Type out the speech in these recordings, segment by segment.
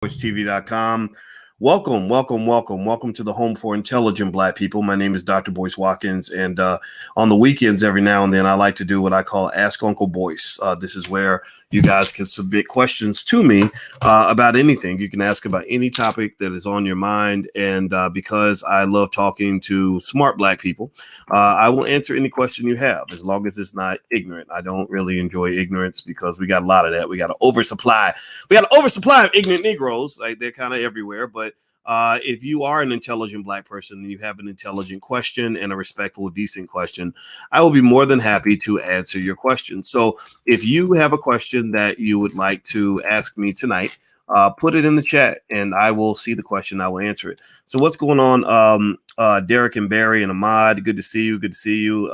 BoyceTV.com. Welcome to the home for intelligent Black people. My name is Dr. Boyce Watkins, and on the weekends, every now and then, I like to do what I call Ask Uncle Boyce. This is where you guys can submit questions to me about anything. You can ask about any topic that is on your mind, and because I love talking to smart Black people, I will answer any question you have, as long as it's not ignorant. I don't really enjoy ignorance because we got a lot of that. We got an oversupply. We got an oversupply of ignorant Negroes. Like, they're kind of everywhere, but if you are an intelligent Black person and you have an intelligent question and a respectful, decent question, I will be more than happy to answer your question. So if you have a question that you would like to ask me tonight, put it in the chat and I will see the question. I will answer it. So what's going on? Derek and Barry and Ahmad, good to see you. Good to see you.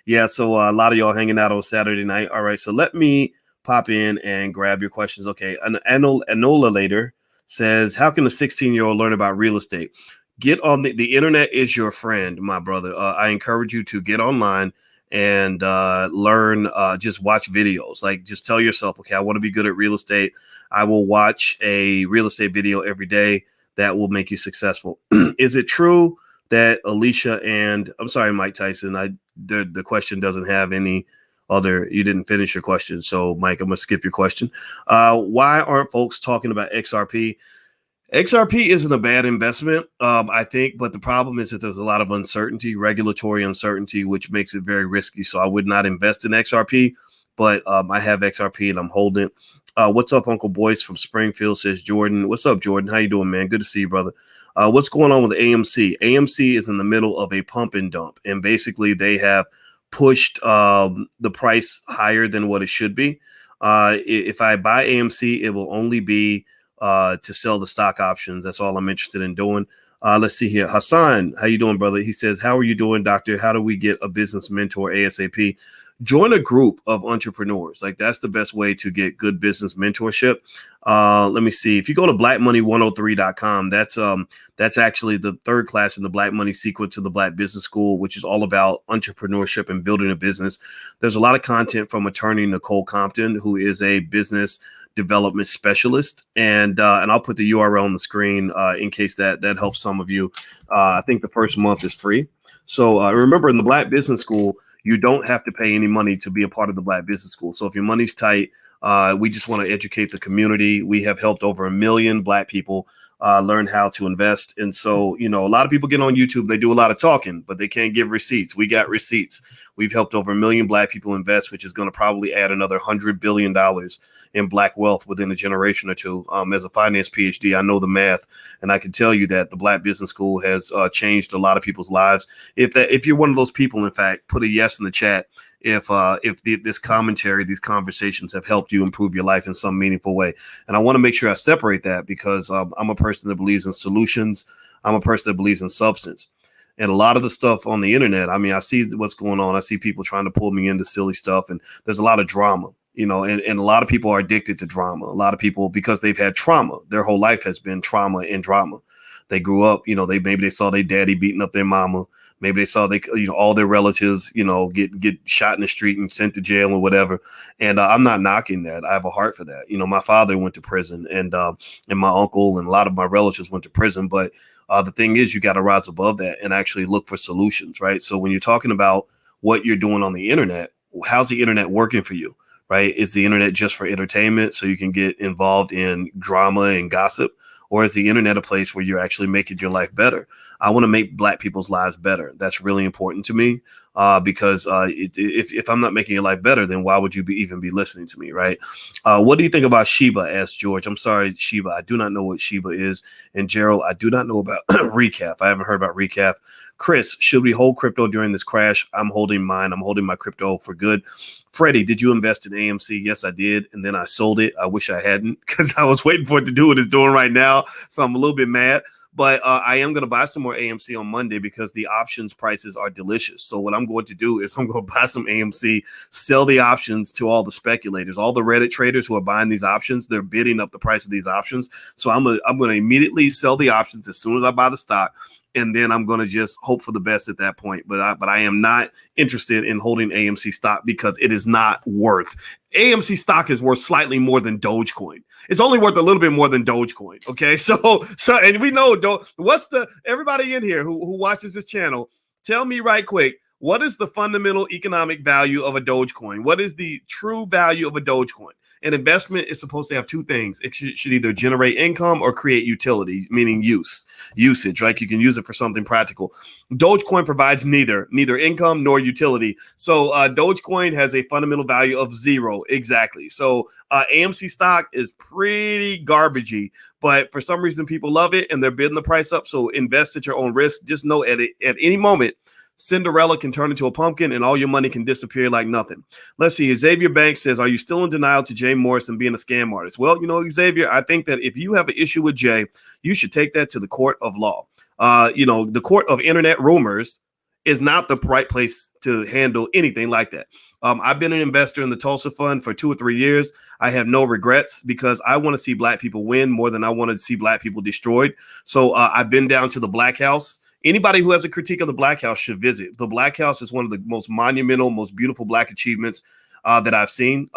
Yeah, so a lot of y'all hanging out on Saturday night. All right, so let me pop in and grab your questions. Okay, Anola later says, how can a 16-year-old learn about real estate? Get on the internet is your friend, my brother. I encourage you to get online and learn, just watch videos. Like, just tell yourself, okay, I want to be good at real estate. I will watch a real estate video every day. That will make you successful. Is it true that Alicia and I'm sorry, Mike Tyson, the question doesn't have any other, you didn't finish your question. So Mike, I'm gonna skip your question. Why aren't folks talking about XRP? XRP isn't a bad investment, I think, but the problem is that there's a lot of uncertainty, regulatory uncertainty, which makes it very risky. So I would not invest in XRP, but I have XRP and I'm holding it. What's up, Uncle Boyce from Springfield, says Jordan. What's up, Jordan? How you doing, man? Good to see you, brother. What's going on with AMC? AMC is in the middle of a pump and dump, and basically they have pushed the price higher than what it should be. If I buy AMC, it will only be to sell the stock options. That's all I'm interested in doing. Let's see here. Hassan, how you doing, brother? He says, how are you doing, doctor? How do we get a business mentor ASAP? Join a group of entrepreneurs. Like, that's the best way to get good business mentorship. Let me see. If you go to blackmoney103.com, that's actually the third class in the Black Money sequence of the Black Business School, which is all about entrepreneurship and building a business. There's a lot of content from attorney Nicole Compton, who is a business development specialist, and I'll put the URL on the screen in case that helps some of you. I think the first month is free. So remember, in the Black Business School, you don't have to pay any money to be a part of the Black Business School. So if your money's tight, we just want to educate the community. We have helped over 1 million Black people learn how to invest. And so, a lot of people get on YouTube, they do a lot of talking, but they can't give receipts. We got receipts. We've helped over 1 million Black people invest, which is going to probably add another $100 billion in Black wealth within a generation or two. As a finance PhD, I know the math, and I can tell you that the Black Business School has changed a lot of people's lives. If you're one of those people, in fact, put a yes in the chat if this commentary, these conversations have helped you improve your life in some meaningful way. And I want to make sure I separate that because I'm a person that believes in solutions. I'm a person that believes in substance. And a lot of the stuff on the internet, I mean, I see what's going on. I see people trying to pull me into silly stuff, and there's a lot of drama, and a lot of people are addicted to drama. A lot of people, because they've had trauma, their whole life has been trauma and drama. They grew up, maybe they saw their daddy beating up their mama. Maybe they saw all their relatives, get shot in the street and sent to jail or whatever. And I'm not knocking that. I have a heart for that. My father went to prison, and my uncle and a lot of my relatives went to prison. But the thing is, you got to rise above that and actually look for solutions, right? So when you're talking about what you're doing on the internet, how's the internet working for you, right? Is the internet just for entertainment so you can get involved in drama and gossip? Or is the internet a place where you're actually making your life better? I want to make Black people's lives better. That's really important to me because if I'm not making your life better, then why would you even be listening to me, right? What do you think about Shiba? Asked George. I'm sorry, Shiba. I do not know what Shiba is. And Gerald, I do not know about Recap. I haven't heard about Recap. Chris, should we hold crypto during this crash? I'm holding mine. I'm holding my crypto for good. Freddie, did you invest in AMC? Yes, I did. And then I sold it. I wish I hadn't because I was waiting for it to do what it's doing right now. So I'm a little bit mad. But I am going to buy some more AMC on Monday because the options prices are delicious. So what I'm going to do is I'm going to buy some AMC, sell the options to all the speculators, all the Reddit traders who are buying these options. They're bidding up the price of these options. So I'm going to immediately sell the options as soon as I buy the stock. and then I'm going to just hope for the best at that point. But I am not interested in holding AMC stock because it is not worth. AMC stock is worth slightly more than Dogecoin. It's only worth a little bit more than Dogecoin. Okay, so and we know what's the everybody in here who watches this channel. Tell me right quick. What is the fundamental economic value of a Dogecoin? What is the true value of a Dogecoin? An investment is supposed to have two things. It should either generate income or create utility, meaning usage, right? You can use it for something practical. Dogecoin provides neither income nor utility. So Dogecoin has a fundamental value of 0. Exactly. So AMC stock is pretty garbagey, but for some reason people love it and they're bidding the price up. So invest at your own risk. Just know at any moment, Cinderella can turn into a pumpkin and all your money can disappear like nothing. Let's see. Xavier Banks says, are you still in denial to Jay Morrison being a scam artist? Well, Xavier, I think that if you have an issue with Jay, you should take that to the court of law. The court of internet rumors is not the right place to handle anything like that. I've been an investor in the Tulsa Fund for 2 or 3 years. I have no regrets because I want to see black people win more than I want to see black people destroyed. So I've been down to the Black House. Anybody who has a critique of the Black House should visit. The Black House is one of the most monumental, most beautiful black achievements that I've seen.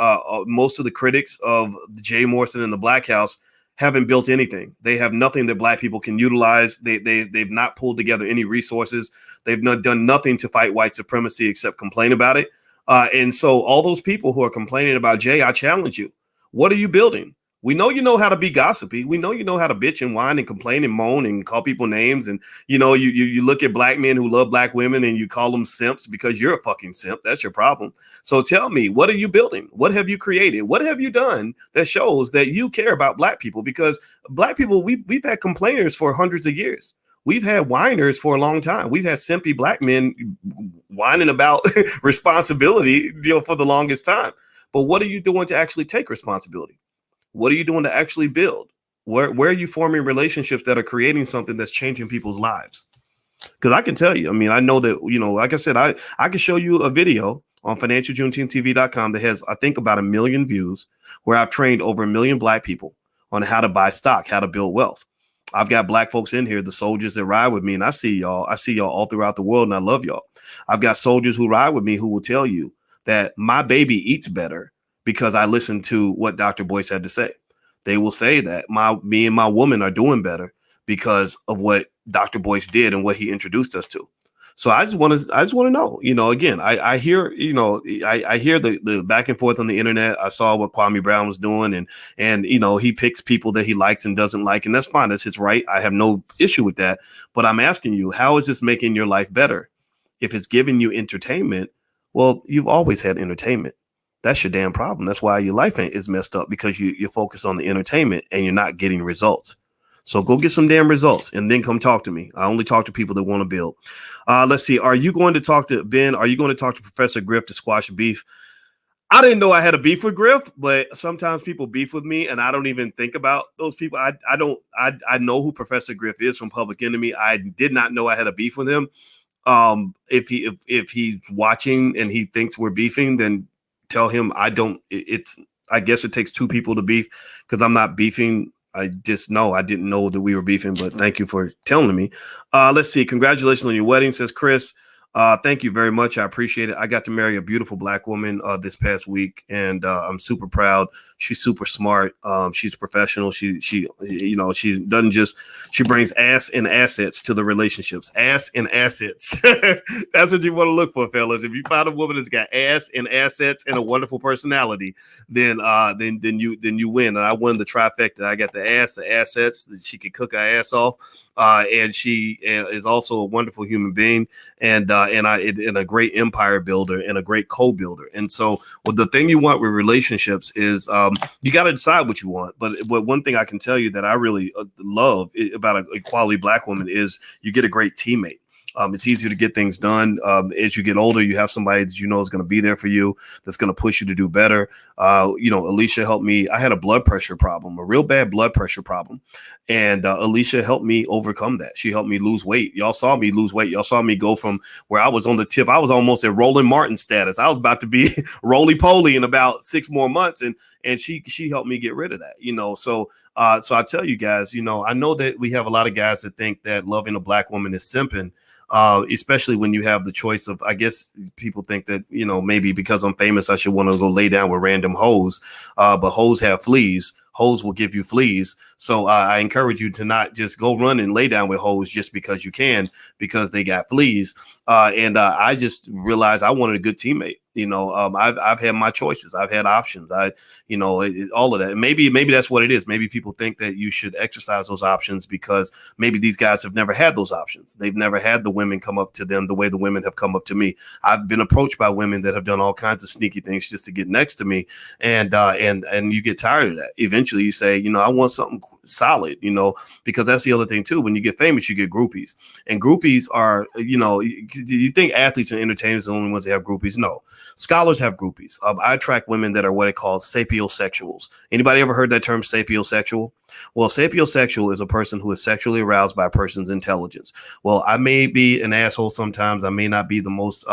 Most of the critics of Jay Morrison and the Black House haven't built anything. They have nothing that black people can utilize. They've not pulled together any resources. They've not done nothing to fight white supremacy except complain about it. And so all those people who are complaining about Jay, I challenge you. What are you building? We know you know how to be gossipy. We know you know how to bitch and whine and complain and moan and call people names. And, you look at black men who love black women and you call them simps because you're a fucking simp. That's your problem. So tell me, what are you building? What have you created? What have you done that shows that you care about black people? Because black people, we've had complainers for hundreds of years. We've had whiners for a long time. We've had simpy black men whining about responsibility, for the longest time. But what are you doing to actually take responsibility? What are you doing to actually build? Where are you forming relationships that are creating something that's changing people's lives? Because I can tell you, I know that, like I said, I can show you a video on financialjuneteenth.tv.com that has, I think, about 1 million views where I've trained over 1 million black people on how to buy stock, how to build wealth. I've got black folks in here, the soldiers that ride with me, and I see y'all all throughout the world, and I love y'all. I've got soldiers who ride with me who will tell you that my baby eats better because I listen to what Dr. Boyce had to say. They will say that me and my woman are doing better because of what Dr. Boyce did and what he introduced us to. So I just want to know, again, I hear, I hear the back and forth on the internet. I saw what Kwami Brown was doing and he picks people that he likes and doesn't like, and that's fine. That's his right. I have no issue with that. But I'm asking you, how is this making your life better? If it's giving you entertainment, well, you've always had entertainment. That's your damn problem. That's why your life is messed up, because you're focused on the entertainment and you're not getting results. So go get some damn results and then come talk to me. I only talk to people that want to build. Let's see. Are you going to talk to Ben? Are you going to talk to Professor Griff to squash beef? I didn't know I had a beef with Griff, but sometimes people beef with me and I don't even think about those people. I know who Professor Griff is from Public Enemy. I did not know I had a beef with him. If he's watching and he thinks we're beefing, then tell him I guess it takes 2 people to beef, because I'm not beefing. I didn't know that we were beefing, but thank you for telling me. Let's see. Congratulations on your wedding, says Chris. Thank you very much. I appreciate it. I got to marry a beautiful black woman this past week, and I'm super proud. She's super smart. She's professional. She doesn't just, she brings ass and assets to the relationships. Ass and assets. That's what you want to look for, fellas. If you find a woman that's got ass and assets and a wonderful personality, then you win. And I won the trifecta. I got the ass, the assets. She can cook her ass off. And she is also a wonderful human being, and a great empire builder and a great co-builder. And so, the thing you want with relationships is you got to decide what you want. But one thing I can tell you that I really love about a quality black woman is you get a great teammate. It's easier to get things done. As you get older, you have somebody that is going to be there for you, that's going to push you to do better. Alicia helped me. I had a blood pressure problem, a real bad blood pressure problem. And Alicia helped me overcome that. She helped me lose weight. Y'all saw me lose weight. Y'all saw me go from where I was on the tip. I was almost at Roland Martin status. I was about to be roly-poly in about 6 more months. And she helped me get rid of that, So So I tell you guys, I know that we have a lot of guys that think that loving a black woman is simping. Especially when you have the choice of, I guess people think that, maybe because I'm famous, I should want to go lay down with random hoes. But hoes have fleas. Hoes will give you fleas. So I encourage you to not just go run and lay down with hoes just because you can, because they got fleas. And I just realized I wanted a good teammate. I've had my choices. I've had options. All of that. And maybe that's what it is. Maybe people think that you should exercise those options because maybe these guys have never had those options. They've never had the women come up to them the way the women have come up to me. I've been approached by women that have done all kinds of sneaky things just to get next to me, and you get tired of that. Eventually, you say, I want something solid, because that's the other thing too. When you get famous, you get groupies, and groupies are, you think athletes and entertainers are the only ones that have groupies? No. Scholars have groupies. I attract women that are what they call sapiosexuals. Anybody ever heard that term, sapiosexual? Well, sapiosexual is a person who is sexually aroused by a person's intelligence. Well, I may be an asshole sometimes. I may not be the most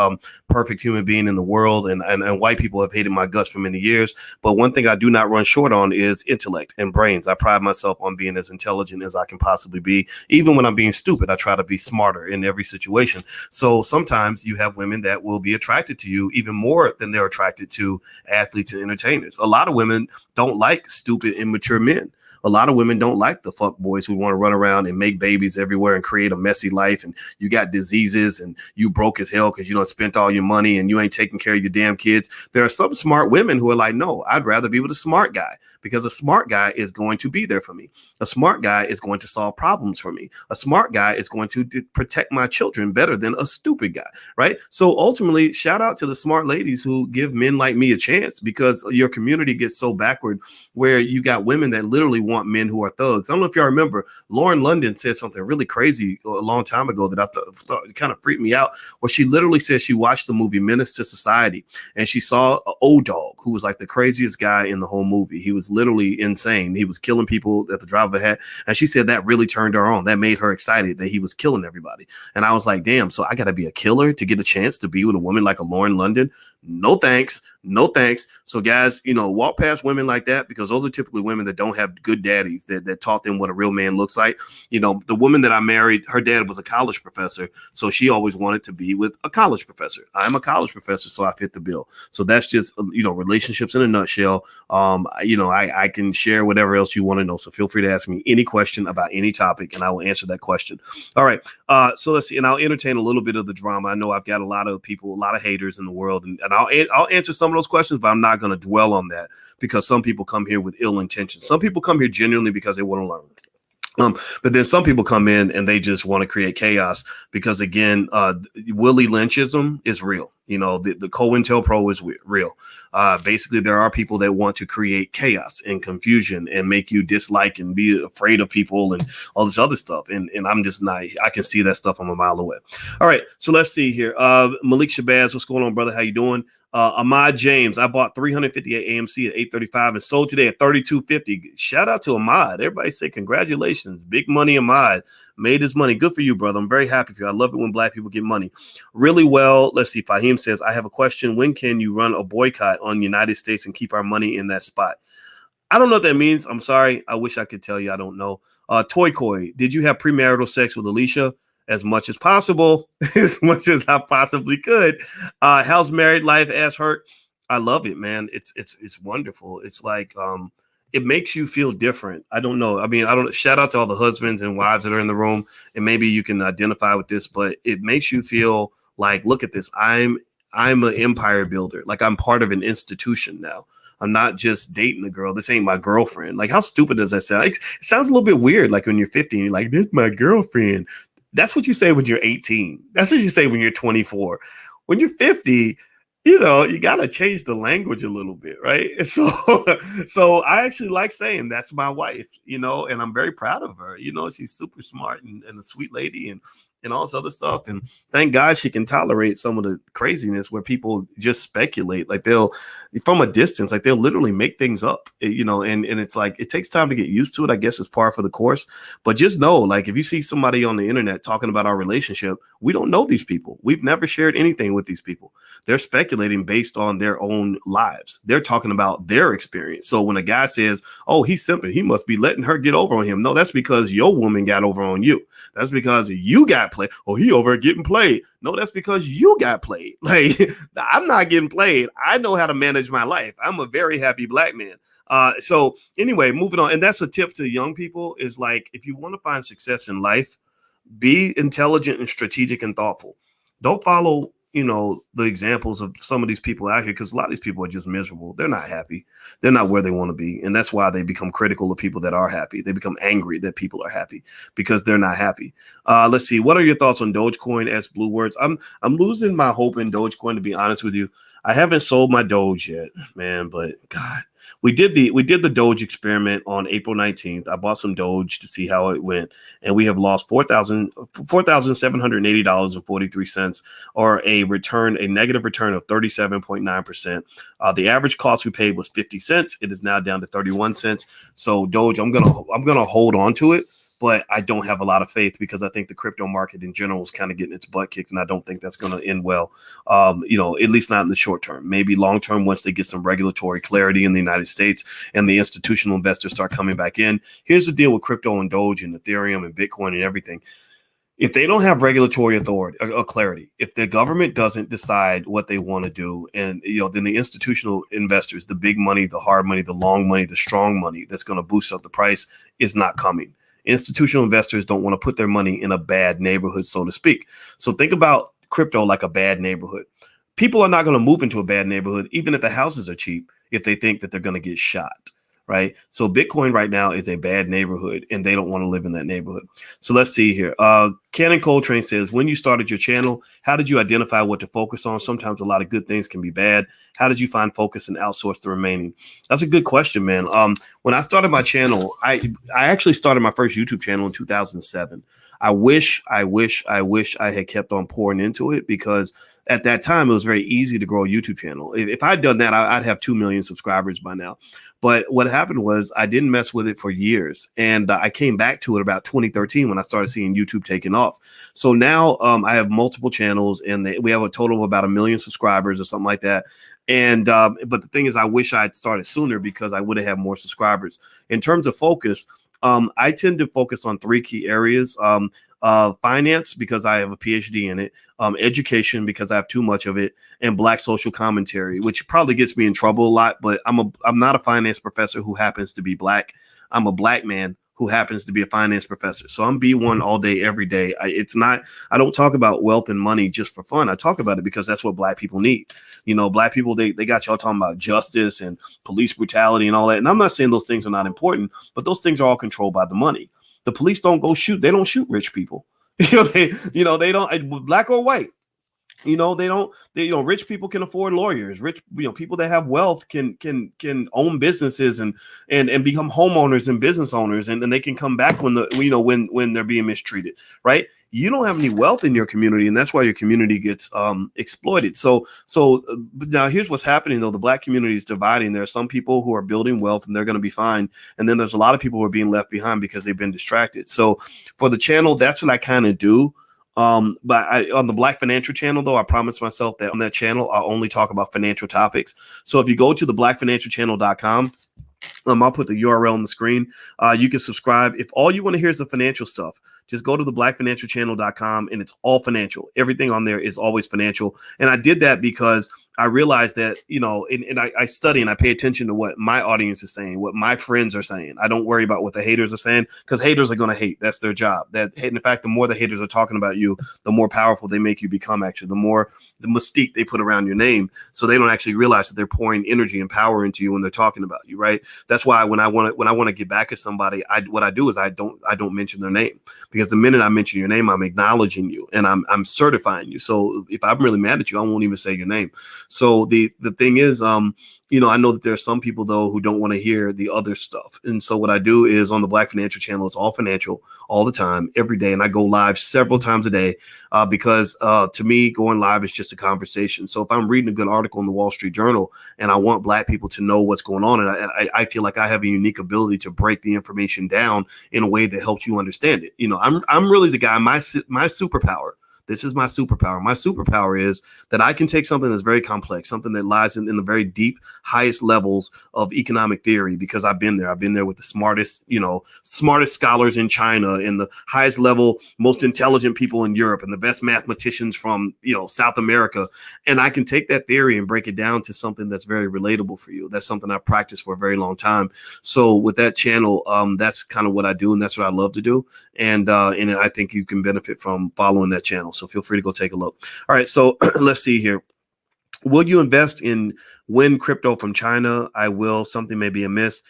perfect human being in the world, and white people have hated my guts for many years. But one thing I do not run short on is intellect and brains. I pride myself on being as intelligent as I can possibly be. Even when I'm being stupid, I try to be smarter in every situation. So sometimes you have women that will be attracted to you even more than they're attracted to athletes and entertainers. A lot of women don't like stupid, immature men. A lot of women don't like the fuck boys who want to run around and make babies everywhere and create a messy life. And you got diseases and you broke as hell because you don't spent all your money and you ain't taking care of your damn kids. There are some smart women who are like, no, I'd rather be with a smart guy because a smart guy is going to be there for me. A smart guy is going to solve problems for me. A smart guy is going to protect my children better than a stupid guy, right? So ultimately, shout out to the smart ladies who give men like me a chance, because your community gets so backward where you got women that literally want men who are thugs. I don't know if y'all remember, Lauren London said something really crazy a long time ago that I thought kind of freaked me out, where she literally said she watched the movie Menace to Society and she saw an old dog who was like the craziest guy in the whole movie. He was literally insane. He was killing people at the drop of a hat. And she said that really turned her on. That made her excited that he was killing everybody. And I was like, damn, so I got to be a killer to get a chance to be with a woman like a Lauren London? No thanks. No thanks. So guys, walk past women like that, because those are typically women that don't have good daddies that taught them what a real man looks like. The woman that I married, her dad was a college professor. So she always wanted to be with a college professor. I'm a college professor, so I fit the bill. So that's just, relationships in a nutshell. I can share whatever else you want to know. So feel free to ask me any question about any topic and I will answer that question. All right. So let's see. And I'll entertain a little bit of the drama. I know I've got a lot of people, a lot of haters in the world, and I'll answer some of those questions, but I'm not going to dwell on that because some people come here with ill intentions. Some people come here genuinely because they want to learn. But then some people come in and they just want to create chaos because, again, Willie Lynchism is real. The COINTELPRO is real. Basically, there are people that want to create chaos and confusion and make you dislike and be afraid of people and all this other stuff. And I'm just not, I can see that stuff from a mile away. All right. So let's see here. Malik Shabazz, what's going on, brother? How you doing? Ahmad James, I bought 358 AMC at 835 and sold today at 3250. Shout out to Ahmad. Everybody say congratulations. Big money, Ahmad. Made his money. Good for you, brother. I'm very happy for you. I love it when black people get money really well. Let's see. Fahim says, I have a question. When can you run a boycott on the United States and keep our money in that spot? I don't know what that means. I'm sorry. I wish I could tell you. I don't know. Toy Koi, did you have premarital sex with Alicia? As much as possible, as much as I possibly could. How's married life? Asked Hurt. I love it, man. It's wonderful. It's like it makes you feel different. I don't know. I mean, I don't. Shout out to all the husbands and wives that are in the room, and maybe you can identify with this, but it makes you feel like, look at this. I'm an empire builder. Like I'm part of an institution now. I'm not just dating a girl. This ain't my girlfriend. Like, how stupid does that sound? It sounds a little bit weird. Like when you're 50 and you're like, this is my girlfriend. That's what you say when you're 18. That's what you say when you're 24. When you're 50, you got to change the language a little bit, right? And so I actually like saying that's my wife, and I'm very proud of her. She's super smart and a sweet lady. And and all this other stuff. And thank God she can tolerate some of the craziness where people just speculate, like they'll from a distance, like they'll literally make things up, and it's like it takes time to get used to it. I guess it's par for the course. But just know, like, if you see somebody on the internet talking about our relationship, we don't know these people. We've never shared anything with these people. They're speculating based on their own lives. They're talking about their experience. So when a guy says, oh, he's simping, he must be letting her get over on him. No, that's because your woman got over on you. That's because you got played. Oh, he over getting played. No, that's because you got played. Like, I'm not getting played. I know how to manage my life. I'm a very happy black man. So anyway, moving on. And that's a tip to young people is like, if you want to find success in life, be intelligent and strategic and thoughtful. Don't follow, the examples of some of these people out here, because a lot of these people are just miserable. They're not happy. They're not where they want to be. And that's why they become critical of people that are happy. They become angry that people are happy because they're not happy. Let's see. What are your thoughts on Dogecoin as Blue Words? I'm losing my hope in Dogecoin, to be honest with you. I haven't sold my Doge yet, man, but God, we did the Doge experiment on April 19th. I bought some Doge to see how it went, and we have lost $4,780.43, or a negative return of 37.9%. The average cost we paid was 50 cents. It is now down to 31 cents. So Doge, I'm gonna hold on to it, but I don't have a lot of faith because I think the crypto market in general is kind of getting its butt kicked, and I don't think that's going to end well, at least not in the short term. Maybe long term, once they get some regulatory clarity in the United States and the institutional investors start coming back in. Here's the deal with crypto and Doge and Ethereum and Bitcoin and everything. If they don't have regulatory authority or clarity, if the government doesn't decide what they want to do, and then the institutional investors, the big money, the hard money, the long money, the strong money that's going to boost up the price is not coming. Institutional investors don't want to put their money in a bad neighborhood, so to speak. So think about crypto like a bad neighborhood. People are not going to move into a bad neighborhood, even if the houses are cheap, if they think that they're going to get shot. Right. So Bitcoin right now is a bad neighborhood, and they don't want to live in that neighborhood. So let's see here. Cannon Coltrane says, when you started your channel, how did you identify what to focus on? Sometimes a lot of good things can be bad. How did you find focus and outsource the remaining? That's a good question, man. When I started my channel, I actually started my first YouTube channel in 2007. I wish I had kept on pouring into it, because at that time it was very easy to grow a YouTube channel. If I'd done that, I'd have 2 million subscribers by now. But what happened was I didn't mess with it for years. And I came back to it about 2013 when I started seeing YouTube taking off. So now I have multiple channels, and we have a total of about 1 million subscribers or something like that. And but the thing is, I wish I'd started sooner, because I would have had more subscribers. In terms of focus, I tend to focus on 3 key areas. Finance, because I have a PhD in it, education, because I have too much of it, and Black social commentary, which probably gets me in trouble a lot, but I'm not a finance professor who happens to be Black. I'm a Black man who happens to be a finance professor. So I'm B1 all day, every day. I don't talk about wealth and money just for fun. I talk about it because that's what Black people need. Black people, they got y'all talking about justice and police brutality and all that. And I'm not saying those things are not important, but those things are all controlled by the money. The police don't go shoot. They don't shoot rich people. They don't, Black or white. They don't. Rich people can afford lawyers. Rich, people that have wealth can own businesses and become homeowners and business owners, and they can come back when when they're being mistreated. Right? You don't have any wealth in your community, and that's why your community gets exploited. So now here's what's happening though. The Black community is dividing. There are some people who are building wealth, and they're going to be fine, and then there's a lot of people who are being left behind because they've been distracted. So for the channel, that's what I kind of do. But on the Black Financial channel, though, I promised myself that on that channel, I'll only talk about financial topics. So if you go to the blackfinancialchannel.com, I'll put the URL on the screen. You can subscribe. If all you want to hear is the financial stuff, just go to the blackfinancialchannel.com, and it's all financial. Everything on there is always financial. And I did that because I realized that, and I study and I pay attention to what my audience is saying, what my friends are saying. I don't worry about what the haters are saying, because haters are going to hate. That's their job. In fact, the more the haters are talking about you, the more powerful they make you become, actually, the more the mystique they put around your name. So they don't actually realize that they're pouring energy and power into you when they're talking about you, right? That's why when I want to get back at somebody, what I do is I don't mention their name, because the minute I mention your name, I'm acknowledging you and I'm certifying you. So if I'm really mad at you, I won't even say your name. So the thing is, I know that there are some people though who don't want to hear the other stuff. And so what I do is on the Black Financial Channel, it's all financial all the time, every day. And I go live several times a day because to me, going live is just a conversation. So if I'm reading a good article in the Wall Street Journal and I want Black people to know what's going on, and I feel like I have a unique ability to break the information down in a way that helps you understand it. I'm really the guy, my superpower. This is my superpower. My superpower is that I can take something that's very complex, something that lies in the very deep, highest levels of economic theory, because I've been there. I've been there with the smartest scholars in China and the highest level, most intelligent people in Europe and the best mathematicians from, South America. And I can take that theory and break it down to something that's very relatable for you. That's something I've practiced for a very long time. So with that channel, that's kind of what I do. And that's what I love to do. And I think you can benefit from following that channel. So feel free to go take a look. All right. So let's see here. Will you invest in Win crypto from China? I will. Something may be amiss.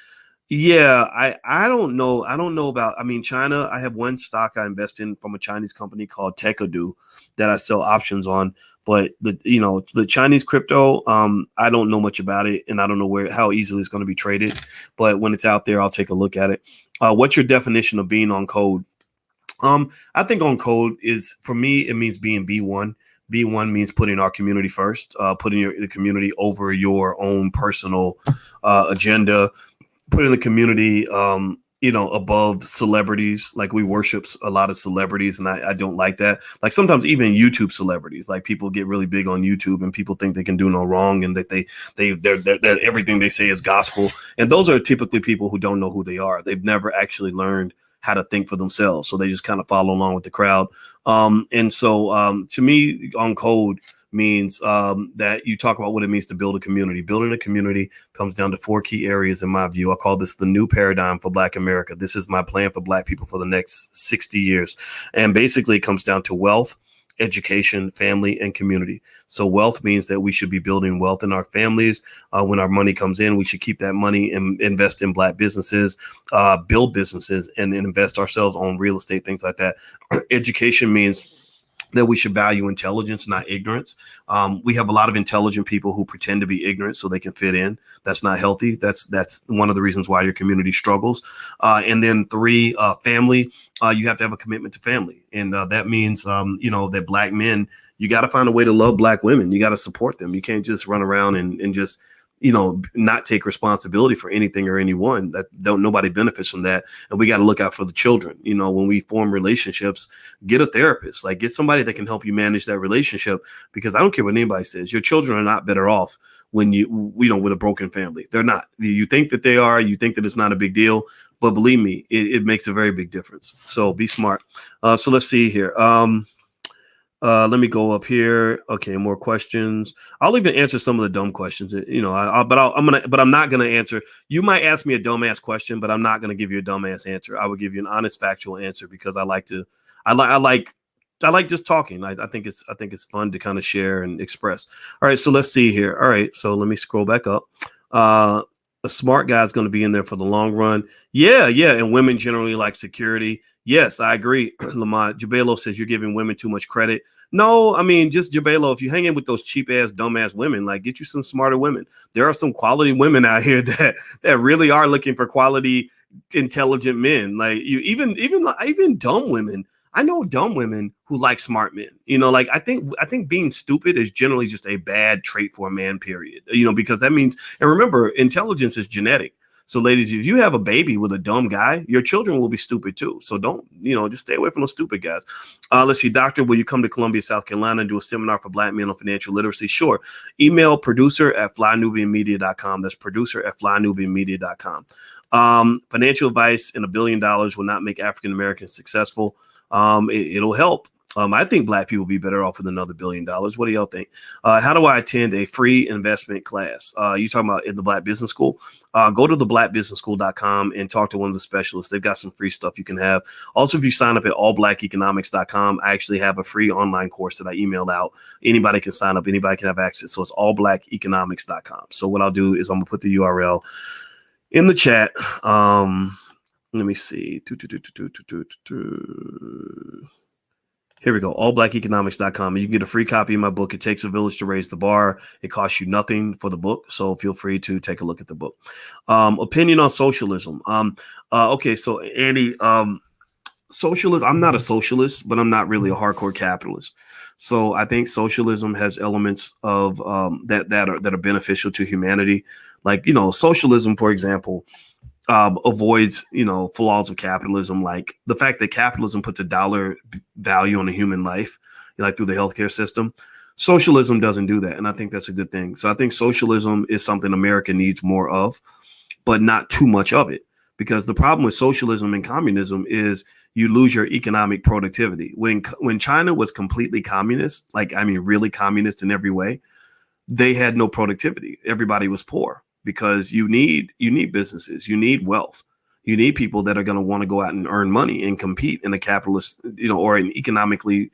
Yeah, I don't know. I don't know about, China. I have one stock I invest in from a Chinese company called Tekadu that I sell options on. But the Chinese crypto, I don't know much about it, and I don't know how easily it's going to be traded. But when it's out there, I'll take a look at it. What's your definition of being on code? I think on code is, for me, it means being B1. B1 means putting our community first, putting the community over your own personal agenda, putting the community, above celebrities. Like, we worship a lot of celebrities, and I don't like that. Like, sometimes even YouTube celebrities, like, people get really big on YouTube and people think they can do no wrong, and that they're everything they say is gospel. And those are typically people who don't know who they are. They've never actually learned how to think for themselves. So they just kind of follow along with the crowd. And so to me, on code means that you talk about what it means to build a community. Building a community comes down to 4 key areas, in my view. I call this the new paradigm for Black America. This is my plan for Black people for the next 60 years. And basically it comes down to wealth, education, family, and community. So wealth means that we should be building wealth in our families. When our money comes in, we should keep that money and invest in Black businesses, build businesses, and invest ourselves on real estate, things like that. Education means that we should value intelligence, not ignorance. We have a lot of intelligent people who pretend to be ignorant so they can fit in. That's not healthy. That's one of the reasons why your community struggles. And then 3, family. You have to have a commitment to family. And that means, that Black men, you got to find a way to love Black women. You got to support them. You can't just run around and just not take responsibility for anything or anyone. Nobody benefits from that. And we got to look out for the children. When we form relationships, get a therapist, like, get somebody that can help you manage that relationship, because I don't care what anybody says. Your children are not better off when with a broken family. They're not. You think that they are, you think that it's not a big deal, but believe me, it makes a very big difference. So be smart. So let's see here. Let me go up here. Okay, more questions. I'll even answer some of the dumb questions. But I'm not gonna answer. You might ask me a dumbass question, but I'm not gonna give you a dumbass answer. I will give you an honest, factual answer, because I like just talking. I think it's fun to kind of share and express. All right, so let's see here. All right, so let me scroll back up. A smart guy is going to be in there for the long run. Yeah. And women generally like security. Yes, I agree. Lamont Jabelo says you're giving women too much credit. No, just Jabelo. If you hang in with those cheap ass, dumb ass women, like, get you some smarter women. There are some quality women out here that really are looking for quality, intelligent men. Like, even dumb women. I know dumb women who like smart men. I think being stupid is generally just a bad trait for a man, period. Because that means, and remember, intelligence is genetic. So ladies, if you have a baby with a dumb guy, your children will be stupid too. So don't, just stay away from those stupid guys. Let's see, doctor, will you come to Columbia, South Carolina and do a seminar for Black men on financial literacy? Sure. Email producer@flynubianmedia.com. That's producer@flynubianmedia.com. Financial advice and $1 billion will not make African Americans successful. It'll help. I think Black people will be better off with another $1 billion. What do y'all think? How do I attend a free investment class? You talking about in the Black Business School? Go to theblackbusinessschool.com and talk to one of the specialists. They've got some free stuff you can have. Also, if you sign up at allblackeconomics.com, I actually have a free online course that I email out. Anybody can sign up. Anybody can have access. So it's allblackeconomics.com. So what I'll do is I'm going to put the URL in the chat. Let me see. Here we go. Allblackeconomics.com. You can get a free copy of my book. It Takes a Village to Raise the Bar. It costs you nothing for the book, so feel free to take a look at the book. Opinion on socialism. Okay, so Andy, socialism. I'm not a socialist, but I'm not really a hardcore capitalist. So I think socialism has elements of that are beneficial to humanity. Like, socialism, for example, avoids, flaws of capitalism, like the fact that capitalism puts a dollar value on a human life, like through the healthcare system. Socialism doesn't do that. And I think that's a good thing. So I think socialism is something America needs more of, but not too much of it. Because the problem with socialism and communism is you lose your economic productivity. When China was completely communist, really communist in every way, they had no productivity. Everybody was poor. Because you need businesses, you need wealth, you need people that are going to want to go out and earn money and compete in a capitalist, or an economically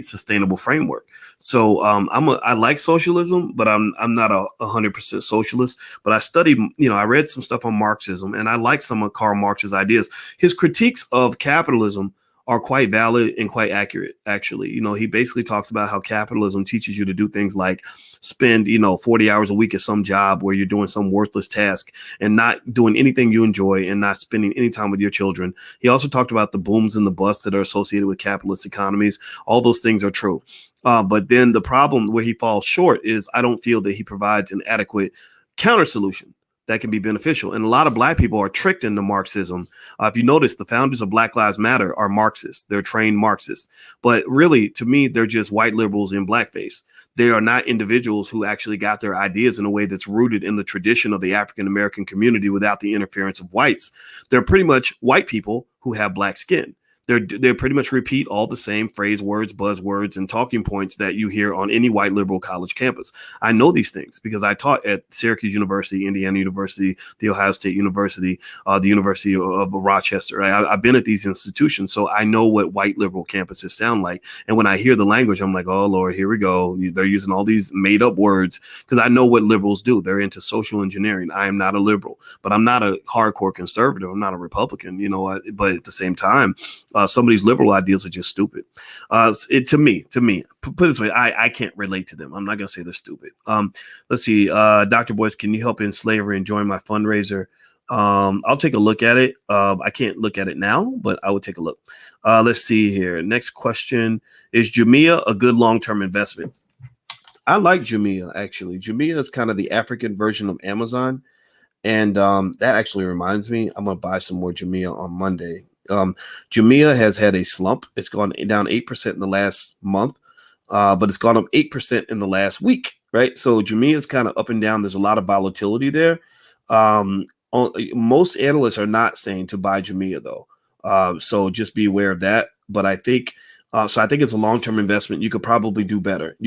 sustainable framework. So I like socialism, but I'm not 100% socialist. But I studied, I read some stuff on Marxism, and I like some of Karl Marx's ideas. His critiques of capitalism are quite valid and quite accurate, actually. He basically talks about how capitalism teaches you to do things like spend, 40 hours a week at some job where you're doing some worthless task and not doing anything you enjoy and not spending any time with your children. He also talked about the booms and the busts that are associated with capitalist economies. All those things are true. But then the problem where he falls short is I don't feel that he provides an adequate counter solution that can be beneficial. And a lot of Black people are tricked into Marxism. If you notice, the founders of Black Lives Matter are Marxists. They're trained Marxists. But really, to me, they're just white liberals in blackface. They are not individuals who actually got their ideas in a way that's rooted in the tradition of the African-American community without the interference of whites. They're pretty much white people who have Black skin. They pretty much repeat all the same phrase words, buzzwords, and talking points that you hear on any white liberal college campus. I know these things because I taught at Syracuse University, Indiana University, the Ohio State University, the University of Rochester. I've been at these institutions, so I know what white liberal campuses sound like. And when I hear the language, I'm like, oh, Lord, here we go. They're using all these made up words because I know what liberals do. They're into social engineering. I am not a liberal, but I'm not a hardcore conservative. I'm not a Republican, but at the same time, some of these liberal ideas are just stupid. To me, put it this way, I can't relate to them. I'm not going to say they're stupid. Let's see. Dr. Boyce, can you help in slavery and join my fundraiser? I'll take a look at it. I can't look at it now, but I will take a look. Let's see here. Next question. Is Jumia a good long-term investment? I like Jumia, actually. Jumia is kind of the African version of Amazon. And that actually reminds me, I'm going to buy some more Jumia on Monday. Jumia has had a slump. It's gone down 8% in the last month, but it's gone up 8% in the last week, right? So Jumia is kind of up and down. There's a lot of volatility there. Most analysts are not saying to buy Jumia, though. So just be aware of that. But I think it's a long-term investment. You could probably do better.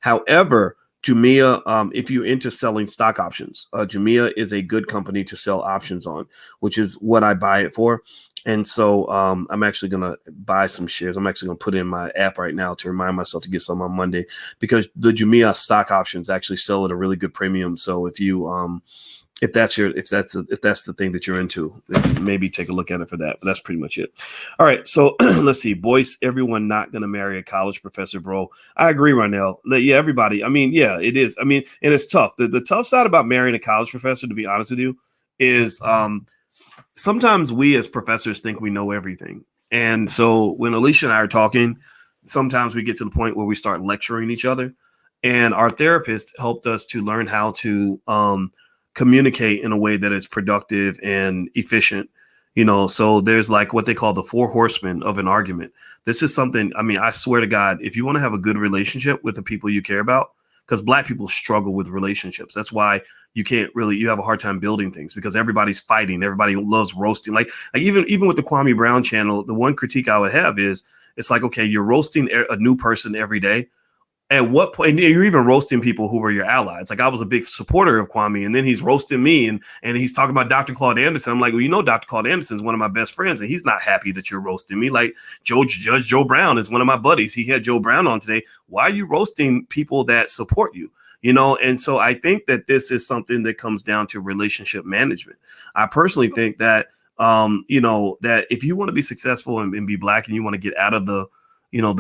However, Jumia, if you're into selling stock options, Jumia is a good company to sell options on, which is what I buy it for. And so I'm actually going to buy some shares. I'm actually going to put in my app right now to remind myself to get some on Monday, because the Jumia stock options actually sell at a really good premium. So if you if that's the thing that you're into, maybe take a look at it for that. But that's pretty much it. All right. So let's see. Boyce, everyone not going to marry a college professor, bro. I agree, Ronell. Yeah, everybody. I mean, yeah, it is. I mean, and it's tough. The tough side about marrying a college professor, to be honest with you, is sometimes we as professors think we know everything. And so when Alicia and I are talking, sometimes we get to the point where we start lecturing each other. And our therapist helped us to learn how to communicate in a way that is productive and efficient. So there's like what they call the 4 horsemen of an argument. This is something, I mean, I swear to God, if you want to have a good relationship with the people you care about, because Black people struggle with relationships. That's why you have a hard time building things, because everybody's fighting. Everybody loves roasting. Like even with the Kwami Brown channel, the one critique I would have is it's like, okay, you're roasting a new person every day. At what point, you're even roasting people who were your allies. Like, I was a big supporter of Kwame, and then he's roasting me, and he's talking about Dr. Claude Anderson. I'm like, well, Dr. Claude Anderson is one of my best friends, and he's not happy that you're roasting me. Like, Judge Joe Brown is one of my buddies. He had Joe Brown on today. Why are you roasting people that support you? And so I think that this is something that comes down to relationship management. I personally think that, that if you want to be successful and be black and you want to get out of the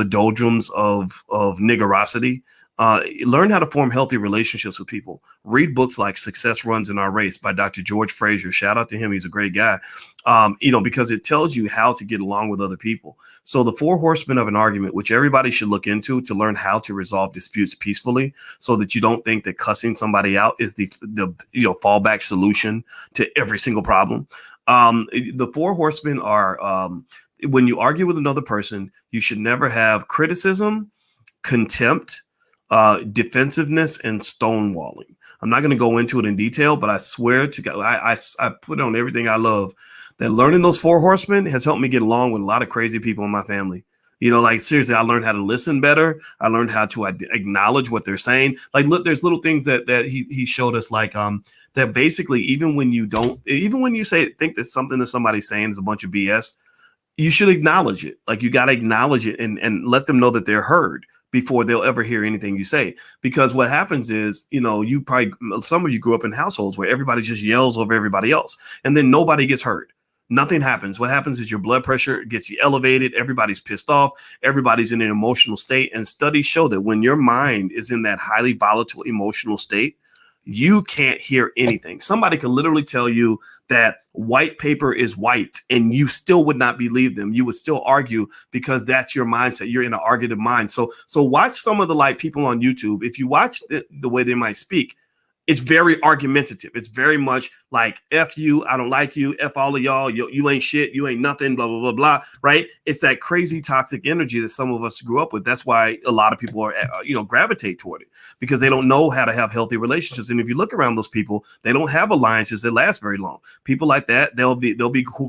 doldrums of niggerosity, learn how to form healthy relationships with people. Read books like Success Runs in Our Race by Dr. George Fraser. Shout out to him. He's a great guy, because it tells you how to get along with other people. So the 4 horsemen of an argument, which everybody should look into to learn how to resolve disputes peacefully, so that you don't think that cussing somebody out is the fallback solution to every single problem. The 4 horsemen are, when you argue with another person, you should never have criticism, contempt, defensiveness, and stonewalling. I'm not going to go into it in detail, but I swear to God, I put on everything I love that learning those 4 horsemen has helped me get along with a lot of crazy people in my family. Like seriously, I learned how to listen better. I learned how to acknowledge what they're saying. Like, look, there's little things that he showed us, like that basically, even when you think that something that somebody's saying is a bunch of BS, you should acknowledge it. Like, you got to acknowledge it and let them know that they're heard before they'll ever hear anything you say. Because what happens is, some of you grew up in households where everybody just yells over everybody else, and then nobody gets heard. Nothing happens. What happens is your blood pressure gets elevated. Everybody's pissed off. Everybody's in an emotional state. And studies show that when your mind is in that highly volatile emotional state, you can't hear anything. Somebody can literally tell you that white paper is white, and you still would not believe them. You would still argue, because that's your mindset. You're in an argumentative mind. So watch some of the people on YouTube. If you watch the way they might speak, it's very argumentative. It's very much like, F you, I don't like you, F all of y'all, you ain't shit, you ain't nothing, blah, blah, blah, blah, right? It's that crazy toxic energy that some of us grew up with. That's why a lot of people are, gravitate toward it, because they don't know how to have healthy relationships. And if you look around those people, they don't have alliances that last very long. People like that, they'll be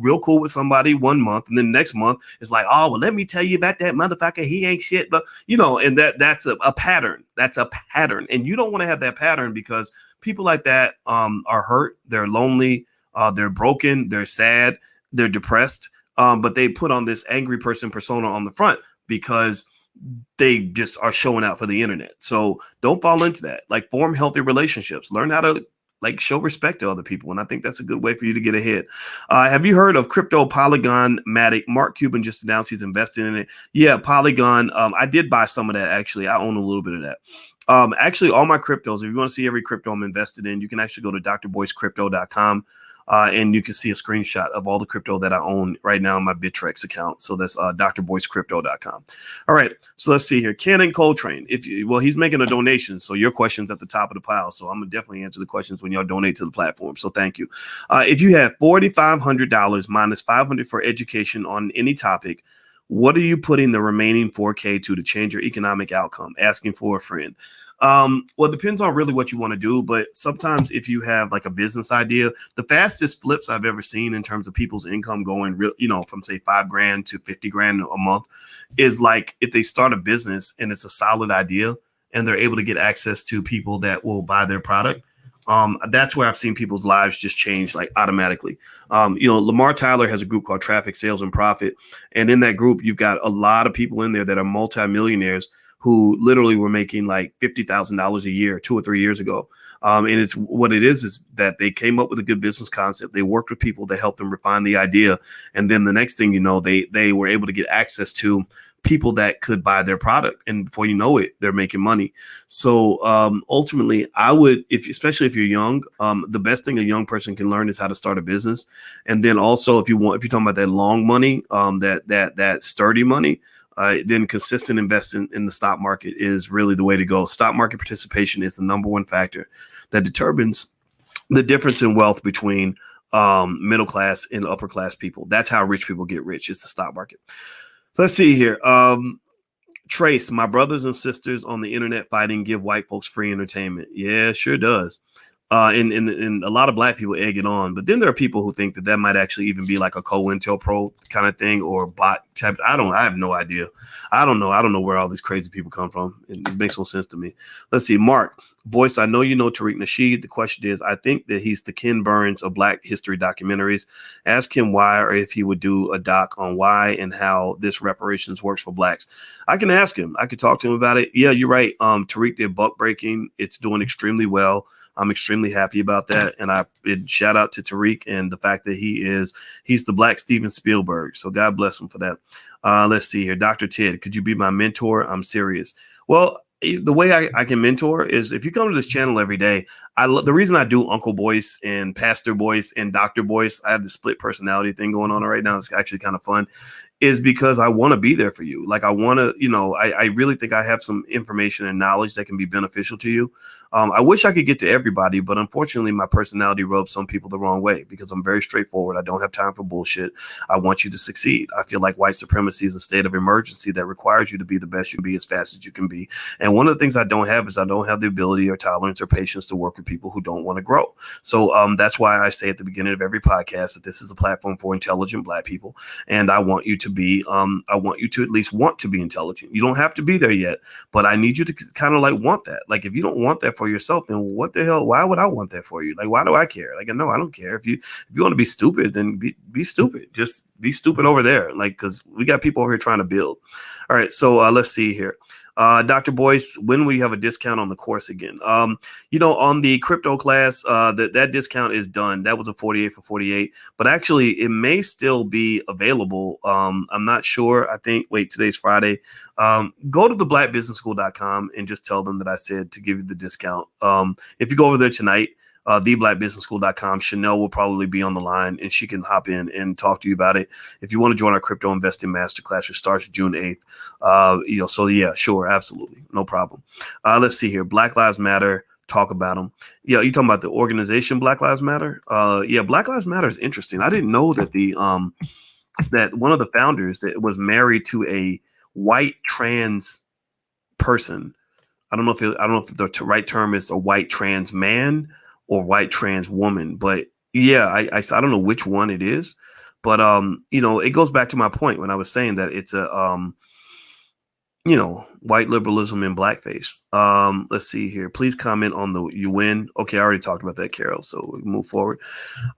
real cool with somebody 1 month, and then next month it's like, oh, well, let me tell you about that motherfucker, he ain't shit, but and that's a pattern. That's a pattern, and you don't want to have that pattern, because people like that are hurt, they're lonely, they're broken, they're sad, they're depressed, but they put on this angry person persona on the front because they just are showing out for the internet. So don't fall into that. Like, form healthy relationships. Learn how to show respect to other people. And I think that's a good way for you to get ahead. Have you heard of crypto Polygon Matic? Mark Cuban just announced he's investing in it. Yeah, Polygon. I did buy some of that, actually. I own a little bit of that. Actually, all my cryptos, if you want to see every crypto I'm invested in, you can actually go to drboycecrypto.com. And you can see a screenshot of all the crypto that I own right now in my Bittrex account. So that's drboycecrypto.com. All right. So let's see here. Ken Coltrane. He's making a donation. So your question's at the top of the pile. So I'm going to definitely answer the questions when y'all donate to the platform. So thank you. If you have $4,500 minus $500 for education on any topic, what are you putting the remaining $4K to change your economic outcome? Asking for a friend. Well, it depends on really what you want to do, but sometimes if you have like a business idea, the fastest flips I've ever seen in terms of people's income going from say $5,000 to $50,000 a month is like if they start a business and it's a solid idea and they're able to get access to people that will buy their product. That's where I've seen people's lives just change like automatically. Lamar Tyler has a group called Traffic Sales and Profit. And in that group, you've got a lot of people in there that are multimillionaires who literally were making like $50,000 a year 2 or 3 years ago. And it's what it is that they came up with a good business concept. They worked with people to help them refine the idea. And then the next thing you know, they were able to get access to people that could buy their product. And before you know it, they're making money. So ultimately, I would, especially if you're young, the best thing a young person can learn is how to start a business. And then also, if you're talking about that long money, that sturdy money, then consistent investing in the stock market is really the way to go. Stock market participation is the number one factor that determines the difference in wealth between middle class and upper class people. That's how rich people get rich. It's the stock market. Let's see here. Trace, my brothers and sisters on the internet fighting give white folks free entertainment. Yeah, sure does. And a lot of black people egg it on, but then there are people who think that might actually even be like a COINTELPRO kind of thing or bot type. I have no idea. I don't know where all these crazy people come from. It makes no sense to me. Let's see. Mark, Boyce, I know you know Tariq Nasheed. The question is, I think that he's the Ken Burns of Black history documentaries. Ask him why, or if he would do a doc on why and how this reparations works for Blacks. I can ask him. I could talk to him about it. Yeah, you're right. Tariq did Buck Breaking. It's doing extremely well. I'm extremely happy about that. And shout out to Tariq and the fact that he's the Black Steven Spielberg. So God bless him for that. Let's see here. Dr. Ted, could you be my mentor? I'm serious. Well, the way I can mentor is if you come to this channel every day. The reason I do Uncle Boyce and Pastor Boyce and Dr. Boyce, I have the split personality thing going on right now. It's actually kind of fun. Is because I want to be there for you. Like I want to, I really think I have some information and knowledge that can be beneficial to you. I wish I could get to everybody, but unfortunately my personality rubs some people the wrong way because I'm very straightforward. I don't have time for bullshit. I want you to succeed. I feel like white supremacy is a state of emergency that requires you to be the best you can be as fast as you can be. And one of the things I don't have is I don't have the ability or tolerance or patience to work with people who don't want to grow. So that's why I say at the beginning of every podcast that this is a platform for intelligent Black people. And I want you to at least want to be intelligent. You don't have to be there yet, but I need you to kind of like want that. Like if you don't want that for yourself, then what the hell? Why would I want that for you? Like, why do I care? Like, no, I don't care. If you want to be stupid, then be stupid. Just be stupid over there. Like, because we got people over here trying to build. All right. So let's see here. Dr. Boyce, when we have a discount on the course again? On the crypto class, that discount is done. That was a 48 for 48, but actually it may still be available. I'm not sure. I think, today's Friday. Go to theblackbusinessschool.com and just tell them that I said to give you the discount. If you go over there tonight, theblackbusinessschool.com, Chanel will probably be on the line and she can hop in and talk to you about it. If you want to join our crypto investing masterclass, which starts June 8th. So yeah, sure. Absolutely. No problem. Let's see here. Black Lives Matter. Talk about them. Yeah. You talking about the organization Black Lives Matter? Yeah. Black Lives Matter is interesting. I didn't know that that one of the founders that was married to a white trans person. I don't know if the right term is a white trans man or white trans woman, but yeah, I don't know which one it is, but it goes back to my point when I was saying that it's a white liberalism in blackface. Let's see here. Please comment on the UN. Okay, I already talked about that, Carol. So we move forward.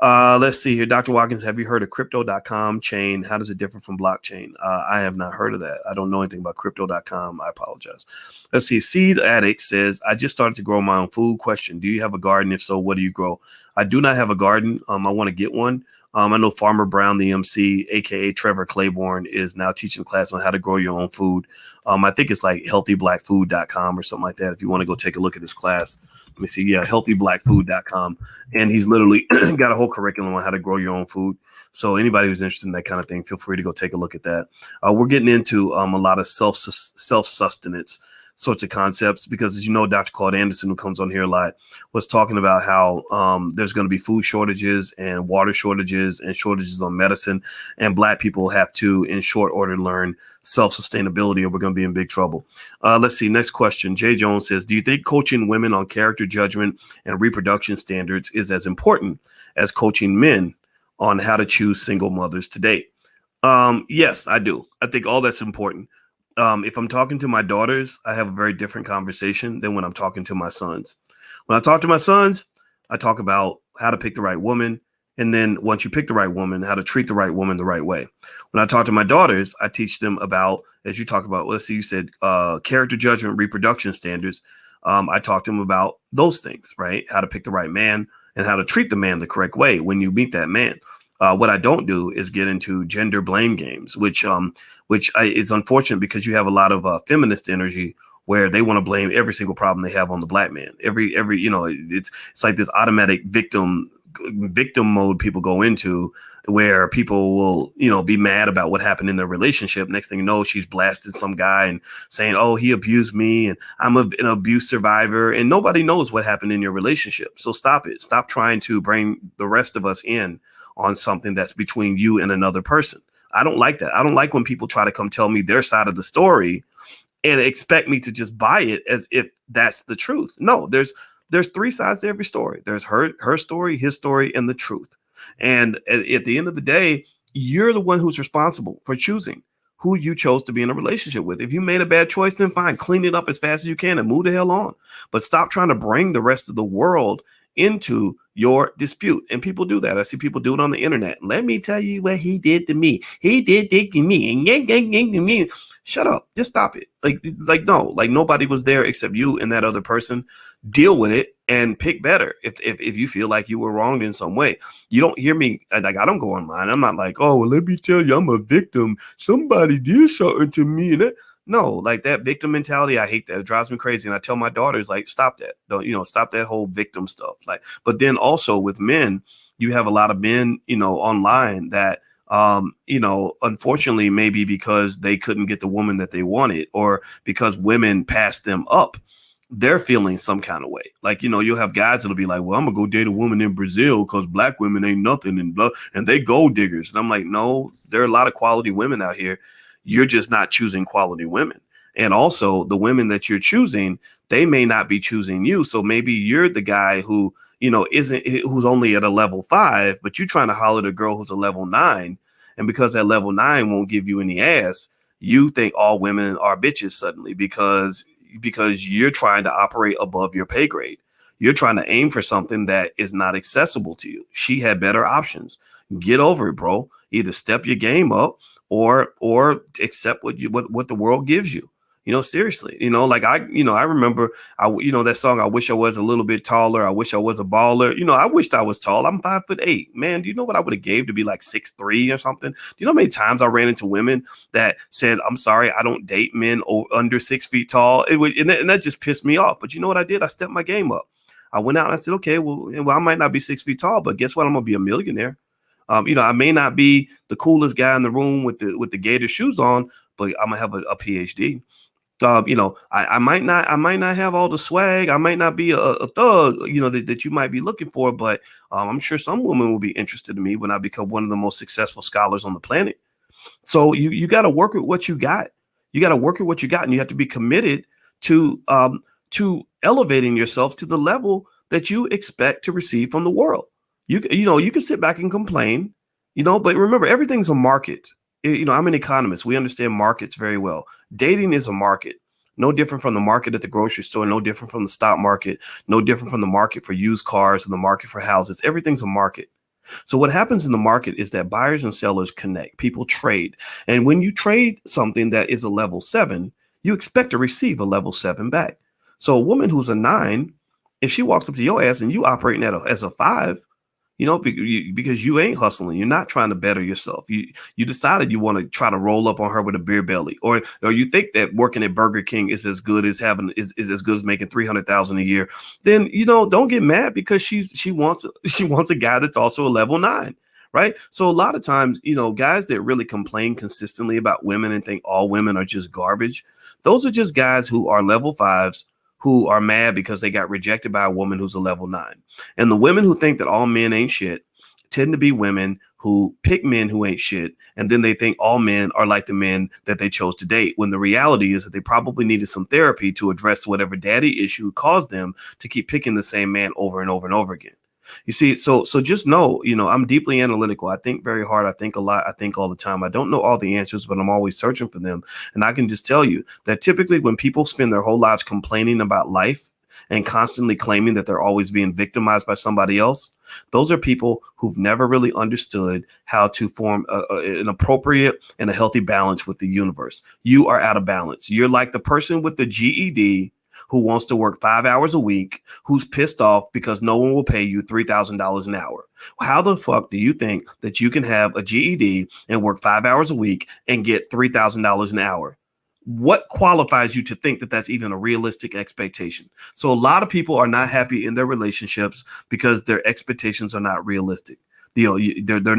Let's see here. Dr. Watkins, have you heard of crypto.com chain? How does it differ from blockchain? I have not heard of that. I don't know anything about crypto.com. I apologize. Let's see. Seed Addict says, I just started to grow my own food. Question. Do you have a garden? If so, what do you grow? I do not have a garden. I want to get one. I know Farmer Brown, the MC, aka Trevor Claiborne, is now teaching a class on how to grow your own food. I think it's like healthyblackfood.com or something like that. If you want to go take a look at this class, let me see. Yeah, healthyblackfood.com. And he's literally got a whole curriculum on how to grow your own food. So anybody who's interested in that kind of thing, feel free to go take a look at that. We're getting into a lot of self-sustenance sorts of concepts because, as you know, Dr. Claude Anderson, who comes on here a lot, was talking about how there's going to be food shortages and water shortages and shortages on medicine, and Black people have to, in short order, learn self-sustainability, or we're going to be in big trouble. Let's see. Next question. Jay Jones says, do you think coaching women on character judgment and reproduction standards is as important as coaching men on how to choose single mothers to date? Yes, I do. I think all that's important. If I'm talking to my daughters, I have a very different conversation than when I'm talking to my sons. When I talk to my sons, I talk about how to pick the right woman. And then once you pick the right woman, how to treat the right woman the right way. When I talk to my daughters, I teach them about, as you talk about, let's see, you said character judgment, reproduction standards. I talk to them about those things, right? How to pick the right man and how to treat the man the correct way when you meet that man. What I don't do is get into gender blame games, which is unfortunate because you have a lot of feminist energy where they want to blame every single problem they have on the Black man. Every it's like this automatic victim mode people go into where people will, be mad about what happened in their relationship. Next thing you know, she's blasted some guy and saying, oh, he abused me and I'm an abuse survivor, and nobody knows what happened in your relationship. So stop it. Stop trying to bring the rest of us in on something that's between you and another person. I don't like that. I don't like when people try to come tell me their side of the story and expect me to just buy it as if that's the truth. No, there's three sides to every story. There's her story, his story, and the truth. And at the end of the day, you're the one who's responsible for choosing who you chose to be in a relationship with. If you made a bad choice, then fine, clean it up as fast as you can and move the hell on. But stop trying to bring the rest of the world into your dispute. And people do that. I see people do it on the internet. Let me tell you what he did to me. He did this to me. And to me. Shut up. Just stop it. No, like nobody was there except you and that other person. Deal with it and pick better if you feel like you were wronged in some way. You don't hear me, like I don't go online. I'm not like, oh, well, let me tell you, I'm a victim. Somebody did something to me. And no, like that victim mentality, I hate that. It drives me crazy. And I tell my daughters, like, stop that. Don't, stop that whole victim stuff. Like, but then also with men, you have a lot of men, online that, unfortunately, maybe because they couldn't get the woman that they wanted or because women passed them up, they're feeling some kind of way. Like, you'll have guys that'll be like, well, I'm gonna go date a woman in Brazil because black women ain't nothing and blah, and they gold diggers. And I'm like, no, there are a lot of quality women out here. You're just not choosing quality women. And also the women that you're choosing, they may not be choosing you. So maybe you're the guy who's only at a level 5, but you're trying to holler at a girl who's a level 9. And because that level 9 won't give you any ass, you think all women are bitches suddenly because you're trying to operate above your pay grade. You're trying to aim for something that is not accessible to you. She had better options. Get over it, bro. Either step your game up or accept what the world gives you. Seriously, like I remember, that song, I wish I was a little bit taller. I wish I was a baller. I wished I was tall. I'm 5'8", man. Do you know what I would have gave to be like 6'3" or something? Do you know how many times I ran into women that said, I'm sorry, I don't date men under 6 feet tall. And that just pissed me off. But you know what I did? I stepped my game up. I went out and I said, okay, well, I might not be 6 feet tall, but guess what? I'm going to be a millionaire. I may not be the coolest guy in the room with the gator shoes on, but I'm gonna have a PhD. I might not have all the swag. I might not be a thug, that you might be looking for, but I'm sure some women will be interested in me when I become one of the most successful scholars on the planet. So you got to work with what you got. You got to work with what you got, and you have to be committed to elevating yourself to the level that you expect to receive from the world. You can sit back and complain, but remember, everything's a market. I'm an economist. We understand markets very well. Dating is a market, no different from the market at the grocery store, no different from the stock market, no different from the market for used cars and the market for houses. Everything's a market. So what happens in the market is that buyers and sellers connect. People trade. And when you trade something that is a level 7, you expect to receive a level 7 back. So a woman who's a 9, if she walks up to your ass and you operating as a 5, because you ain't hustling, you're not trying to better yourself. You decided you want to try to roll up on her with a beer belly, or you think that working at Burger King is as good as is as good as making $300,000 a year. Then don't get mad because she wants a guy that's also a level 9. Right. So a lot of times, guys that really complain consistently about women and think all women are just garbage. Those are just guys who are level 5s who are mad because they got rejected by a woman who's a level 9. And the women who think that all men ain't shit tend to be women who pick men who ain't shit. And then they think all men are like the men that they chose to date, when the reality is that they probably needed some therapy to address whatever daddy issue caused them to keep picking the same man over and over and over again. You see, so just know, I'm deeply analytical. I think very hard. I think a lot. I think all the time. I don't know all the answers, but I'm always searching for them. And I can just tell you that typically when people spend their whole lives complaining about life and constantly claiming that they're always being victimized by somebody else, those are people who've never really understood how to form an appropriate and a healthy balance with the universe. You are out of balance. You're like the person with the GED who wants to work 5 hours a week, who's pissed off because no one will pay you $3,000 an hour. How the fuck do you think that you can have a GED and work 5 hours a week and get $3,000 an hour? What qualifies you to think that that's even a realistic expectation? So a lot of people are not happy in their relationships because their expectations are not realistic. They're either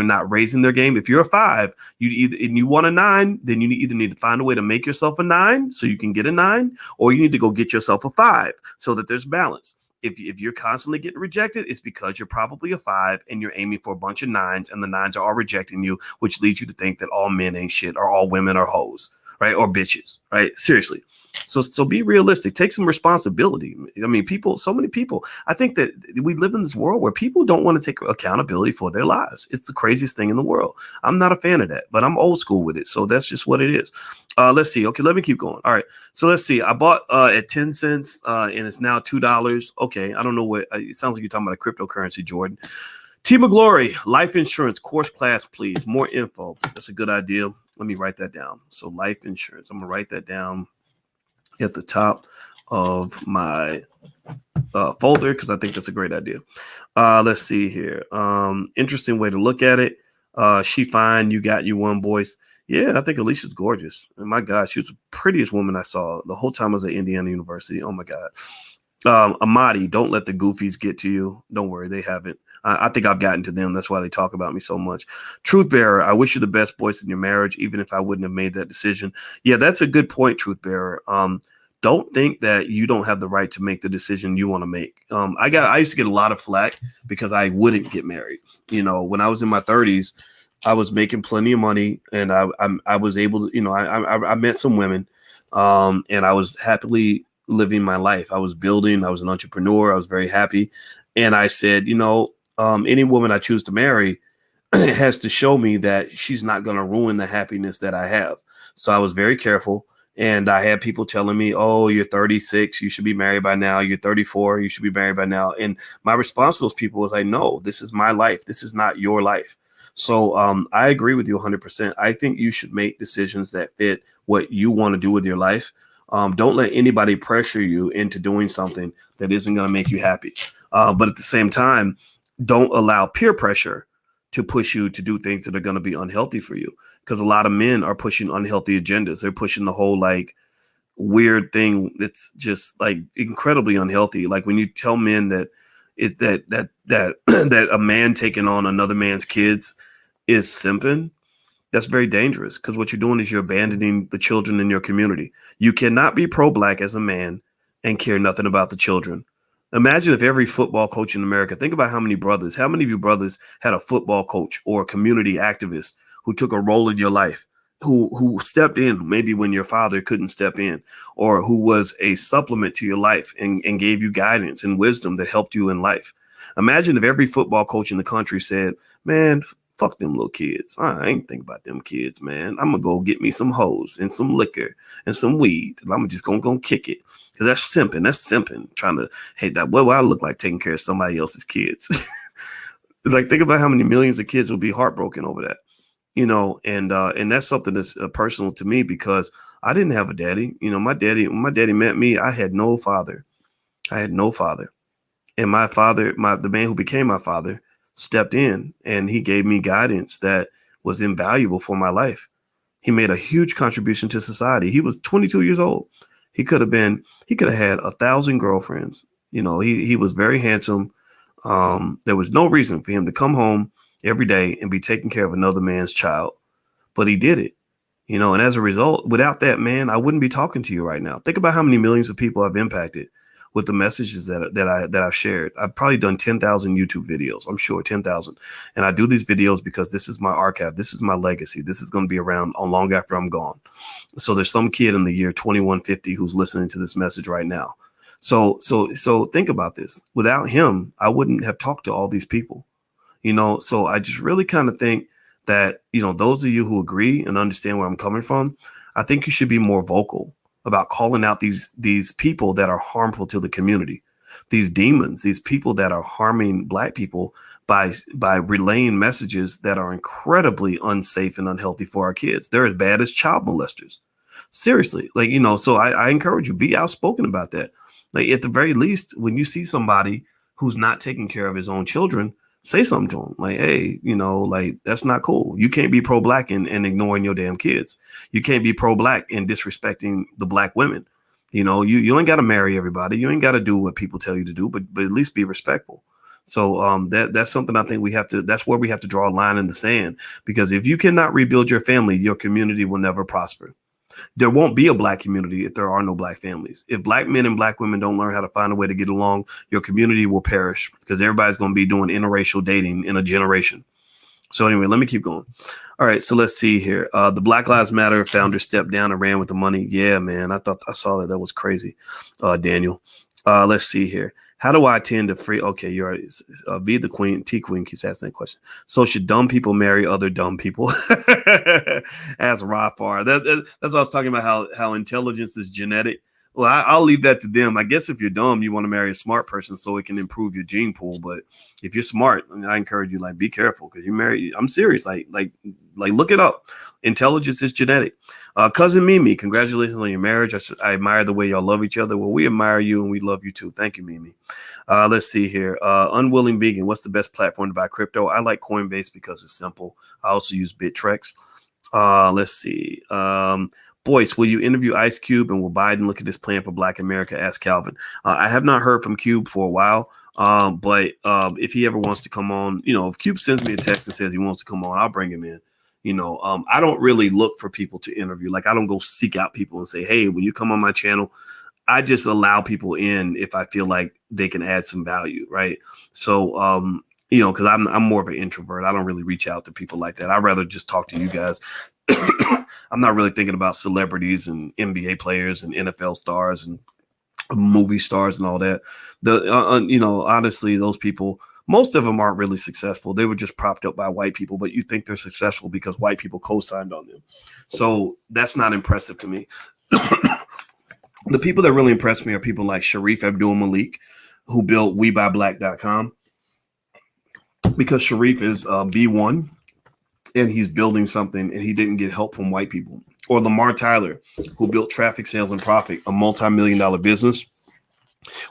not raising their game. If you're a 5, you want a 9, then you either need to find a way to make yourself a 9 so you can get a 9, or you need to go get yourself a 5 so that there's balance. If you're constantly getting rejected, it's because you're probably a 5 and you're aiming for a bunch of 9s, and the 9s are all rejecting you, which leads you to think that all men ain't shit or all women are hoes, right? Or bitches, right? Seriously. So be realistic. Take some responsibility. I mean, so many people. I think that we live in this world where people don't want to take accountability for their lives. It's the craziest thing in the world. I'm not a fan of that, but I'm old school with it. So that's just what it is. Let's see. Okay, let me keep going. All right. So let's see. I bought at 10 cents and it's now $2. Okay. I don't know what it sounds like you're talking about a cryptocurrency, Jordan. Team of Glory, life insurance course class, please. More info. That's a good idea. Let me write that down. So life insurance. I'm going to write that down at the top of my folder because I think that's a great idea. Let's see here. Interesting way to look at it. She fine. You got you one, Boyce. Yeah, I think Alicia's gorgeous. And my God, she was the prettiest woman I saw the whole time I was at Indiana University. Oh, my God. Amadi, don't let the goofies get to you. Don't worry, they haven't. I think I've gotten to them. That's why they talk about me so much. Truth Bearer, I wish you the best, Boyce, in your marriage, even if I wouldn't have made that decision. Yeah, that's a good point, Truth Bearer. Don't think that you don't have the right to make the decision you want to make. I used to get a lot of flack because I wouldn't get married. You know, when I was in my 30s, I was making plenty of money, and I was able to, you know, I met some women, and I was happily living my life. I was building. I was an entrepreneur. I was very happy, and I said, you know, any woman I choose to marry has to show me that she's not going to ruin the happiness that I have. So I was very careful. And I had people telling me, oh, you're 36, you should be married by now. You're 34, you should be married by now. And my response to those people was like, no, this is my life. This is not your life. So I agree with you 100%. I think you should make decisions that fit what you want to do with your life. Don't let anybody pressure you into doing something that isn't going to make you happy. But at the same time, don't allow peer pressure to push you to do things that are going to be unhealthy for you. Because a lot of men are pushing unhealthy agendas. They're pushing the whole like weird thing that's just like incredibly unhealthy. Like when you tell men that that a man taking on another man's kids is simping, that's very dangerous because what you're doing is you're abandoning the children in your community. You cannot be pro-black as a man and care nothing about the children. Imagine if every football coach in America, think about how many of you brothers had a football coach or a community activist who took a role in your life, who stepped in maybe when your father couldn't step in, or who was a supplement to your life and gave you guidance and wisdom that helped you in life. Imagine if every football coach in the country said, man, fuck them little kids. I ain't think about them kids, man. I'm going to go get me some hoes and some liquor and some weed. And I'm just going to kick it. Because that's simping. That's simping. Trying to hate that. What would I look like taking care of somebody else's kids? Like, think about how many millions of kids will be heartbroken over that. You know, and that's something that's personal to me because I didn't have a daddy. You know, when my daddy met me, I had no father. And my father, the man who became my father, stepped in and he gave me guidance that was invaluable for my life. He made a huge contribution to society. He was 22 years old. He could have had 1,000 girlfriends. You know, he was very handsome. There was no reason for him to come home every day and be taking care of another man's child, but he did it, you know, and as a result, without that man, I wouldn't be talking to you right now. Think about how many millions of people I've impacted with the messages that I've shared. I've probably done 10,000 YouTube videos. I'm sure 10,000. And I do these videos because this is my archive. This is my legacy. This is going to be around long after I'm gone. So there's some kid in the year 2150 who's listening to this message right now. So think about this. Without him, I wouldn't have talked to all these people. You know, so I just really kind of think that, you know, those of you who agree and understand where I'm coming from, I think you should be more vocal about calling out these people that are harmful to the community, these demons, these people that are harming Black people by relaying messages that are incredibly unsafe and unhealthy for our kids. They're as bad as child molesters. Seriously, like, you know, so I encourage you, be outspoken about that. Like, at the very least, when you see somebody who's not taking care of his own children, say something to him like, hey, you know, like, that's not cool. You can't be pro-Black and ignoring your damn kids. You can't be pro-Black and disrespecting the Black women. You know, you ain't got to marry everybody. You ain't got to do what people tell you to do, but at least be respectful. So that's something I think that's where we have to draw a line in the sand, because if you cannot rebuild your family, your community will never prosper. There won't be a Black community if there are no Black families. If Black men and Black women don't learn how to find a way to get along, your community will perish because everybody's going to be doing interracial dating in a generation. So anyway, let me keep going. All right, so let's see here. The Black Lives Matter founder stepped down and ran with the money. Yeah, man, I thought I saw that. That was crazy, Daniel. Let's see here. How do I attend to free? Okay, you're already V the Queen. T Queen keeps asking that question. So should dumb people marry other dumb people? As Rafar. That's what I was talking about. How intelligence is genetic. Well, I'll leave that to them. I guess if you're dumb, you want to marry a smart person so it can improve your gene pool. But if you're smart, I encourage you, like, be careful because you marry. I'm serious. Like, look it up. Intelligence is genetic. Cousin Mimi, congratulations on your marriage. I admire the way y'all love each other. Well, we admire you and we love you too. Thank you, Mimi. Let's see here. Unwilling Vegan, what's the best platform to buy crypto? I like Coinbase because it's simple. I also use Bittrex. Let's see. Boyce, will you interview Ice Cube and will Biden look at this plan for Black America? Ask Calvin. I have not heard from Cube for a while, but if he ever wants to come on, if Cube sends me a text and says he wants to come on, I'll bring him in. I don't really look for people to interview. Like, I don't go seek out people and say, hey, will you come on my channel? I just allow people in if I feel like they can add some value, right? So, because I'm more of an introvert. I don't really reach out to people like that. I'd rather just talk to you guys. I'm not really thinking about celebrities and NBA players and NFL stars and movie stars and all that. Honestly, those people, most of them aren't really successful. They were just propped up by white people, but you think they're successful because white people co-signed on them. So that's not impressive to me. The people that really impress me are people like Sharif Abdul-Malik, who built WeBuyBlack.com, because Sharif is B1 and he's building something and he didn't get help from white people. Or Lamar Tyler, who built Traffic Sales and Profit, a multi-million-dollar business,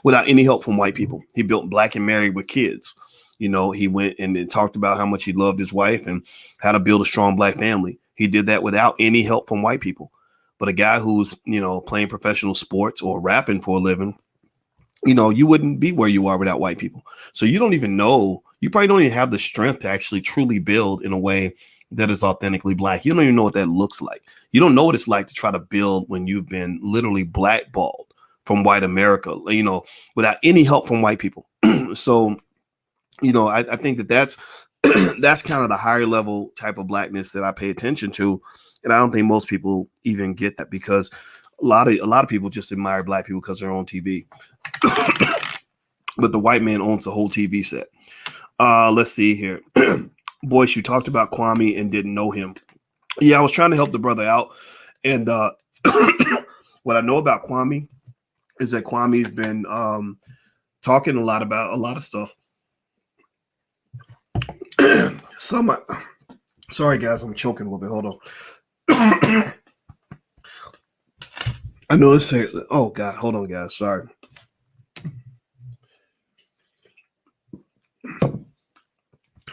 without any help from white people. He built Black and Married with Kids. He went and talked about how much he loved his wife and how to build a strong Black family. He did that without any help from white people. But a guy who's, playing professional sports or rapping for a living, you wouldn't be where you are without white people. So you probably don't even have the strength to actually truly build in a way that is authentically Black. You don't even know what that looks like. You don't know what it's like to try to build when you've been literally blackballed from white America, without any help from white people. So, I think that's that's kind of the higher level type of Blackness that I pay attention to. And I don't think most people even get that, because a lot of people just admire Black people because they're on TV. But the white man owns the whole TV set. Let's see here. Boyce, you talked about Kwami and didn't know him. Yeah, I was trying to help the brother out. And what I know about Kwami is that Kwami's been talking a lot about a lot of stuff. Sorry, guys, I'm choking a little bit. Hold on. I know this. Oh, God. Hold on, guys. Sorry.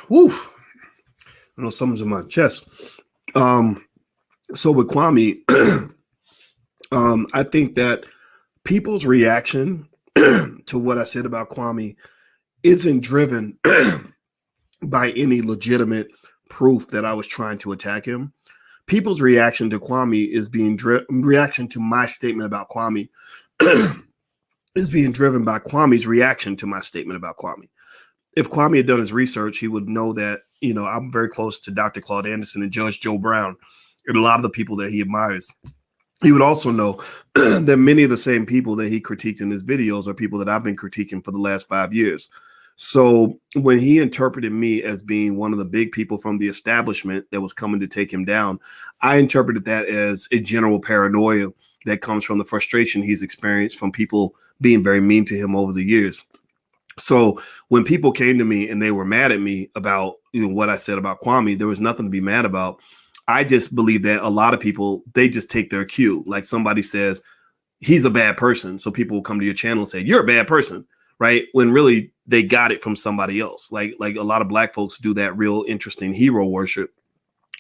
Whew. I know something's in my chest. So with Kwami, I think that people's reaction to what I said about Kwami isn't driven by any legitimate proof that I was trying to attack him. People's reaction to Kwami is reaction to my statement about Kwami is being driven by Kwame's reaction to my statement about Kwami. If Kwami had done his research, he would know that, I'm very close to Dr. Claude Anderson and Judge Joe Brown and a lot of the people that he admires. He would also know that many of the same people that he critiqued in his videos are people that I've been critiquing for the last 5 years. So when he interpreted me as being one of the big people from the establishment that was coming to take him down, I interpreted that as a general paranoia that comes from the frustration he's experienced from people being very mean to him over the years. So when people came to me and they were mad at me about what I said about Kwami, there was nothing to be mad about. I just believe that a lot of people, they just take their cue. Like somebody says, he's a bad person. So people will come to your channel and say, you're a bad person, right? When really they got it from somebody else. Like a lot of Black folks do that real interesting hero worship.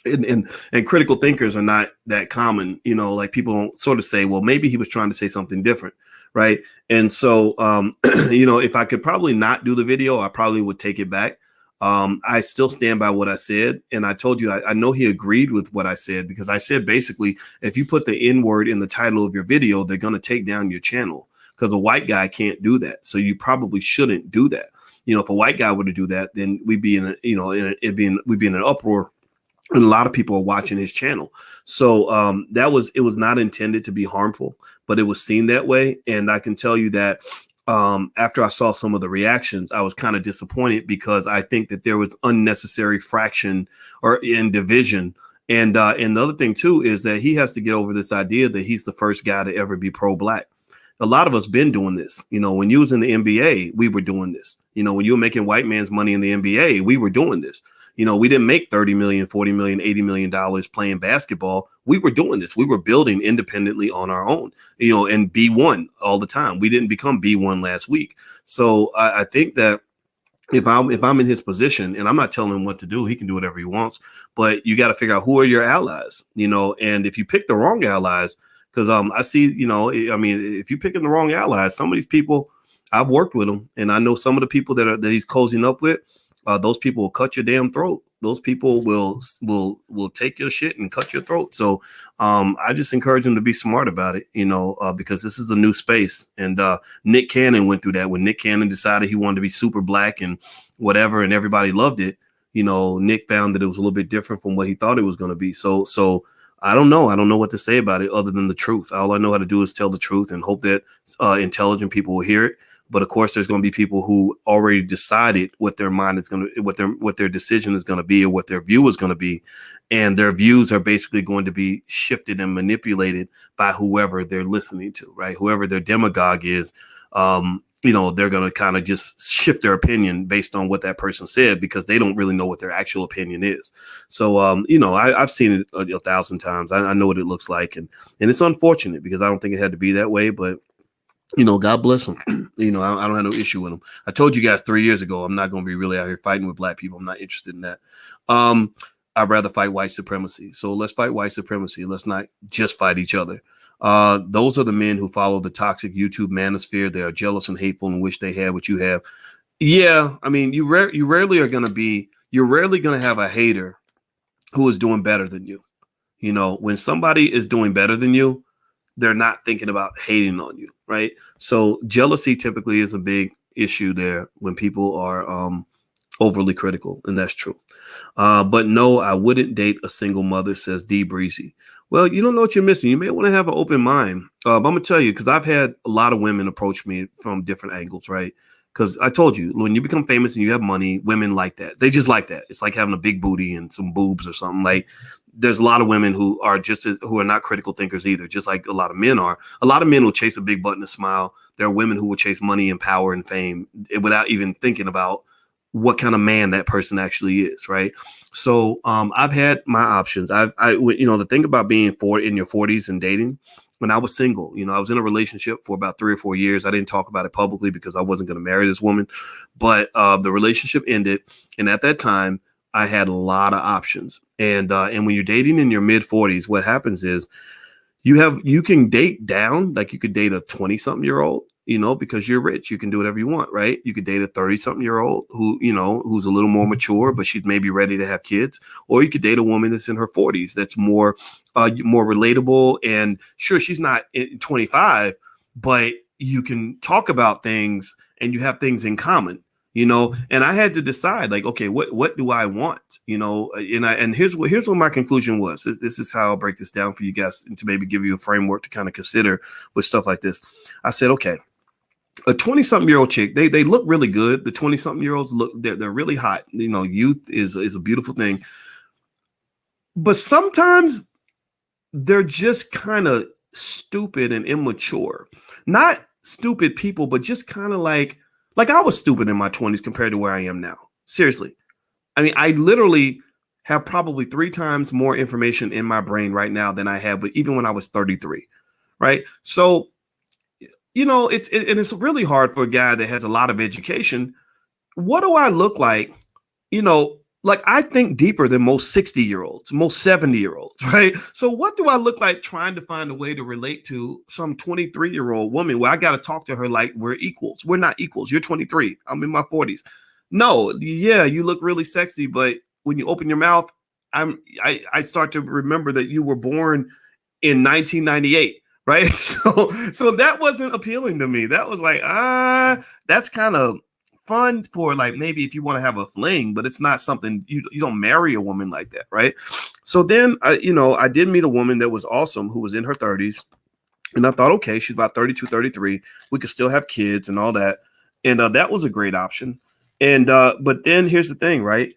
And critical thinkers are not that common, like people don't sort of say, well, maybe he was trying to say something different. Right. And so, if I could probably not do the video, I probably would take it back. I still stand by what I said. And I told you, I know he agreed with what I said, because I said, basically, if you put the N word in the title of your video, they're going to take down your channel, because a white guy can't do that. So you probably shouldn't do that. if a white guy were to do that, then we'd be we'd be in an uproar. And a lot of people are watching his channel. So it was not intended to be harmful, but it was seen that way. And I can tell you that after I saw some of the reactions, I was kind of disappointed because I think that there was unnecessary fraction or in division. And the other thing, too, is that he has to get over this idea that he's the first guy to ever be pro-black. A lot of us been doing this. When you was in the NBA, we were doing this. When you were making white man's money in the NBA, we were doing this. We didn't make 30 million, 40 million, $80 million playing basketball. We were doing this. We were building independently on our own, and B1 all the time. We didn't become B1 last week. So I think that if I'm in his position, and I'm not telling him what to do, he can do whatever he wants, but you got to figure out who are your allies, and if you pick the wrong allies, because I see, if you're picking the wrong allies, some of these people, I've worked with them, and I know some of the people that he's cozying up with. Those people will cut your damn throat. Those people will take your shit and cut your throat. So I just encourage him to be smart about it, because this is a new space. And Nick Cannon went through that when Nick Cannon decided he wanted to be super black and whatever, and everybody loved it. Nick found that it was a little bit different from what he thought it was going to be. So I don't know. I don't know what to say about it other than the truth. All I know how to do is tell the truth and hope that intelligent people will hear it. But of course, there's going to be people who already decided what their mind is going to, what their decision is going to be, or what their view is going to be, and their views are basically going to be shifted and manipulated by whoever they're listening to, right? Whoever their demagogue is, they're going to kind of just shift their opinion based on what that person said because they don't really know what their actual opinion is. So, I've seen it 1,000 times. I know what it looks like, and it's unfortunate because I don't think it had to be that way, but. God bless him. I don't have no issue with him. I told you guys 3 years ago, I'm not going to be really out here fighting with black people. I'm not interested in that. I'd rather fight white supremacy. So let's fight white supremacy. Let's not just fight each other. Those are the men who follow the toxic YouTube manosphere. They are jealous and hateful and wish they had what you have. Yeah. I mean, you're rarely going to have a hater who is doing better than you. When somebody is doing better than you, they're not thinking about hating on you, right? So jealousy typically is a big issue there when people are overly critical, and that's true. But no, I wouldn't date a single mother, says D Breezy. Well, you don't know what you're missing. You may want to have an open mind. I'm going to tell you, because I've had a lot of women approach me from different angles, right? Because I told you, when you become famous and you have money, women like that. They just like that. It's like having a big booty and some boobs or something. Like, there's a lot of women who are who are not critical thinkers either, just like a lot of men are. A lot of men will chase a big butt and a smile. There are women who will chase money and power and fame without even thinking about what kind of man that person actually is, right? So I've had my options. The thing about being in your 40s and dating, when I was single, I was in a relationship for about 3 or 4 years. I didn't talk about it publicly because I wasn't going to marry this woman, but the relationship ended. And at that time, I had a lot of options. And when you're dating in your mid 40s, what happens is you can date down, like you could date a 20-something-year-old, because you're rich. You can do whatever you want, right? You could date a 30-something-year-old who's a little more mature, but she's maybe ready to have kids. Or you could date a woman that's in her 40s that's more relatable. And sure, she's not 25, but you can talk about things and you have things in common. And I had to decide, like, okay, what do I want? And here's what my conclusion was. This is how I'll break this down for you guys and to maybe give you a framework to kind of consider with stuff like this. I said, okay, a 20-something-year-old chick, they look really good. The 20-something-year-olds they're really hot. Youth is a beautiful thing. But sometimes they're just kind of stupid and immature. Not stupid people, but just kind of like I was stupid in my 20s compared to where I am now. Seriously. I mean, I literally have probably 3 times more information in my brain right now than I had, but even when I was 33, right? So, it's really hard for a guy that has a lot of education. What do I look like? Like I think deeper than most 60-year-olds, most 70-year-olds, right? So what do I look like trying to find a way to relate to some 23-year-old woman where I got to talk to her like we're equals? We're not equals. You're 23. I'm in my 40s. No, yeah, you look really sexy, but when you open your mouth, I start to remember that you were born in 1998, right? So that wasn't appealing to me. That was like, that's kind of fun for like maybe if you want to have a fling, but it's not something you don't marry a woman like that, right? So then I did meet a woman that was awesome who was in her 30s. And I thought, okay, she's about 32, 33. We could still have kids and all that. And that was a great option. And but then here's the thing, right?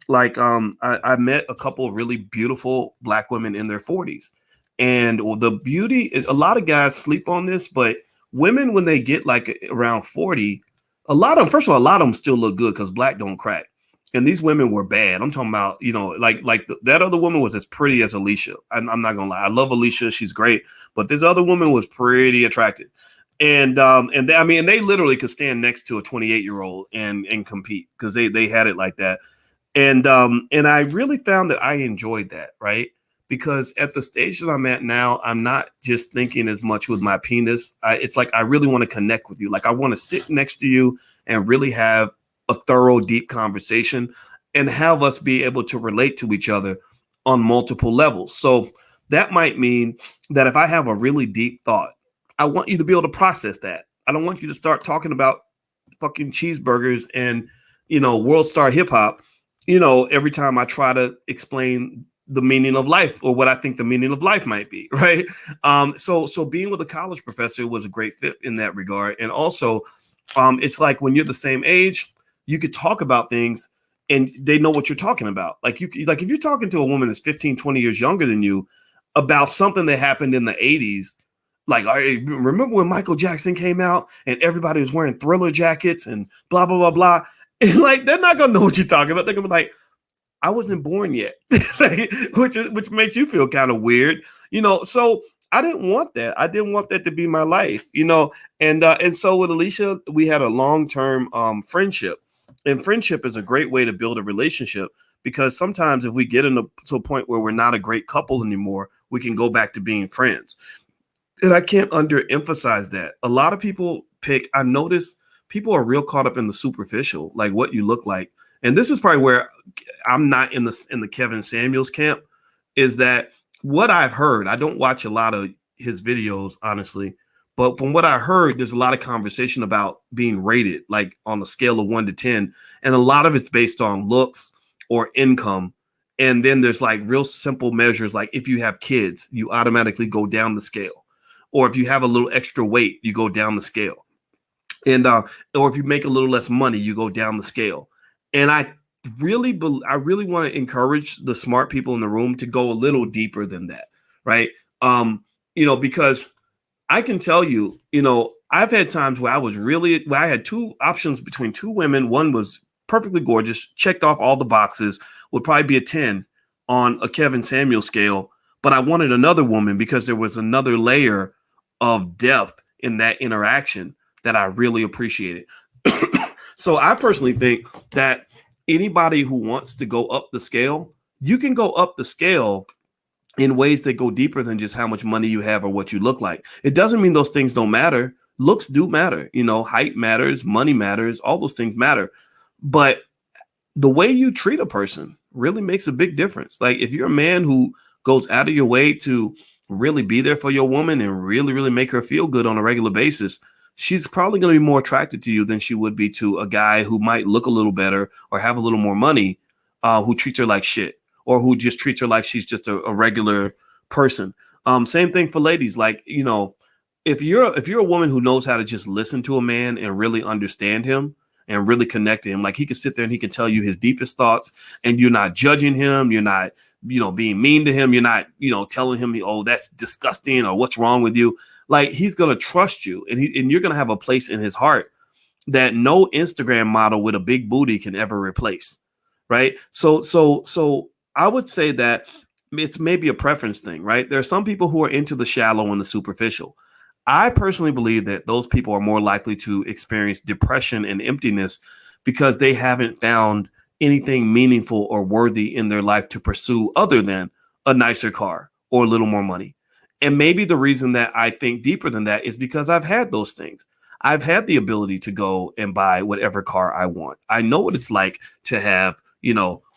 Like I met a couple of really beautiful Black women in their 40s. And the beauty, a lot of guys sleep on this, but women, when they get like around 40, a lot of them, first of all, a lot of them still look good because Black don't crack. And these women were bad. I'm talking about, that other woman was as pretty as Alicia. I'm not gonna lie. I love Alicia. She's great. But this other woman was pretty attractive. And they literally could stand next to a 28-year-old and compete because they had it like that. And I really found that I enjoyed that, right? Because at the stage that I'm at now, I'm not just thinking as much with my penis. It's like I really want to connect with you. Like I want to sit next to you and really have a thorough, deep conversation and have us be able to relate to each other on multiple levels. So that might mean that if I have a really deep thought, I want you to be able to process that. I don't want you to start talking about fucking cheeseburgers and, world star hip hop, every time I try to explain the meaning of life or what I think the meaning of life might be. Right. So being with a college professor was a great fit in that regard. And also, it's like when you're the same age, you could talk about things and they know what you're talking about. Like if you're talking to a woman that's 15, 20 years younger than you about something that happened in the 80s, like I remember when Michael Jackson came out and everybody was wearing Thriller jackets and blah, blah, blah, blah. And like, they're not going to know what you're talking about. They're going to be like, I wasn't born yet, which makes you feel kind of weird, so I didn't want that. I didn't want that to be my life, and so with Alicia, we had a long-term friendship, and friendship is a great way to build a relationship because sometimes if we get to a point where we're not a great couple anymore, we can go back to being friends. And I can't underemphasize that. A lot of people I notice people are real caught up in the superficial, like what you look like. And this is probably where I'm not in the Kevin Samuels camp, is that what I've heard, I don't watch a lot of his videos, honestly, but from what I heard, there's a lot of conversation about being rated, like on a scale of 1 to 10. And a lot of it's based on looks or income. And then there's like real simple measures, like if you have kids, you automatically go down the scale. Or if you have a little extra weight, you go down the scale. And or if you make a little less money, you go down the scale. And I really want to encourage the smart people in the room to go a little deeper than that, right? Because I can tell you, I've had times where I had two options between two women. One was perfectly gorgeous, checked off all the boxes, would probably be a 10 on a Kevin Samuel scale, but I wanted another woman because there was another layer of depth in that interaction that I really appreciated. So I personally think that anybody who wants to go up the scale, you can go up the scale in ways that go deeper than just how much money you have or what you look like. It doesn't mean those things don't matter. Looks do matter. Height matters, money matters, all those things matter. But the way you treat a person really makes a big difference. Like if you're a man who goes out of your way to really be there for your woman and really, really make her feel good on a regular basis, she's probably going to be more attracted to you than she would be to a guy who might look a little better or have a little more money, who treats her like shit or who just treats her like she's just a regular person. Same thing for ladies. Like, if you're a woman who knows how to just listen to a man and really understand him and really connect to him, like he can sit there and he can tell you his deepest thoughts and you're not judging him. You're not, being mean to him. You're not, telling him, oh, that's disgusting or what's wrong with you. Like he's going to trust you and you're going to have a place in his heart that no Instagram model with a big booty can ever replace. Right. So I would say that it's maybe a preference thing, right? There are some people who are into the shallow and the superficial. I personally believe that those people are more likely to experience depression and emptiness because they haven't found anything meaningful or worthy in their life to pursue other than a nicer car or a little more money. And maybe the reason that I think deeper than that is because I've had those things. I've had the ability to go and buy whatever car I want. I know what it's like to have,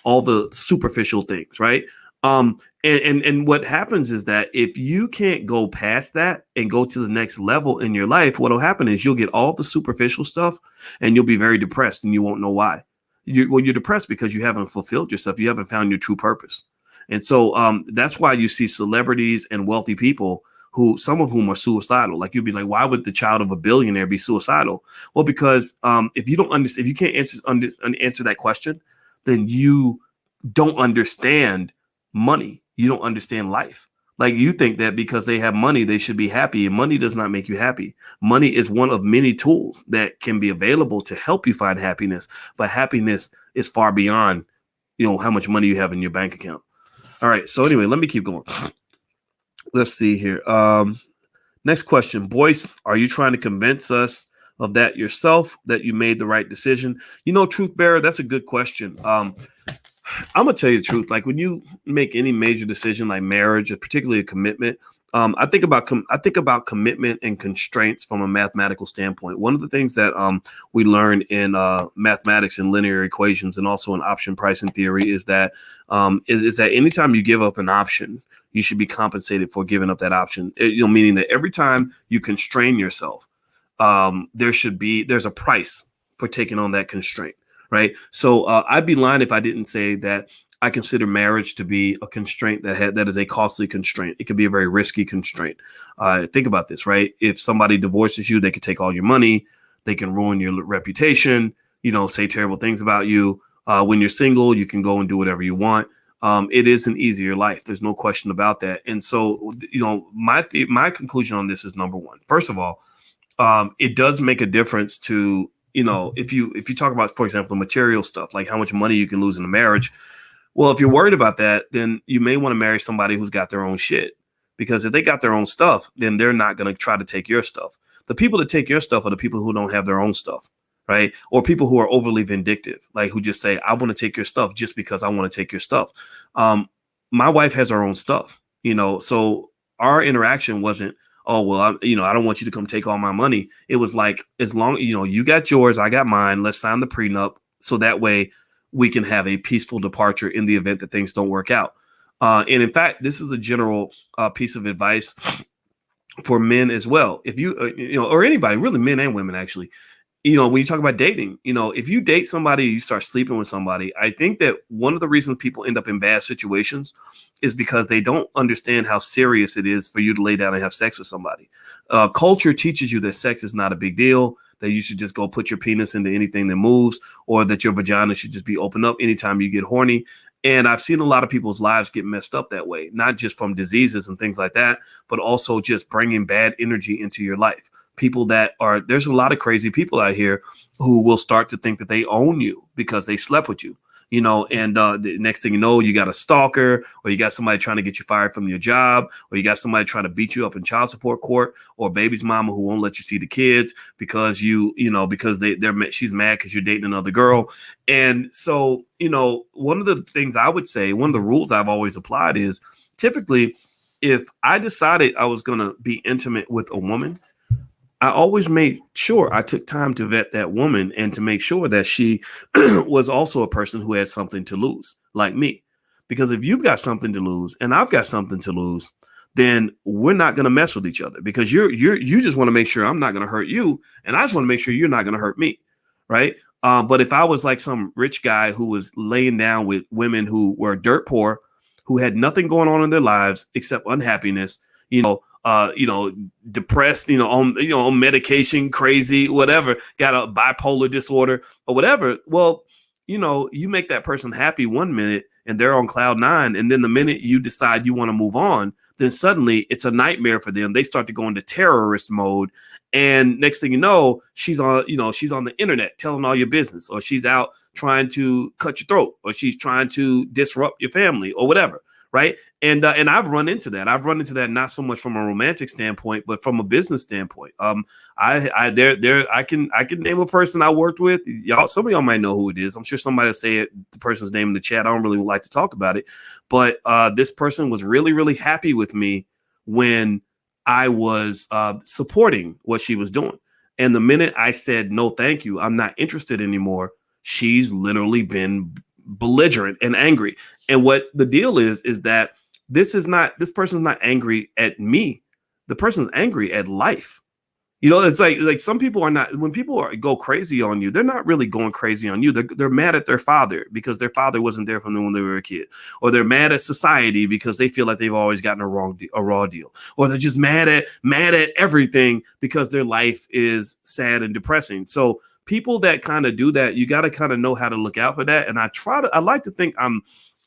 all the superficial things, right? And what happens is that if you can't go past that and go to the next level in your life, what'll happen is you'll get all the superficial stuff and you'll be very depressed and you won't know why. You're depressed because you haven't fulfilled yourself. You haven't found your true purpose. And so that's why you see celebrities and wealthy people who, some of whom are suicidal. Like you'd be like, why would the child of a billionaire be suicidal? Well, because if you don't understand, if you can't answer that question, then you don't understand money. You don't understand life. Like you think that because they have money, they should be happy, and money does not make you happy. Money is one of many tools that can be available to help you find happiness, but happiness is far beyond, how much money you have in your bank account. All right. So anyway, let me keep going. Let's see here. Next question. Boyce, are you trying to convince us of that yourself, that you made the right decision? Truth bearer, that's a good question. I'm gonna tell you the truth. Like when you make any major decision, like marriage, or particularly a commitment, I think about commitment and constraints from a mathematical standpoint. One of the things that we learn in mathematics and linear equations, and also in option pricing theory, is that anytime you give up an option, you should be compensated for giving up that option. Meaning that every time you constrain yourself, there's a price for taking on that constraint. Right. So I'd be lying if I didn't say that I consider marriage to be a constraint that is a costly constraint. It could be a very risky constraint. Think about this, right? If somebody divorces you, they could take all your money. They can ruin your reputation, say terrible things about you. When you're single, you can go and do whatever you want. It is an easier life. There's no question about that. And so, my conclusion on this is number one. First of all, it does make a difference to, if you talk about, for example, the material stuff, like how much money you can lose in a marriage. Well, if you're worried about that, then you may want to marry somebody who's got their own shit, because if they got their own stuff, then they're not going to try to take your stuff. The people that take your stuff are the people who don't have their own stuff, right? Or people who are overly vindictive, like who just say, I want to take your stuff just because I want to take your stuff. My wife has her own stuff, so our interaction wasn't, oh, well, I don't want you to come take all my money. It was like, as long, you got yours, I got mine. Let's sign the prenup. So that way we can have a peaceful departure in the event that things don't work out. And in fact, this is a general piece of advice for men as well. If you, or anybody, really, men and women, actually, when you talk about dating, if you date somebody, you start sleeping with somebody, I think that one of the reasons people end up in bad situations is because they don't understand how serious it is for you to lay down and have sex with somebody. Culture teaches you that sex is not a big deal, that you should just go put your penis into anything that moves, or that your vagina should just be opened up anytime you get horny. And I've seen a lot of people's lives get messed up that way, not just from diseases and things like that, but also just bringing bad energy into your life. There's a lot of crazy people out here who will start to think that they own you because they slept with you, and the next thing you know, you got a stalker, or you got somebody trying to get you fired from your job, or you got somebody trying to beat you up in child support court, or baby's mama who won't let you see the kids because she's mad because you're dating another girl. And so, one of the things I would say, one of the rules I've always applied is, typically, if I decided I was going to be intimate with a woman, I always made sure I took time to vet that woman and to make sure that she was also a person who had something to lose, like me. Because if you've got something to lose and I've got something to lose, then we're not going to mess with each other, because you just want to make sure I'm not going to hurt you, and I just want to make sure you're not going to hurt me, right? But if I was like some rich guy who was laying down with women who were dirt poor, who had nothing going on in their lives except unhappiness, depressed, on medication, crazy, whatever, got a bipolar disorder or whatever. Well, you make that person happy one minute and they're on cloud nine. And then the minute you decide you want to move on, then suddenly it's a nightmare for them. They start to go into terrorist mode. And next thing you know, she's on the internet telling all your business, or she's out trying to cut your throat, or she's trying to disrupt your family or whatever. Right. And I've run into that. Not so much from a romantic standpoint, but from a business standpoint. I can name a person I worked with. Y'all, some of y'all might know who it is. I'm sure somebody will say the person's name in the chat. I don't really like to talk about it, but this person was really, really happy with me when I was supporting what she was doing. And the minute I said, no, thank you, I'm not interested anymore, she's literally been belligerent and angry. And what the deal is that this person's not angry at me. The person's angry at life. It's like some people are not, when go crazy on you, they're not really going crazy on you. They're mad at their father because their father wasn't there for them when they were a kid, or they're mad at society because they feel like they've always gotten a raw deal, or they're just mad at everything because their life is sad and depressing. So people that kind of do that, you got to kind of know how to look out for that. And I like to think I'm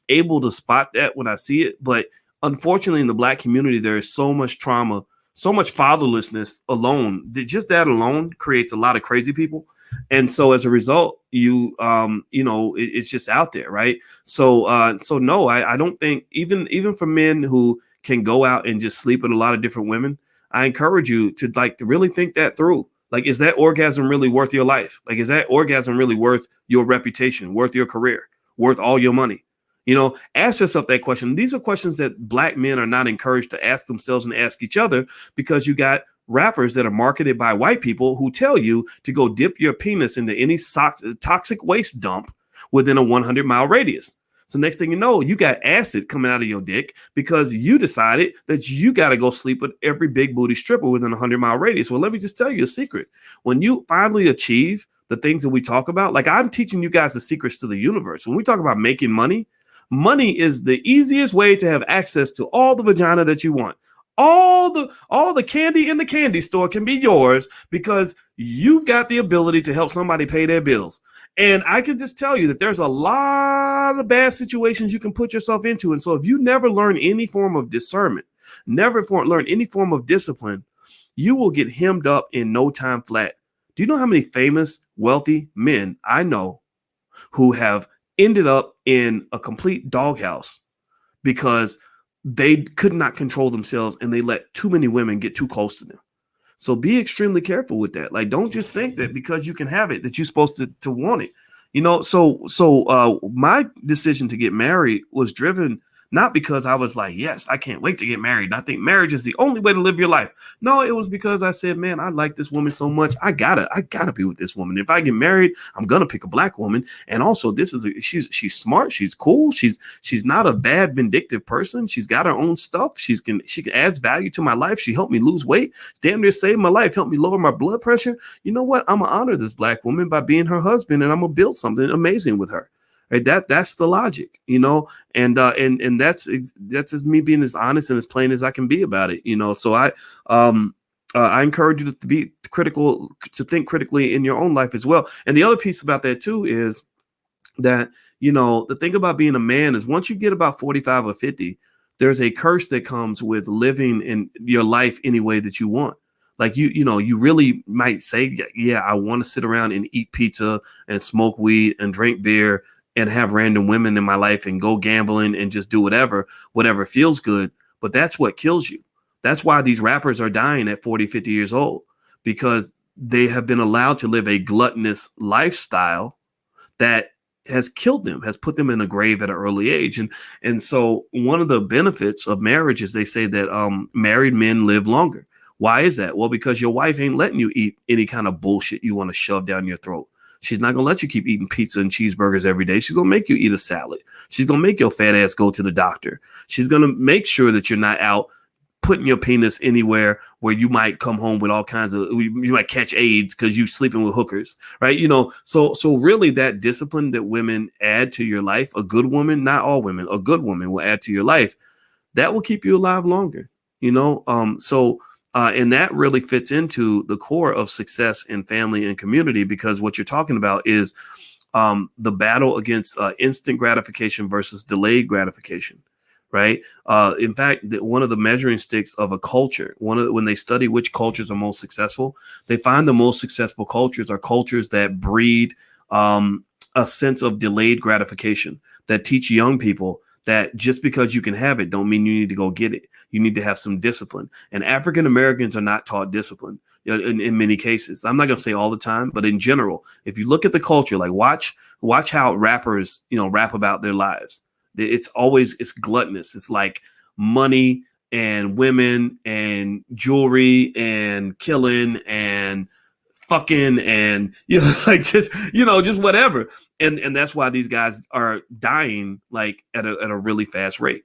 able to spot that when I see it, but unfortunately in the Black community, there is so much trauma, so much fatherlessness alone, that alone creates a lot of crazy people. And so as a result, it's just out there. Right. So no, I don't think even for men who can go out and just sleep with a lot of different women, I encourage you to really think that through. Like, is that orgasm really worth your life? Like, is that orgasm really worth your reputation, worth your career, worth all your money? Ask yourself that question. These are questions that Black men are not encouraged to ask themselves and ask each other, because you got rappers that are marketed by white people who tell you to go dip your penis into any toxic waste dump within a 100-mile radius. So next thing you know, you got acid coming out of your dick because you decided that you got to go sleep with every big booty stripper within a 100-mile radius. Well, let me just tell you a secret. When you finally achieve the things that we talk about, like I'm teaching you guys the secrets to the universe. When we talk about making money, money is the easiest way to have access to all the vagina that you want. All the candy in the candy store can be yours because you've got the ability to help somebody pay their bills. And I can just tell you that there's a lot of bad situations you can put yourself into. And so if you never learn any form of discernment, never learn any form of discipline, you will get hemmed up in no time flat. Do you know how many famous, wealthy men I know who have ended up in a complete doghouse because they could not control themselves and they let too many women get too close to them? So be extremely careful with that. Like, don't just think that because you can have it that you're supposed to want it. So my decision to get married was driven not because I was like, yes, I can't wait to get married, and I think marriage is the only way to live your life. No, it was because I said, man, I like this woman so much. I gotta be with this woman. If I get married, I'm gonna pick a Black woman. And also, she's smart, she's cool, she's not a bad vindictive person. She's got her own stuff. She adds value to my life. She helped me lose weight, damn near saved my life, helped me lower my blood pressure. You know what? I'm gonna honor this Black woman by being her husband, and I'm gonna build something amazing with her. Right? That's the logic, and that's just me being as honest and as plain as I can be about it, So I encourage you to be critical, to think critically in your own life as well. And the other piece about that too is that, the thing about being a man is once you get about 45 or 50, there's a curse that comes with living in your life any way that you want. Like you really might say, yeah, I want to sit around and eat pizza and smoke weed and drink beer and have random women in my life and go gambling and just do whatever feels good. But that's what kills you. That's why these rappers are dying at 40, 50 years old, because they have been allowed to live a gluttonous lifestyle that has killed them, has put them in a grave at an early age. And so one of the benefits of marriage is they say that married men live longer. Why is that? Well, because your wife ain't letting you eat any kind of bullshit you want to shove down your throat. She's not going to let you keep eating pizza and cheeseburgers every day. She's going to make you eat a salad. She's going to make your fat ass go to the doctor. She's going to make sure that you're not out putting your penis anywhere where you might come home with all kinds of, you might catch AIDS because you're sleeping with hookers, right? So really that discipline that women add to your life, a good woman, not all women, a good woman will add to your life, that will keep you alive longer, and that really fits into the core of success in family and community, because what you're talking about is the battle against instant gratification versus delayed gratification, right? In fact, one of the measuring sticks of a culture, when they study which cultures are most successful, they find the most successful cultures are cultures that breed a sense of delayed gratification, that teach young people that just because you can have it don't mean you need to go get it. You need to have some discipline. And African Americans are not taught discipline in many cases. I'm not going to say all the time, but in general, if you look at the culture, like watch how rappers, rap about their lives. It's gluttonous. It's like money and women and jewelry and killing and fucking and like just just whatever. And that's why these guys are dying like at a really fast rate.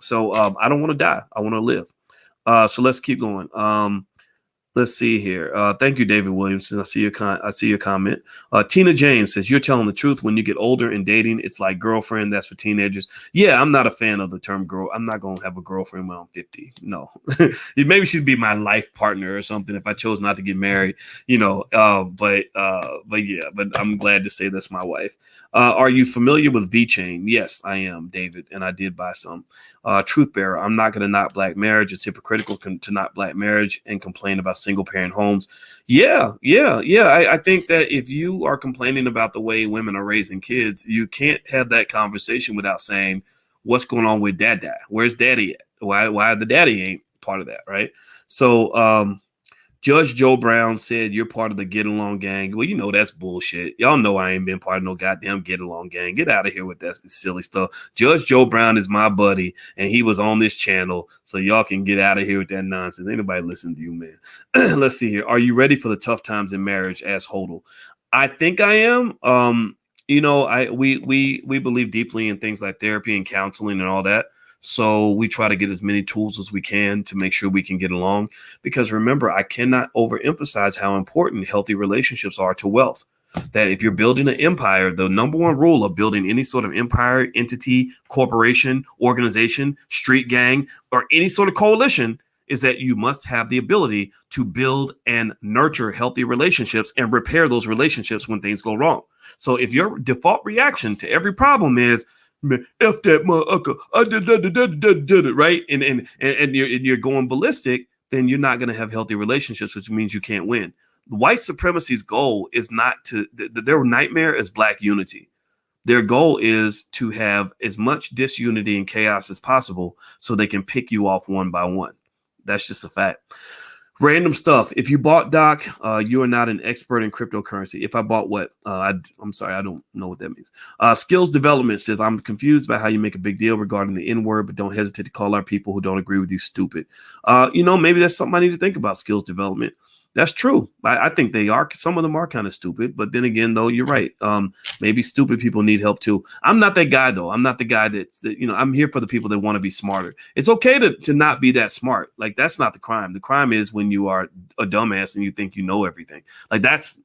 So I don't want to die. I want to live. So let's keep going. Let's see here. Thank you, David Williamson. I see your comment. Tina James says, you're telling the truth. When you get older and dating, it's like girlfriend. That's for teenagers. Yeah, I'm not a fan of the term girl. I'm not going to have a girlfriend when I'm 50. No. Maybe she'd be my life partner or something if I chose not to get married, but yeah, but I'm glad to say that's my wife. Are you familiar with VeChain? Yes, I am, David, and I did buy some. Truth Bearer, I'm not going to knock black marriage. It's hypocritical to knock black marriage and complain about single parent homes. Yeah. I think that if you are complaining about the way women are raising kids, you can't have that conversation without saying, what's going on with dad? Where's daddy at? Why the daddy ain't part of that, right? So Judge Joe Brown said you're part of the Get Along gang. Well, that's bullshit. Y'all know I ain't been part of no goddamn Get Along gang. Get out of here with that silly stuff. Judge Joe Brown is my buddy, and he was on this channel, so y'all can get out of here with that nonsense. Ain't nobody listening to you, man. Let's see here. Are you ready for the tough times in marriage? Asked Hodel. I think I am. We believe deeply in things like therapy and counseling and all that. So we try to get as many tools as we can to make sure we can get along. Because remember, I cannot overemphasize how important healthy relationships are to wealth. That if you're building an empire, the number one rule of building any sort of empire, entity, corporation, organization, street gang, or any sort of coalition is that you must have the ability to build and nurture healthy relationships and repair those relationships when things go wrong. So if your default reaction to every problem is, F that motherfucker, did it, right? And you're going ballistic, then you're not going to have healthy relationships, which means you can't win. White supremacy's goal is not their nightmare is black unity. Their goal is to have as much disunity and chaos as possible so they can pick you off one by one. That's just a fact. Random stuff. If you bought Doc, you are not an expert in cryptocurrency. If I bought what? I'm sorry, I don't know what that means. Skills Development says, I'm confused by how you make a big deal regarding the N-word, but don't hesitate to call our people who don't agree with you stupid. Maybe that's something I need to think about, Skills Development. That's true. I think they are. Some of them are kind of stupid. But then again, though, you're right. Maybe stupid people need help, too. I'm not that guy, though. I'm not the guy that I'm here for the people that want to be smarter. It's OK to not be that smart. Like, that's not the crime. The crime is when you are a dumbass and you think you know everything. Like, that's,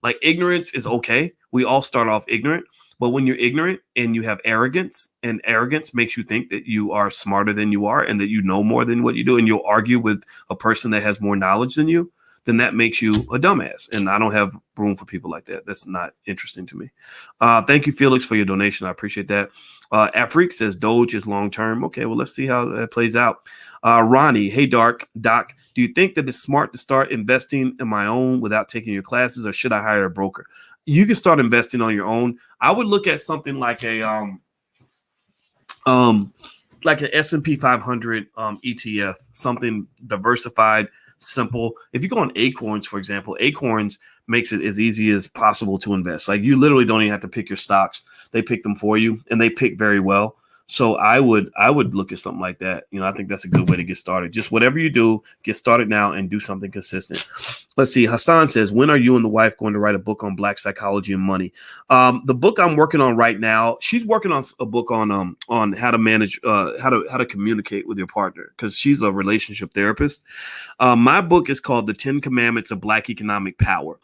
like ignorance is OK. We all start off ignorant. But when you're ignorant and you have arrogance, and arrogance makes you think that you are smarter than you are and that you know more than what you do, and you'll argue with a person that has more knowledge than you, then that makes you a dumbass. And I don't have room for people like that. That's not interesting to me. Thank you, Felix, for your donation. I appreciate that. Afrique says Doge is long term. Okay, well, let's see how that plays out. Ronnie, hey, Doc, do you think that it's smart to start investing in my own without taking your classes, or should I hire a broker? You can start investing on your own. I would look at something like a like an S&P 500 ETF, something diversified, simple. If you go on Acorns, for example, Acorns makes it as easy as possible to invest. Like, you literally don't even have to pick your stocks. They pick them for you, and they pick very well. So I would look at something like that. I think that's a good way to get started. Just whatever you do, get started now and do something consistent. Let's see. Hassan says, when are you and the wife going to write a book on black psychology and money? The book I'm working on right now, she's working on a book on how to manage, how to communicate with your partner, because she's a relationship therapist. My book is called The 10 Commandments of Black Economic Power.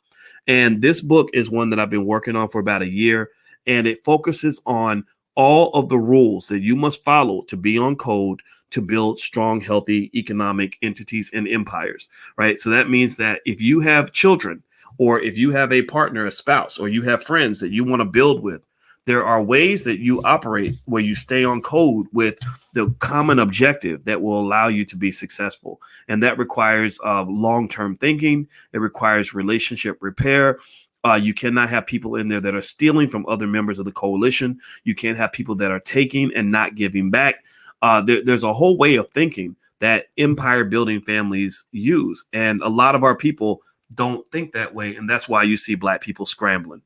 And this book is one that I've been working on for about a year, and it focuses on all of the rules that you must follow to be on code to build strong, healthy economic entities and empires, right? So that means that if you have children, or if you have a partner, a spouse, or you have friends that you want to build with, there are ways that you operate where you stay on code with the common objective that will allow you to be successful. And that requires long-term thinking. It requires relationship repair. You cannot have people in there that are stealing from other members of the coalition. You can't have people that are taking and not giving back. There's a whole way of thinking that empire building families use. And a lot of our people don't think that way. And that's why you see black people scrambling.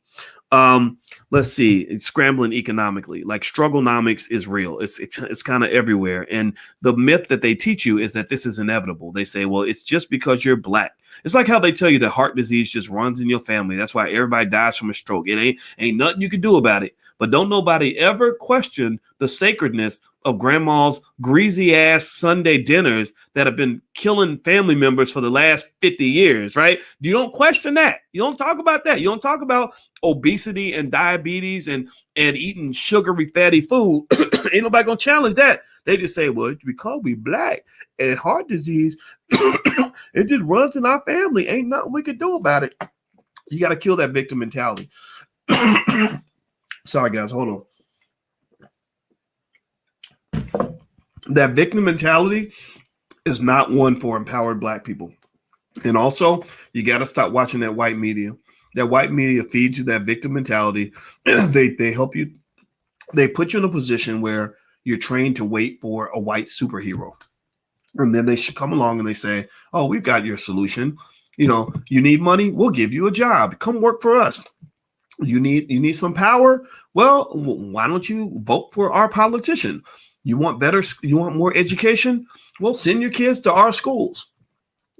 Let's see. It's scrambling economically. Like strugglenomics is real. It's kind of everywhere. And the myth that they teach you is that this is inevitable. They say, well, it's just because you're black. It's like how they tell you that heart disease just runs in your family. That's why everybody dies from a stroke. It ain't nothing you can do about it. But don't nobody ever question the sacredness of grandma's greasy ass Sunday dinners that have been killing family members for the last 50 years, right? You don't question that. You don't talk about that. You don't talk about obesity and diabetes and eating sugary, fatty food. Ain't nobody gonna challenge that. They just say, well, it's because we black and heart disease, it just runs in our family. Ain't nothing we can do about it. You got to kill that victim mentality. Sorry, guys, hold on. That victim mentality is not one for empowered black people. And also, you got to stop watching that white media. That white media feeds you that victim mentality. They help you. They put you in a position where you're trained to wait for a white superhero. And then they should come along and they say, oh, we've got your solution. You know, you need money? We'll give you a job. Come work for us. You need some power? Well, why don't you vote for our politician? You want more education? Well, send your kids to our schools.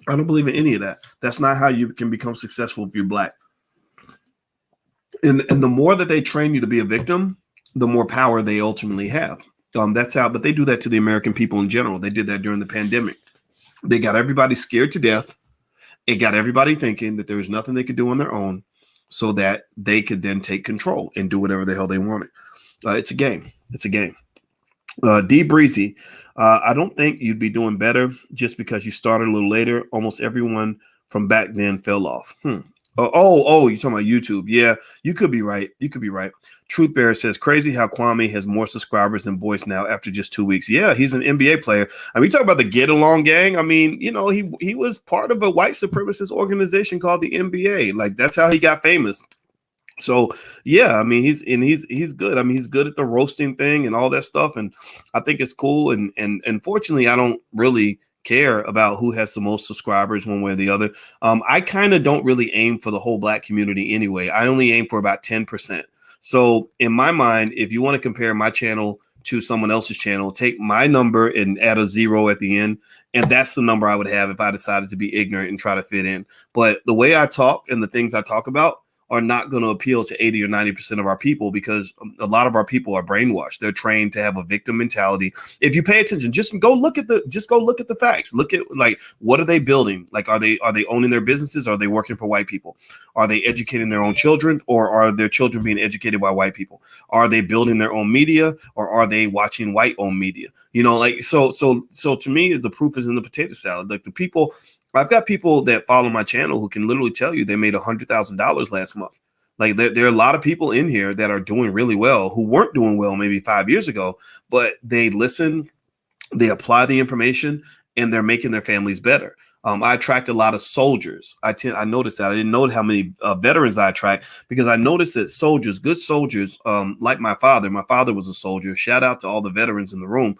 I don't believe in any of that. That's not how you can become successful if you're black. And the more that they train you to be a victim, the more power they ultimately have. That's how, but they do that to the American people in general. They did that during the pandemic. They got everybody scared to death. It got everybody thinking that there was nothing they could do on their own so that they could then take control and do whatever the hell they wanted. It's a game. It's a game. D Breezy, I don't think you'd be doing better just because you started a little later. Almost everyone from back then fell off. Oh, you're talking about YouTube. Yeah, you could be right. You could be right. Truth Bearer says, crazy how Kwami has more subscribers than Boyce now after just 2 weeks. Yeah, he's an NBA player. I mean, you talk about the Get Along gang. I mean, you know, he was part of a white supremacist organization called the NBA. Like, that's how he got famous. So yeah, I mean, he's good. I mean, he's good at the roasting thing and all that stuff. And I think it's cool. And fortunately, I don't really care about who has the most subscribers one way or the other. I kind of don't really aim for the whole black community anyway. I only aim for about 10%. So in my mind, if you want to compare my channel to someone else's channel, take my number and add a 0 at the end. And that's the number I would have if I decided to be ignorant and try to fit in. But the way I talk and the things I talk about are not going to appeal to 80 or 90% of our people, because a lot of our people are brainwashed. They're trained to have a victim mentality. If you pay attention, just go look at the facts. Look at, like, what are they building? Like, are they owning their businesses? Are they working for white people? Are they educating their own children, or are their children being educated by white people? Are they building their own media, or are they watching white owned media? You know, like, so to me, the proof is in the potato salad. Like, the people, I've got people that follow my channel who can literally tell you they made $100,000 last month. Like, there are a lot of people in here that are doing really well who weren't doing well maybe 5 years ago, but they listen, they apply the information, and they're making their families better. I attract a lot of soldiers. I noticed that. I didn't know how many veterans I attract, because I noticed that soldiers, good soldiers, like my father was a soldier. Shout out to all the veterans in the room.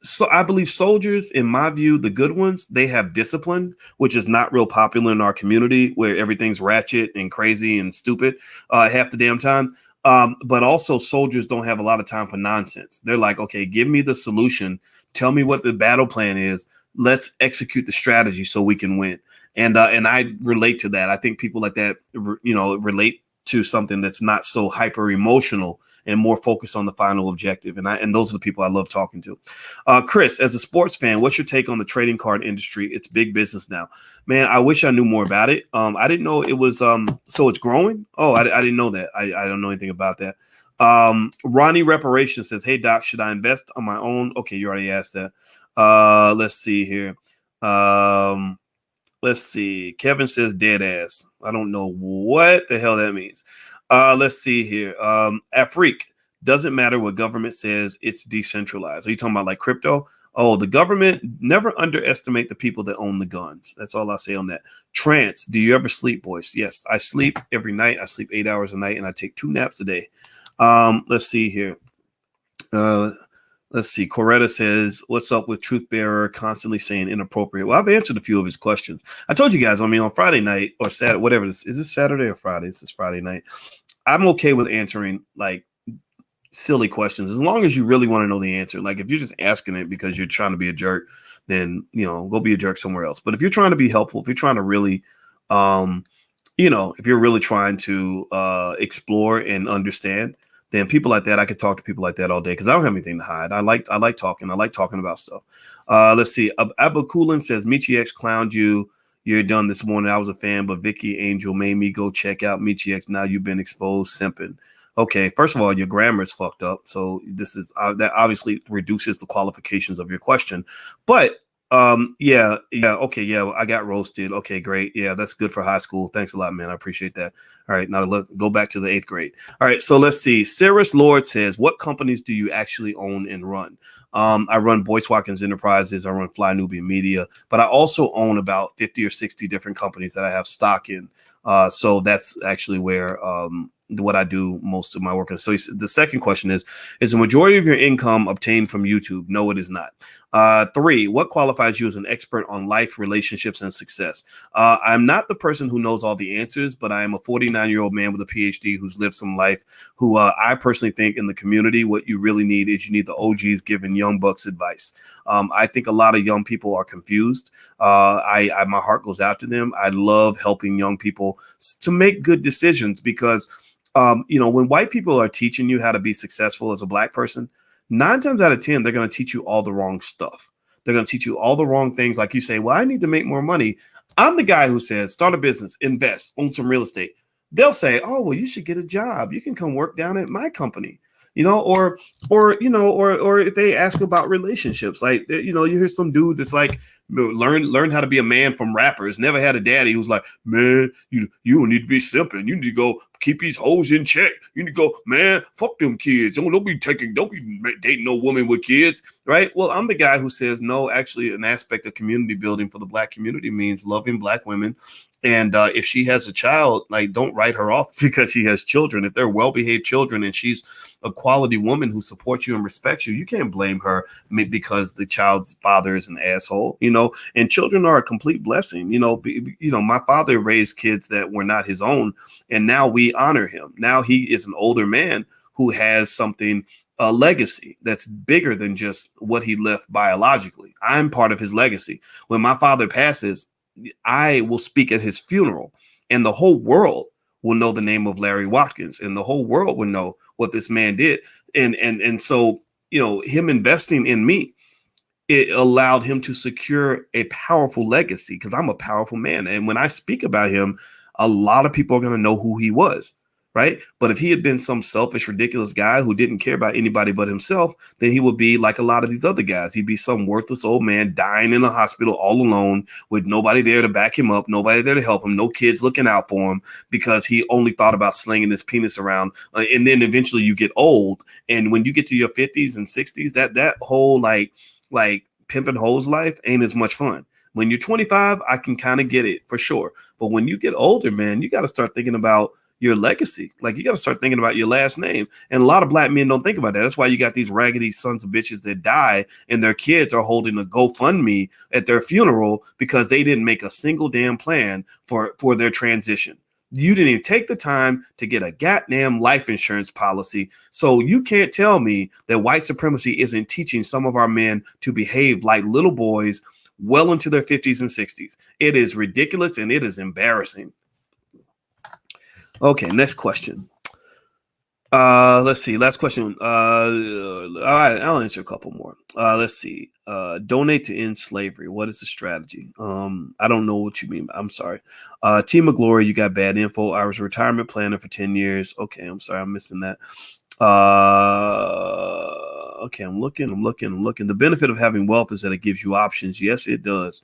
So I believe soldiers, in my view, the good ones, they have discipline, which is not real popular in our community, where everything's ratchet and crazy and stupid half the damn time. But also, soldiers don't have a lot of time for nonsense. They're like, okay, give me the solution. Tell me what the battle plan is. Let's execute the strategy so we can win. And I relate to that. I think people like that, you know, relate to something that's not so hyper emotional and more focused on the final objective. And those are the people I love talking to. Chris, as a sports fan, what's your take on the trading card industry? It's big business now, man. I wish I knew more about it. I didn't know it was, so it's growing. Oh, I didn't know that. I don't know anything about that. Ronnie Reparation says, hey doc, should I invest on my own? Okay. You already asked that. Let's see here. Let's see. Kevin says dead ass. I don't know what the hell that means. Let's see here. Afrik, doesn't matter what government says, it's decentralized. Are you talking about like crypto? Oh, the government, never underestimate the people that own the guns. That's all I say on that. Trance, do you ever sleep, Boyce? Yes, I sleep every night. I sleep 8 hours a night, and I take 2 naps a day. Let's see here. Let's see. Coretta says, "What's up with Truth Bearer constantly saying inappropriate?" Well, I've answered a few of his questions. I told you guys. I mean, on Friday night or Saturday, whatever this is, this Saturday or Friday? This is Friday night. I'm okay with answering like silly questions as long as you really want to know the answer. Like if you're just asking it because you're trying to be a jerk, then go be a jerk somewhere else. But if you're trying to be helpful, if you're trying to really, if you're really trying to explore and understand, then people like that, I could talk to people like that all day because I don't have anything to hide. I like talking. I like talking about stuff. Let's see. Abu Kulin says Michi X clowned you. You're done this morning. I was a fan, but Vicky Angel made me go check out Michi X. Now you've been exposed, simping. Okay, first of all, your grammar is fucked up. So this is that obviously reduces the qualifications of your question. But okay, yeah, I got roasted. Okay, great. Yeah, that's good for high school. Thanks a lot, man. I appreciate that. All right, now go back to the 8th grade. All right, so let's see. Cyrus Lord says, "What companies do you actually own and run?" I run Boyce Watkins Enterprises. I run Fly Nubian Media, but I also own about 50 or 60 different companies that I have stock in. So that's actually where what I do most of my work. So the second question is the majority of your income obtained from YouTube? No, it is not. 3, what qualifies you as an expert on life, relationships, and success? I'm not the person who knows all the answers, but I am a 49-year-old man with a PhD who's lived some life, who I personally think in the community, what you really need is you need the OGs giving young bucks advice. I think a lot of young people are confused. My heart goes out to them. I love helping young people to make good decisions because when white people are teaching you how to be successful as a black person, 9 times out of 10, they're going to teach you all the wrong stuff. They're going to teach you all the wrong things. Like you say, well, I need to make more money. I'm the guy who says, start a business, invest, own some real estate. They'll say, oh, well, you should get a job. You can come work down at my company. Or if they ask about relationships, like, you hear some dude that's like, learn how to be a man from rappers, never had a daddy who's like, man, you don't need to be simping. You need to go keep these hoes in check. You need to go, man, fuck them kids. Don't be dating no woman with kids, right? Well, I'm the guy who says, no, actually an aspect of community building for the black community means loving black women. And if she has a child, like, don't write her off because she has children. If they're well-behaved children and she's a quality woman who supports you and respects you, you can't blame her because the child's father is an asshole, and children are a complete blessing. My father raised kids that were not his own, and now we honor him. Now he is an older man who has something, a legacy that's bigger than just what he left biologically. I'm part of his legacy. When my father passes, I will speak at his funeral, and the whole world will know the name of Larry Watkins, and the whole world will know what this man did. And so, him investing in me, it allowed him to secure a powerful legacy because I'm a powerful man. And when I speak about him, a lot of people are going to know who he was. Right. But if he had been some selfish, ridiculous guy who didn't care about anybody but himself, then he would be like a lot of these other guys. He'd be some worthless old man dying in a hospital all alone with nobody there to back him up, nobody there to help him, no kids looking out for him because he only thought about slinging his penis around. And then eventually you get old. And when you get to your 50s and 60s, that whole like pimping hoes life ain't as much fun. When you're 25, I can kind of get it for sure. But when you get older, man, you got to start thinking about your legacy. Like, you got to start thinking about your last name. And a lot of black men don't think about that. That's why you got these raggedy sons of bitches that die and their kids are holding a GoFundMe at their funeral because they didn't make a single damn plan for their transition. You didn't even take the time to get a goddamn life insurance policy. So you can't tell me that white supremacy isn't teaching some of our men to behave like little boys well into their 50s and 60s. It is ridiculous and it is embarrassing. Okay, next question. Let's see. Last question. All right, I'll answer a couple more. Let's see. Donate to end slavery. What is the strategy? I don't know what you mean. I'm sorry. Team of Glory, you got bad info. I was a retirement planner for 10 years. Okay, I'm sorry. I'm missing that. Okay, I'm looking. The benefit of having wealth is that it gives you options. Yes, it does.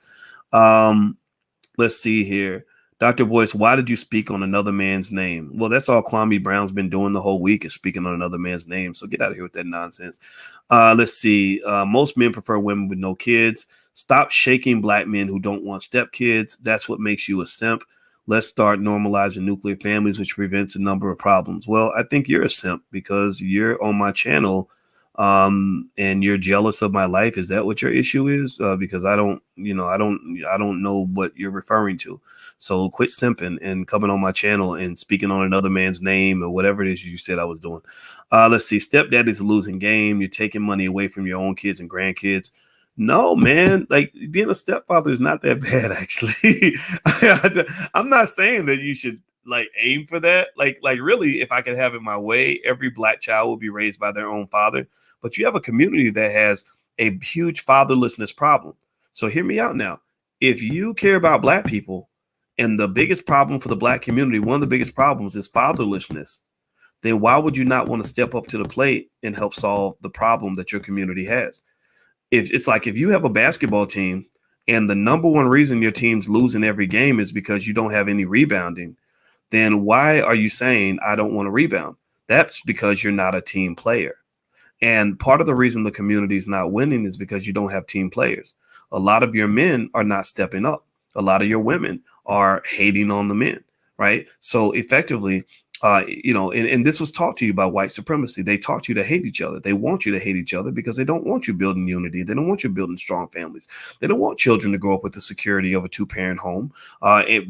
Let's see here. Dr. Boyce, why did you speak on another man's name? Well, that's all Kwami Brown's been doing the whole week is speaking on another man's name. So get out of here with that nonsense. Let's see. Most men prefer women with no kids. Stop shaking black men who don't want stepkids. That's what makes you a simp. Let's start normalizing nuclear families, which prevents a number of problems. Well, I think you're a simp because you're on my channel and you're jealous of my life. Is that what your issue is? Because I don't, I don't know what you're referring to. So quit simping and coming on my channel and speaking on another man's name or whatever it is you said I was doing. Let's see. Stepdaddy's a losing game. You're taking money away from your own kids and grandkids. No, man, like being a stepfather is not that bad, actually. I'm not saying that you should like aim for that. Like really, if I could have it my way, every black child will be raised by their own father. But you have a community that has a huge fatherlessness problem. So hear me out now. If you care about black people and the biggest problem for the black community, one of the biggest problems is fatherlessness, then why would you not want to step up to the plate and help solve the problem that your community has? If it's like if you have a basketball team and the number one reason your team's losing every game is because you don't have any rebounding, then why are you saying I don't want to rebound? That's because you're not a team player. And part of the reason the community is not winning is because you don't have team players. A lot of your men are not stepping up. A lot of your women are hating on the men, right? So effectively, and this was taught to you by white supremacy. They taught you to hate each other. They want you to hate each other because they don't want you building unity. They don't want you building strong families. They don't want children to grow up with the security of a two-parent home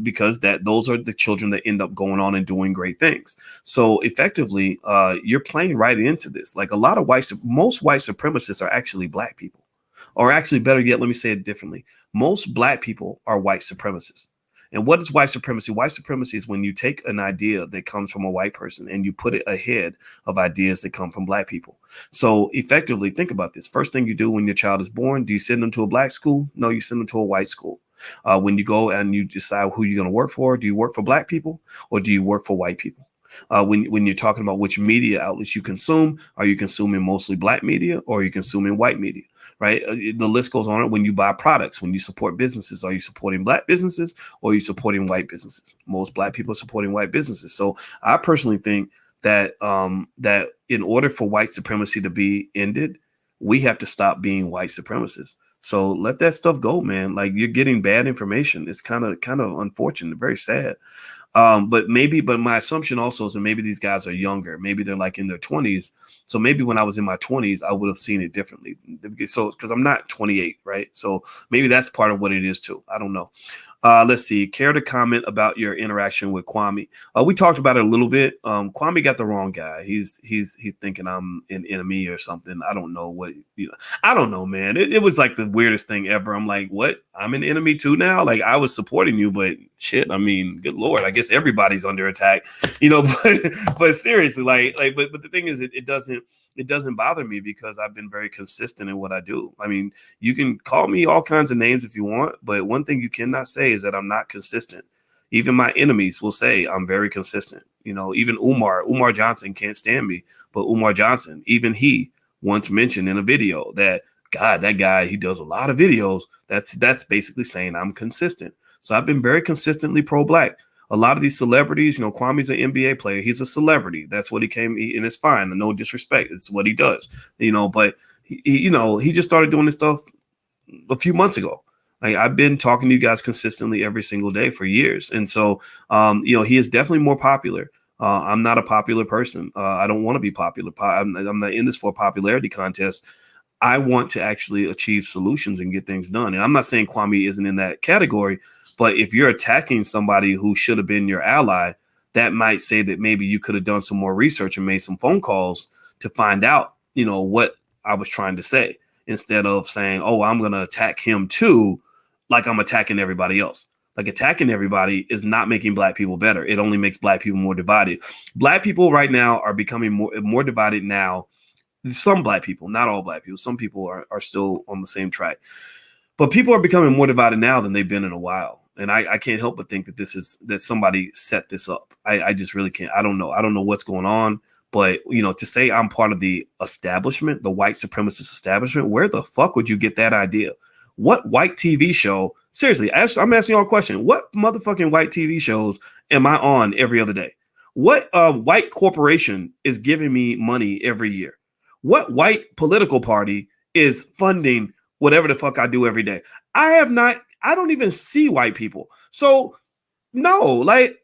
because those are the children that end up going on and doing great things. So effectively, you're playing right into this. Like a lot of most white supremacists are actually black people. Or actually, better yet, let me say it differently. Most black people are white supremacists. And what is white supremacy? White supremacy is when you take an idea that comes from a white person and you put it ahead of ideas that come from black people. So effectively, think about this. First thing you do when your child is born, do you send them to a black school? No, you send them to a white school. When you go and you decide who you're going to work for, do you work for black people or do you work for white people? When you're talking about which media outlets you consume, are you consuming mostly black media or are you consuming white media, right? The list goes on. When you buy products, when you support businesses, are you supporting black businesses or are you supporting white businesses? Most black people are supporting white businesses. So I personally think that that in order for white supremacy to be ended, we have to stop being white supremacists. So let that stuff go, man. Like you're getting bad information. It's kind of unfortunate, very sad. But my assumption also is that maybe these guys are younger. Maybe they're like in their 20s. So maybe when I was in my 20s, I would have seen it differently. So because I'm not 28, right? So maybe that's part of what it is too. I don't know. Let's see. Care to comment about your interaction with Kwami? We talked about it a little bit. Kwami got the wrong guy. He's thinking I'm an enemy or something. I don't know what, I don't know, man. It was like the weirdest thing ever. I'm like, what? I'm an enemy too now? Like I was supporting you, but shit, I mean, good Lord, I guess everybody's under attack, but seriously, but the thing is, it doesn't bother me because I've been very consistent in what I do. I mean, you can call me all kinds of names if you want, but one thing you cannot say is that I'm not consistent. Even my enemies will say I'm very consistent. Even Umar Johnson can't stand me, but Umar Johnson, even he once mentioned in a video that, God, that guy, he does a lot of videos. That's basically saying I'm consistent. So I've been very consistently pro-black. A lot of these celebrities, Kwami's an NBA player. He's a celebrity. That's what he came, and it's fine. No disrespect. It's what he does, but he just started doing this stuff a few months ago. I've been talking to you guys consistently every single day for years. And so, he is definitely more popular. I'm not a popular person. I don't want to be popular. I'm not in this for a popularity contest. I want to actually achieve solutions and get things done. And I'm not saying Kwami isn't in that category, but if you're attacking somebody who should have been your ally, that might say that maybe you could have done some more research and made some phone calls to find out, what I was trying to say, instead of saying, oh, I'm going to attack him too, like I'm attacking everybody else. Like attacking everybody is not making black people better. It only makes black people more divided. Black people right now are becoming more divided now. Some black people, not all black people. Some people are still on the same track. But people are becoming more divided now than they've been in a while. And I can't help but think that somebody set this up. I just really can't. I don't know. I don't know what's going on. But, to say I'm part of the establishment, the white supremacist establishment, where the fuck would you get that idea? What white TV show? Seriously, I'm asking y'all a question. What motherfucking white TV shows am I on every other day? What white corporation is giving me money every year? What white political party is funding whatever the fuck I do every day? I don't even see white people. So no, like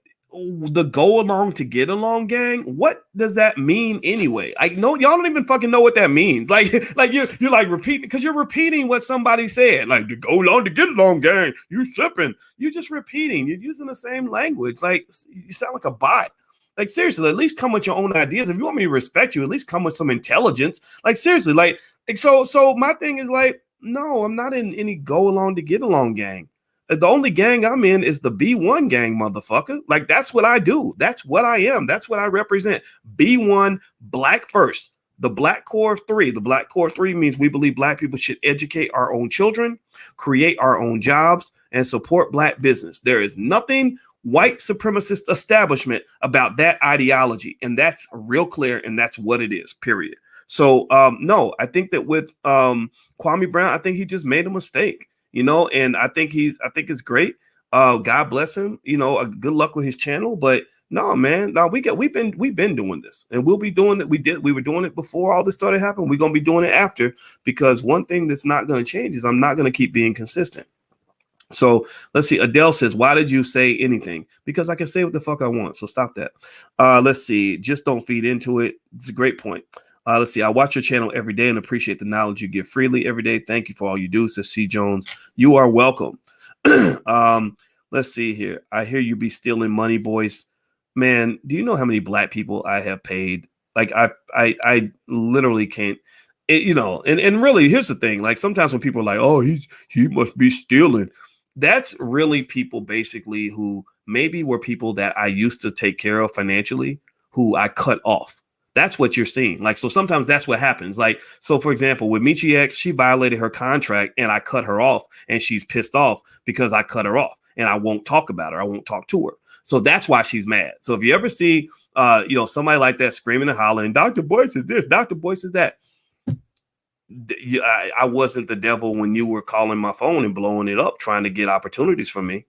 the go along to get along gang, what does that mean anyway? Like, no, y'all don't even fucking know what that means. Like you're like repeating, because you're repeating what somebody said. Like, to go along to get along gang, you sipping. You're just repeating. You're using the same language. Like, you sound like a bot. Like, seriously, at least come with your own ideas. If you want me to respect you, at least come with some intelligence. Like, seriously, like so my thing is like, no, I'm not in any go along to get along gang. The only gang I'm in is the B1 gang, motherfucker. Like, that's what I do. That's what I am. That's what I represent. B1, Black First. The Black Core of Three. The Black Core of Three means we believe Black people should educate our own children, create our own jobs, and support Black business. There is nothing white supremacist establishment about that ideology. And that's real clear. And that's what it is, period. So, no, I think that with Kwami Brown, I think he just made a mistake. And I think it's great. God bless him. Good luck with his channel. But no, man, no, we've been doing this, and we'll be doing it. We were doing it before all this started happening. We're gonna be doing it after, because one thing that's not gonna change is I'm not gonna keep being consistent. So let's see. Adele says, why did you say anything? Because I can say what the fuck I want. So stop that. Let's see. Just don't feed into it. It's a great point. Let's see. I watch your channel every day and appreciate the knowledge you give freely every day. Thank you for all you do, says C. Jones. You are welcome. Let's see here. I hear you be stealing money, Boyce. Man, do you know how many Black people I have paid? Like, I literally can't. And really, here's the thing. Like, sometimes when people are like, oh, he must be stealing. That's really people basically who maybe were people that I used to take care of financially, who I cut off. That's what you're seeing. Like, so sometimes that's what happens. Like, so for example, with Michi X, she violated her contract and I cut her off, and she's pissed off because I cut her off, and I won't talk about her. I won't talk to her. So that's why she's mad. So if you ever see, somebody like that screaming and hollering, Dr. Boyce is this, Dr. Boyce is that. I wasn't the devil when you were calling my phone and blowing it up, trying to get opportunities from me.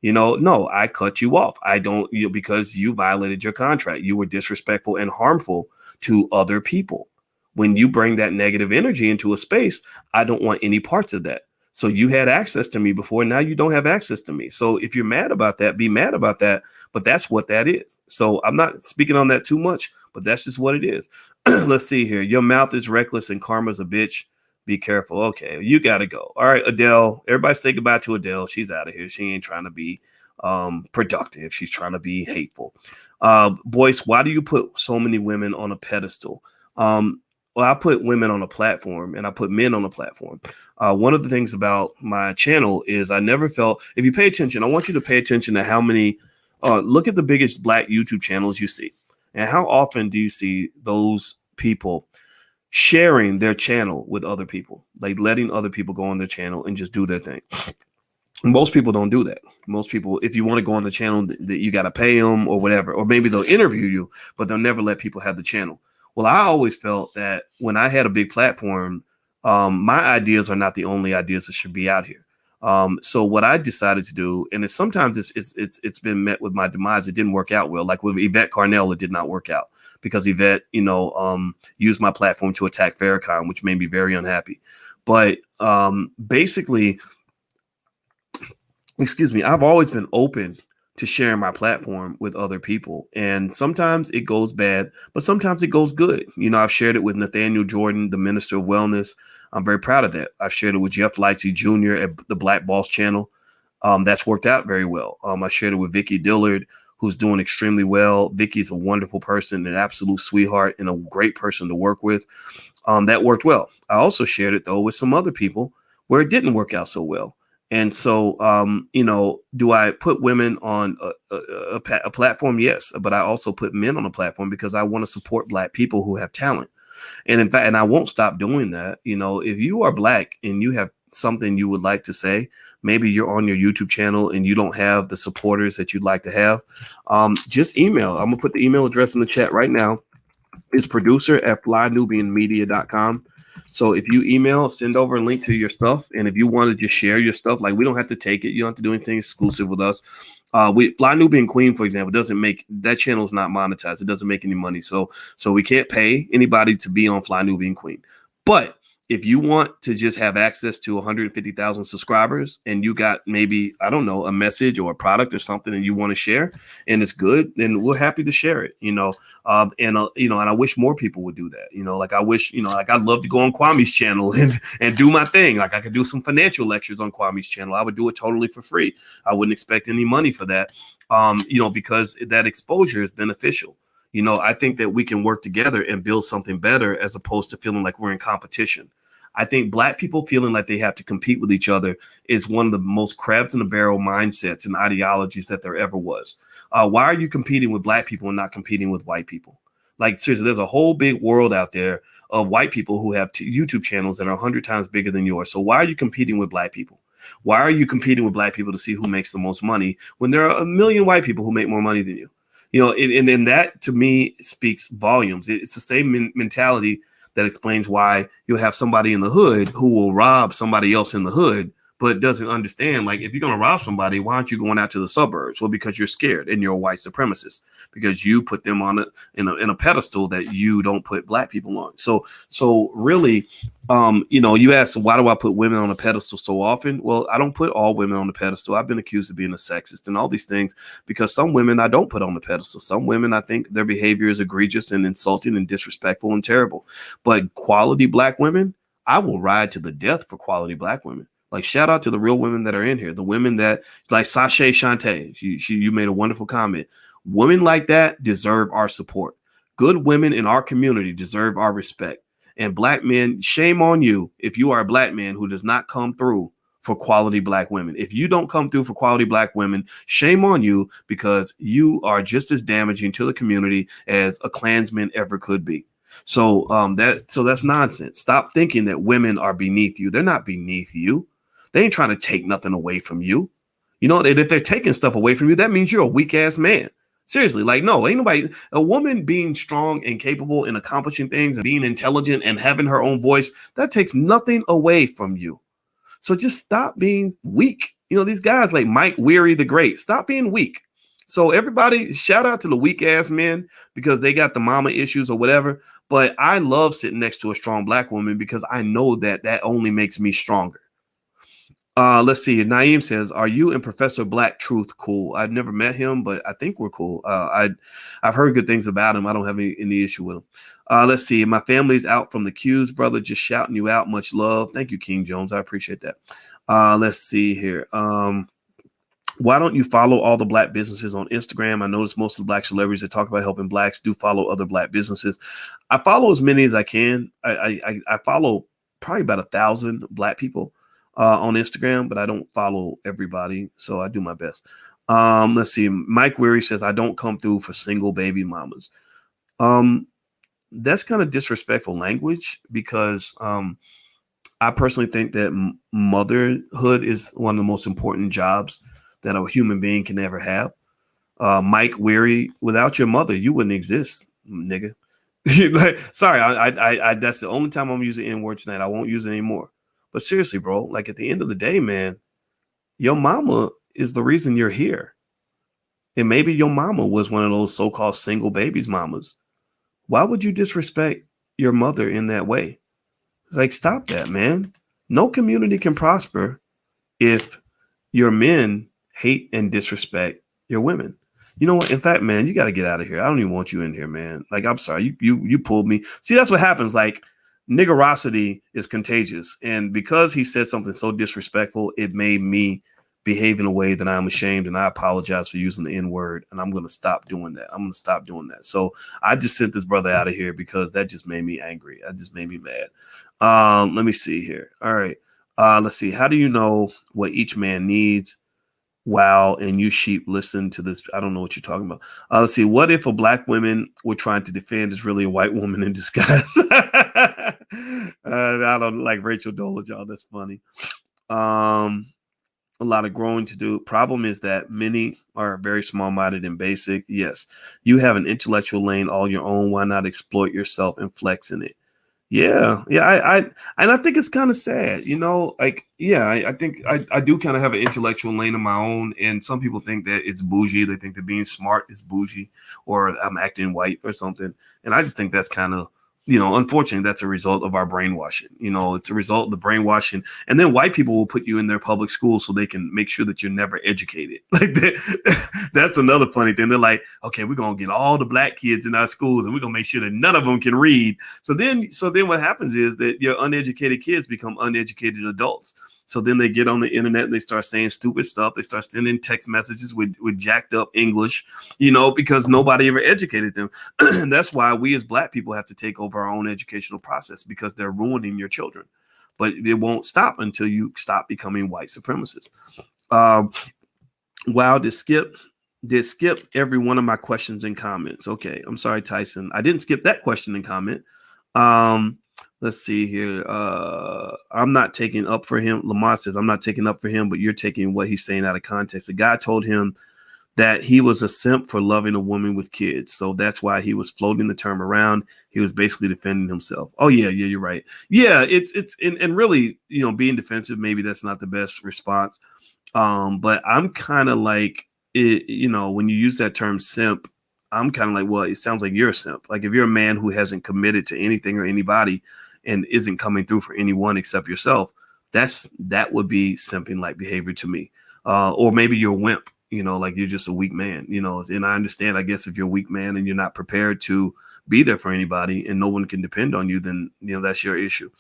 No, I cut you off. I don't, because you violated your contract. You were disrespectful and harmful to other people. When you bring that negative energy into a space, I don't want any parts of that. So you had access to me before. Now you don't have access to me. So if you're mad about that, be mad about that. But that's what that is. So I'm not speaking on that too much, but that's just what it is. Let's see here. Your mouth is reckless and karma's a bitch. Be careful. Okay, you got to go. All right, Adele. Everybody say goodbye to Adele. She's out of here. She ain't trying to be productive. She's trying to be hateful. Boyce, why do you put so many women on a pedestal? Well, I put women on a platform and I put men on a platform. One of the things about my channel is I never felt, if you pay attention, I want you to pay attention to how many, look at the biggest Black YouTube channels you see. And how often do you see those people sharing their channel with other people, like letting other people go on their channel and just do their thing? Most people don't do that. Most people, if you want to go on the channel, that you got to pay them or whatever, or maybe they'll interview you, but they'll never let people have the channel. Well, I always felt that when I had a big platform, my ideas are not the only ideas that should be out here. So what I decided to do, and sometimes it's been met with my demise. It didn't work out well. Like with Yvette Carnell, it did not work out because Yvette, used my platform to attack Farrakhan, which made me very unhappy. But basically, excuse me, I've always been open to sharing my platform with other people. And sometimes it goes bad, but sometimes it goes good. I've shared it with Nathaniel Jordan, the Minister of Wellness. I'm very proud of that. I've shared it with Jeff Lightsey Jr. at the Black Boss channel. That's worked out very well. I shared it with Vicky Dillard, who's doing extremely well. Vicky's a wonderful person, an absolute sweetheart, and a great person to work with. That worked well. I also shared it, though, with some other people where it didn't work out so well. And so, do I put women on a platform? Yes, but I also put men on a platform because I want to support Black people who have talent. And in fact, and I won't stop doing that. If you are Black and you have something you would like to say, maybe you're on your YouTube channel and you don't have the supporters that you'd like to have, just email. I'm gonna put the email address in the chat right now. It's producer@flynubianmedia.com. So if you email, send over a link to your stuff. And if you want to just share your stuff, like, we don't have to take it. You don't have to do anything exclusive with us. Fly Nubian Queen, for example, doesn't make, that channel is not monetized. It doesn't make any money. So we can't pay anybody to be on Fly Nubian Queen. But if you want to just have access to 150,000 subscribers and you got maybe, I don't know, a message or a product or something and you want to share and it's good, then we're happy to share it, and I wish more people would do that. Like I wish, like I'd love to go on Kwami's channel and do my thing. Like I could do some financial lectures on Kwami's channel. I would do it totally for free. I wouldn't expect any money for that, because that exposure is beneficial. I think that we can work together and build something better as opposed to feeling like we're in competition. I think Black people feeling like they have to compete with each other is one of the most crabs in the barrel mindsets and ideologies that there ever was. Why are you competing with Black people and not competing with white people? Like, seriously, there's a whole big world out there of white people who have YouTube channels that are 100 times bigger than yours. So why are you competing with Black people? Why are you competing with Black people to see who makes the most money when there are a million white people who make more money than you? And that to me speaks volumes. It's the same mentality that explains why you'll have somebody in the hood who will rob somebody else in the hood, but doesn't understand, like, if you're going to rob somebody, why aren't you going out to the suburbs? Well, because you're scared and you're a white supremacist, because you put them on in a pedestal that you don't put Black people on. So really, you ask, why do I put women on a pedestal so often? Well, I don't put all women on the pedestal. I've been accused of being a sexist and all these things because some women I don't put on the pedestal. Some women, I think their behavior is egregious and insulting and disrespectful and terrible. But quality Black women, I will ride to the death for quality Black women. Like, shout out to the real women that are in here, the women that, like Sashay Shantae, you made a wonderful comment. Women like that deserve our support. Good women in our community deserve our respect. And Black men, shame on you if you are a Black man who does not come through for quality Black women. If you don't come through for quality Black women, shame on you, because you are just as damaging to the community as a Klansman ever could be. So that's nonsense. Stop thinking that women are beneath you. They're not beneath you. They ain't trying to take nothing away from you. If they're taking stuff away from you, that means you're a weak ass man. Seriously, like, no, ain't nobody, a woman being strong and capable and accomplishing things and being intelligent and having her own voice, that takes nothing away from you. So just stop being weak. These guys like Mike Weary the Great, stop being weak. So everybody, shout out to the weak ass men because they got the mama issues or whatever. But I love sitting next to a strong Black woman because I know that only makes me stronger. Let's see. Naeem says, "Are you and Professor Black Truth cool?" I've never met him, but I think we're cool. I've heard good things about him. I don't have any issue with him. Let's see. My family's out from the Q's, brother. Just shouting you out. Much love. Thank you, King Jones. I appreciate that. Let's see here. Why don't you follow all the Black businesses on Instagram? I notice most of the Black celebrities that talk about helping Blacks do follow other Black businesses. I follow as many as I can. I follow probably about 1,000 Black people on Instagram, but I don't follow everybody, so I do my best. Let's see. Mike Weary says, I don't come through for single baby mamas. That's kind of disrespectful language because I personally think that motherhood is one of the most important jobs that a human being can ever have. Mike Weary, without your mother, you wouldn't exist, nigga. Sorry, I that's the only time I'm using N-word tonight. I won't use it anymore. But seriously, bro, like at the end of the day, man, your mama is the reason you're here. And maybe your mama was one of those so-called single babies mamas. Why would you disrespect your mother in that way? Like, stop that, man. No community can prosper if your men hate and disrespect your women. You know what? In fact, man, you got to get out of here. I don't even want you in here, man. Like, I'm sorry. You pulled me. See, that's what happens. Like, niggerosity is contagious. And because he said something so disrespectful, it made me behave in a way that I'm ashamed. And I apologize for using the N-word. And I'm going to stop doing that. So I just sent this brother out of here because that just made me angry. That just made me mad. Let me see here. All right. Let's see. How do you know what each man needs? Wow. And you sheep listen to this. I don't know what you're talking about. Let's see. What if a Black woman we're trying to defend is really a white woman in disguise? I don't like Rachel Dolezal, y'all. That's funny. A lot of growing to do. Problem is that many are very small-minded and basic. Yes. You have an intellectual lane all your own. Why not exploit yourself and flex in it? Yeah. I think it's kind of sad, I think I do kind of have an intellectual lane of my own. And some people think that it's bougie. They think that being smart is bougie or I'm acting white or something. And I just think that's kind of unfortunately, that's a result of our brainwashing. It's a result of the brainwashing. And then white people will put you in their public schools so they can make sure that you're never educated. Like that's another funny thing. They're like, okay, we're going to get all the black kids in our schools and we're going to make sure that none of them can read. So then what happens is that your uneducated kids become uneducated adults. So then they get on the internet and they start saying stupid stuff. They start sending text messages with jacked up English, because nobody ever educated them. And that's why we as black people have to take over our own educational process, because they're ruining your children. But it won't stop until you stop becoming white supremacists. Wow, did skip every one of my questions and comments. Okay, I'm sorry, Tyson. I didn't skip that question and comment. Let's see here. I'm not taking up for him. Lamont says, I'm not taking up for him, but you're taking what he's saying out of context. The guy told him that he was a simp for loving a woman with kids. So that's why he was floating the term around. He was basically defending himself. Oh, yeah, you're right. Yeah, it's and really, being defensive, maybe that's not the best response. But I'm kind of like, when you use that term simp, I'm kind of like, well, it sounds like you're a simp. Like if you're a man who hasn't committed to anything or anybody and isn't coming through for anyone except yourself, that would be simping like behavior to me. Or maybe you're a wimp, like you're just a weak man, and I understand, I guess, if you're a weak man and you're not prepared to be there for anybody and no one can depend on you, then, that's your issue.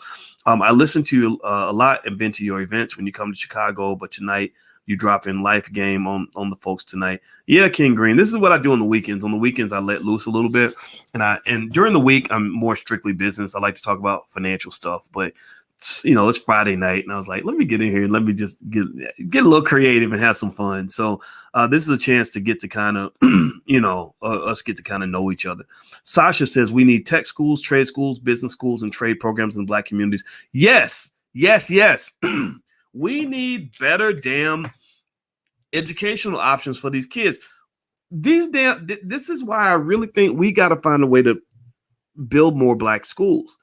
I listen to you a lot and been to your events when you come to Chicago, but tonight you drop in life game on the folks tonight. Yeah, King Green. This is what I do on the weekends. On the weekends, I let loose a little bit. And during the week, I'm more strictly business. I like to talk about financial stuff, but it's Friday night. And I was like, let me get in here and let me just get a little creative and have some fun. So this is a chance to get to kind of, us get to kind of know each other. Sasha says we need tech schools, trade schools, business schools, and trade programs in Black communities. Yes. We need better damn educational options for these kids. This is why I really think we got to find a way to build more Black schools,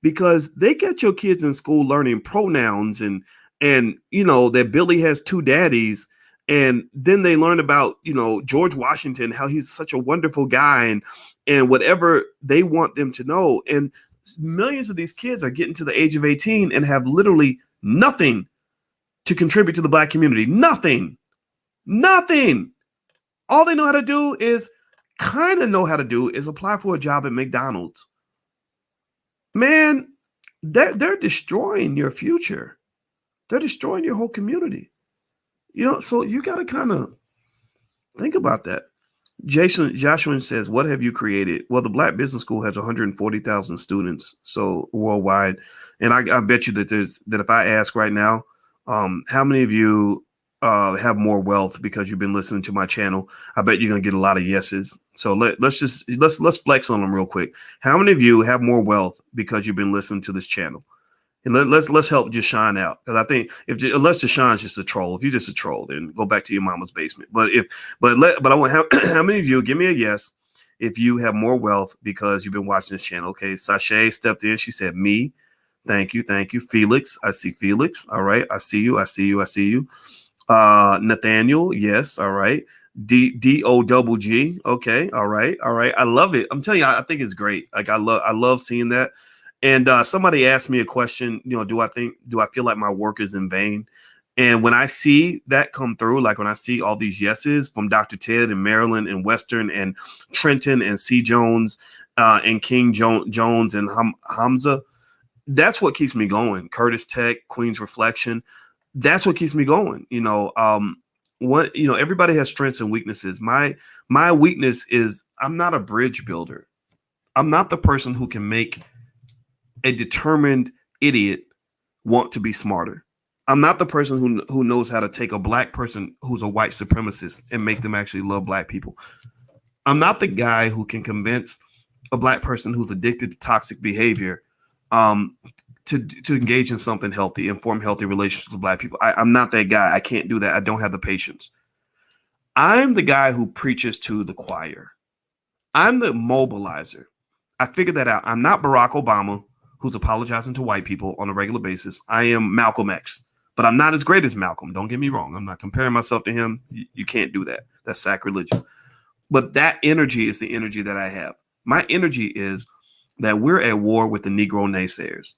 because they get your kids in school learning pronouns and that Billy has two daddies. And then they learn about, George Washington, how he's such a wonderful guy and whatever they want them to know. And millions of these kids are getting to the age of 18 and have literally nothing to contribute to the Black community. Nothing. All they know how to do is apply for a job at McDonald's. Man, they're destroying your future. They're destroying your whole community. So you got to kind of think about that. Joshua says, what have you created? Well, the Black Business School has 140,000 students, so worldwide. And I bet you that if I ask right now, how many of you have more wealth because you've been listening to my channel, I bet you're gonna get a lot of yeses. So let's flex on them real quick. How many of you have more wealth because you've been listening to this channel? And let's help Jashawn out, because I think unless Jashawn's just a troll, if you're just a troll, then go back to your mama's basement. But I want how many of you give me a yes if you have more wealth because you've been watching this channel? Okay, Sashay stepped in. She said me. Thank you. Felix, I see Felix. All right, I see you. Nathaniel, yes. All right. DOGG. Okay. All right. I love it. I'm telling you, I think it's great. Like I love seeing that. And somebody asked me a question, do I feel like my work is in vain? And when I see that come through, like when I see all these yeses from Dr. Ted and Maryland and Western and Trenton and C. Jones and King Jones and Hamza, that's what keeps me going. Curtis Tech, Queen's Reflection. That's what keeps me going. Everybody has strengths and weaknesses. My weakness is I'm not a bridge builder. I'm not the person who can make a determined idiot want to be smarter. I'm not the person who knows how to take a Black person who's a white supremacist and make them actually love Black people. I'm not the guy who can convince a Black person who's addicted to toxic behavior to engage in something healthy and form healthy relationships with Black people. I'm not that guy. I can't do that. I don't have the patience. I'm the guy who preaches to the choir. I'm the mobilizer. I figured that out. I'm not Barack Obama, who's apologizing to white people on a regular basis. I am Malcolm X, but I'm not as great as Malcolm. Don't get me wrong. I'm not comparing myself to him. You can't do that. That's sacrilegious. But that energy is the energy that I have. My energy is that we're at war with the Negro naysayers.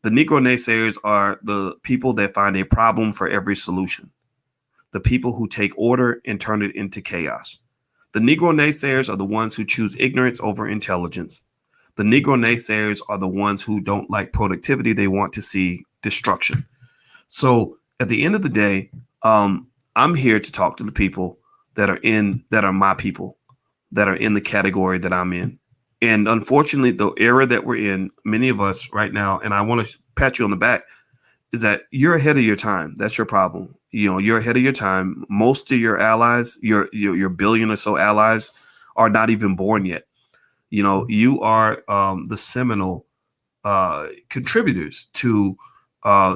The Negro naysayers are the people that find a problem for every solution, the people who take order and turn it into chaos. The Negro naysayers are the ones who choose ignorance over intelligence. The Negro naysayers are the ones who don't like productivity. They want to see destruction. So at the end of the day, I'm here to talk to the people that are my people, that are in the category that I'm in. And unfortunately, the era that we're in, many of us right now, and I want to pat you on the back, is that you're ahead of your time. That's your problem. You're ahead of your time. Most of your allies, your billion or so allies, are not even born yet. You are the seminal contributors to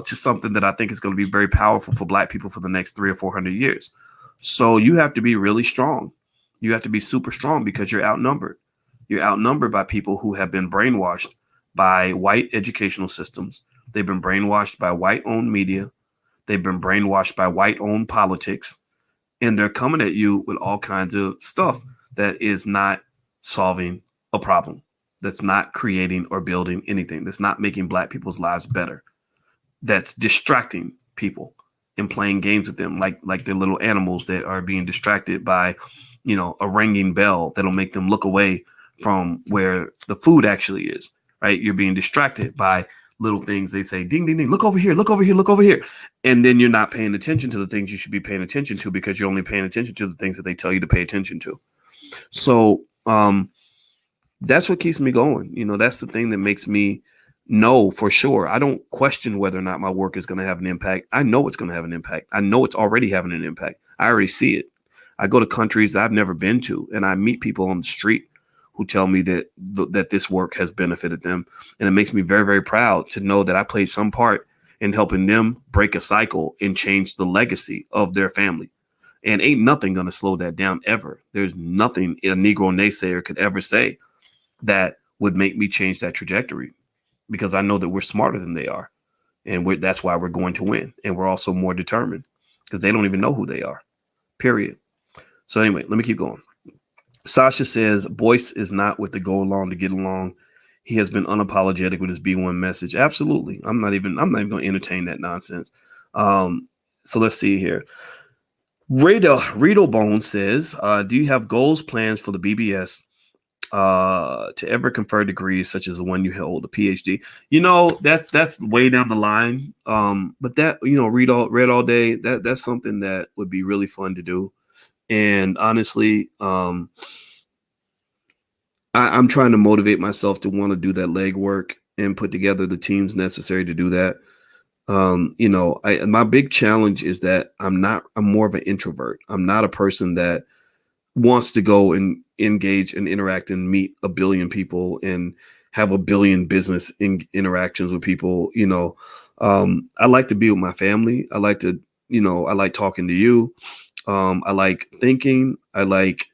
something that I think is going to be very powerful for Black people for the next 300 or 400 years. So you have to be really strong. You have to be super strong because you're outnumbered. You're outnumbered by people who have been brainwashed by white educational systems. They've been brainwashed by white-owned media. They've been brainwashed by white-owned politics. And they're coming at you with all kinds of stuff that is not solving a problem, that's not creating or building anything, that's not making Black people's lives better, that's distracting people and playing games with them like they're little animals that are being distracted by, a ringing bell that'll make them look away from where the food actually is, right? You're being distracted by little things. They say, ding, ding, ding, look over here, look over here, look over here. And then you're not paying attention to the things you should be paying attention to because you're only paying attention to the things that they tell you to pay attention to. So that's what keeps me going. That's the thing that makes me know for sure. I don't question whether or not my work is going to have an impact. I know it's going to have an impact. I know it's already having an impact. I already see it. I go to countries I've never been to, and I meet people on the street who tell me that this work has benefited them. And it makes me very, very proud to know that I played some part in helping them break a cycle and change the legacy of their family. And ain't nothing going to slow that down ever. There's nothing a Negro naysayer could ever say that would make me change that trajectory, because I know that we're smarter than they are. And that's why we're going to win. And we're also more determined because they don't even know who they are, period. So anyway, let me keep going. Sasha says, Boyce is not with the go along to get along. He has been unapologetic with his B1 message. Absolutely. I'm not even going to entertain that nonsense. So let's see here. Rito Bone says, do you have goals, plans for the BBS to ever confer degrees such as the one you hold, a PhD? That's way down the line. But that, read all day, that's something that would be really fun to do. And honestly, I'm trying to motivate myself to want to do that legwork and put together the teams necessary to do that. My big challenge is that I'm more of an introvert. I'm not a person that wants to go and engage and interact and meet a billion people and have a billion business interactions with people. I like to be with my family. I like talking to you. I like thinking. I like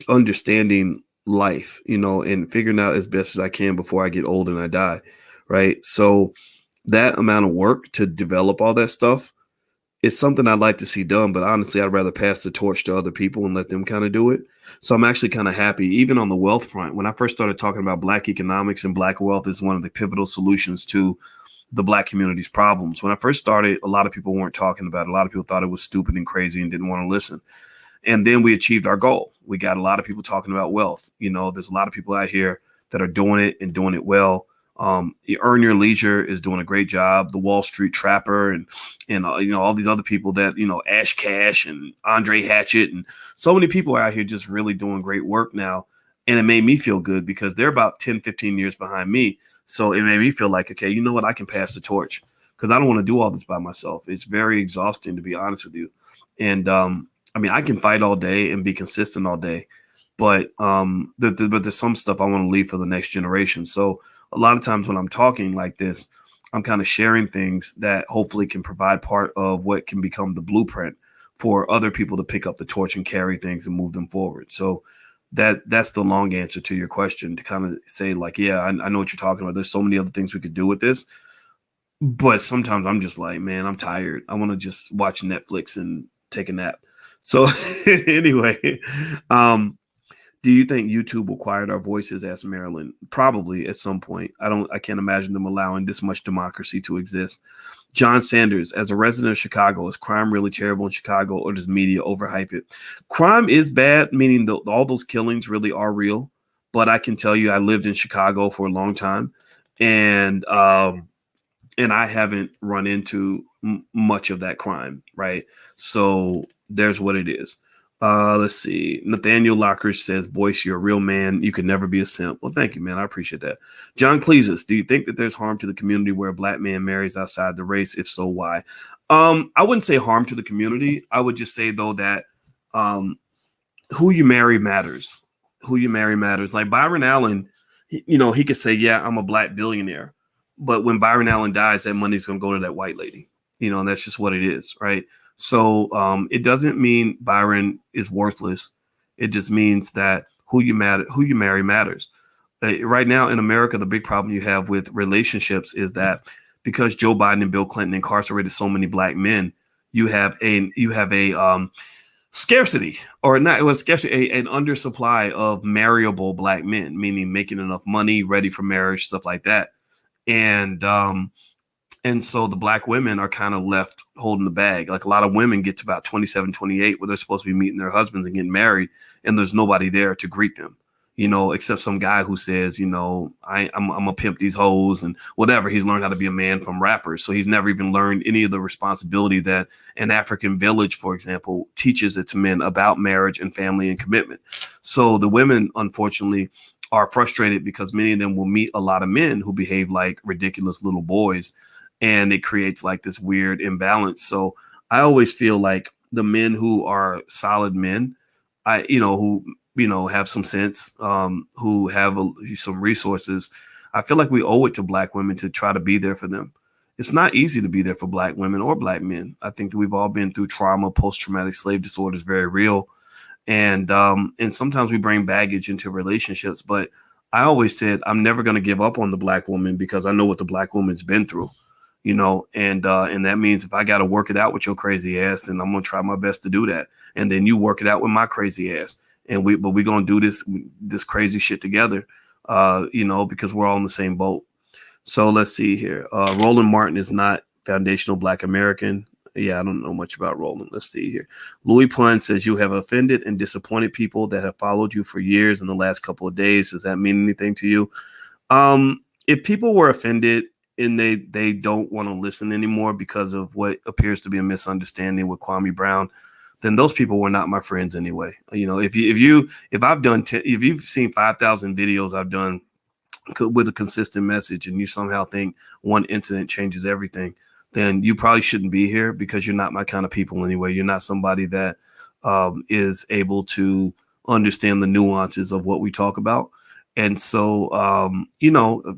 understanding life, and figuring out as best as I can before I get old and I die. Right. So that amount of work to develop all that stuff is something I'd like to see done. But honestly, I'd rather pass the torch to other people and let them kind of do it. So I'm actually kind of happy, even on the wealth front. When I first started talking about Black economics and Black wealth is one of the pivotal solutions to the Black community's problems. When I first started, a lot of people weren't talking about it. A lot of people thought it was stupid and crazy and didn't want to listen. And then we achieved our goal. We got a lot of people talking about wealth. There's a lot of people out here that are doing it and doing it well. Earn Your Leisure is doing a great job. The Wall Street Trapper and all these other people that, Ash Cash and Andre Hatchett and so many people are out here just really doing great work now. And it made me feel good because they're about 10, 15 years behind me. So it made me feel like, okay, you know what? I can pass the torch because I don't want to do all this by myself. It's very exhausting, to be honest with you. And, I can fight all day and be consistent all day, but there's some stuff I want to leave for the next generation. So a lot of times when I'm talking like this, I'm kind of sharing things that hopefully can provide part of what can become the blueprint for other people to pick up the torch and carry things and move them forward. So that's the long answer to your question, to kind of say like, yeah, I know what you're talking about. There's so many other things we could do with this, but sometimes I'm just like, man, I'm tired. I want to just watch Netflix and take a nap. So anyway, Do you think YouTube will quiet our voices? Asked Maryland. Probably at some point. I can't imagine them allowing this much democracy to exist. John Sanders, as a resident of Chicago, is crime really terrible in Chicago, or does media overhype it? Crime is bad, meaning all those killings really are real. But I can tell you, I lived in Chicago for a long time, and I haven't run into much of that crime, right? So there's what it is. Let's see. Nathaniel Lockridge says, Boyce, you're a real man. You could never be a simp. Well, thank you, man. I appreciate that. John Cleesus, do you think that there's harm to the community where a black man marries outside the race? If so, why? I wouldn't say harm to the community. I would just say, though, that who you marry matters. Who you marry matters. Like Byron Allen, he could say, yeah, I'm a black billionaire. But when Byron Allen dies, that money's going to go to that white lady, and that's just what it is, right? So it doesn't mean Byron is worthless. It just means that who you marry matters. Right now in America, the big problem you have with relationships is that because Joe Biden and Bill Clinton incarcerated so many black men, you have a scarcity, or not, it was scarcity, an undersupply of marryable black men, meaning making enough money, ready for marriage, stuff like that. And so the black women are kind of left holding the bag. Like a lot of women get to about 27, 28 where they're supposed to be meeting their husbands and getting married, and there's nobody there to greet them, except some guy who says, I'm gonna pimp these hoes and whatever. He's learned how to be a man from rappers. So he's never even learned any of the responsibility that an African village, for example, teaches its men about marriage and family and commitment. So the women, unfortunately, are frustrated because many of them will meet a lot of men who behave like ridiculous little boys, and it creates like this weird imbalance. So I always feel like the men who are solid men, who have some sense, who have some resources, I feel like we owe it to black women to try to be there for them. It's not easy to be there for black women or black men. I think that we've all been through trauma. Post-traumatic slave disorder is very real. And sometimes we bring baggage into relationships, but I always said, I'm never going to give up on the black woman because I know what the black woman's been through, and that means if I got to work it out with your crazy ass, then I'm going to try my best to do that. And then you work it out with my crazy ass. But we're going to do this crazy shit together, because we're all in the same boat. So let's see here. Roland Martin is not foundational black American. Yeah, I don't know much about Roland. Let's see here. Louis Pun says, you have offended and disappointed people that have followed you for years in the last couple of days. Does that mean anything to you? If people were offended and they don't want to listen anymore because of what appears to be a misunderstanding with Kwami Brown, then those people were not my friends anyway. If you've seen 5,000 videos I've done with a consistent message and you somehow think one incident changes everything, then you probably shouldn't be here because you're not my kind of people anyway. You're not somebody that is able to understand the nuances of what we talk about. And so,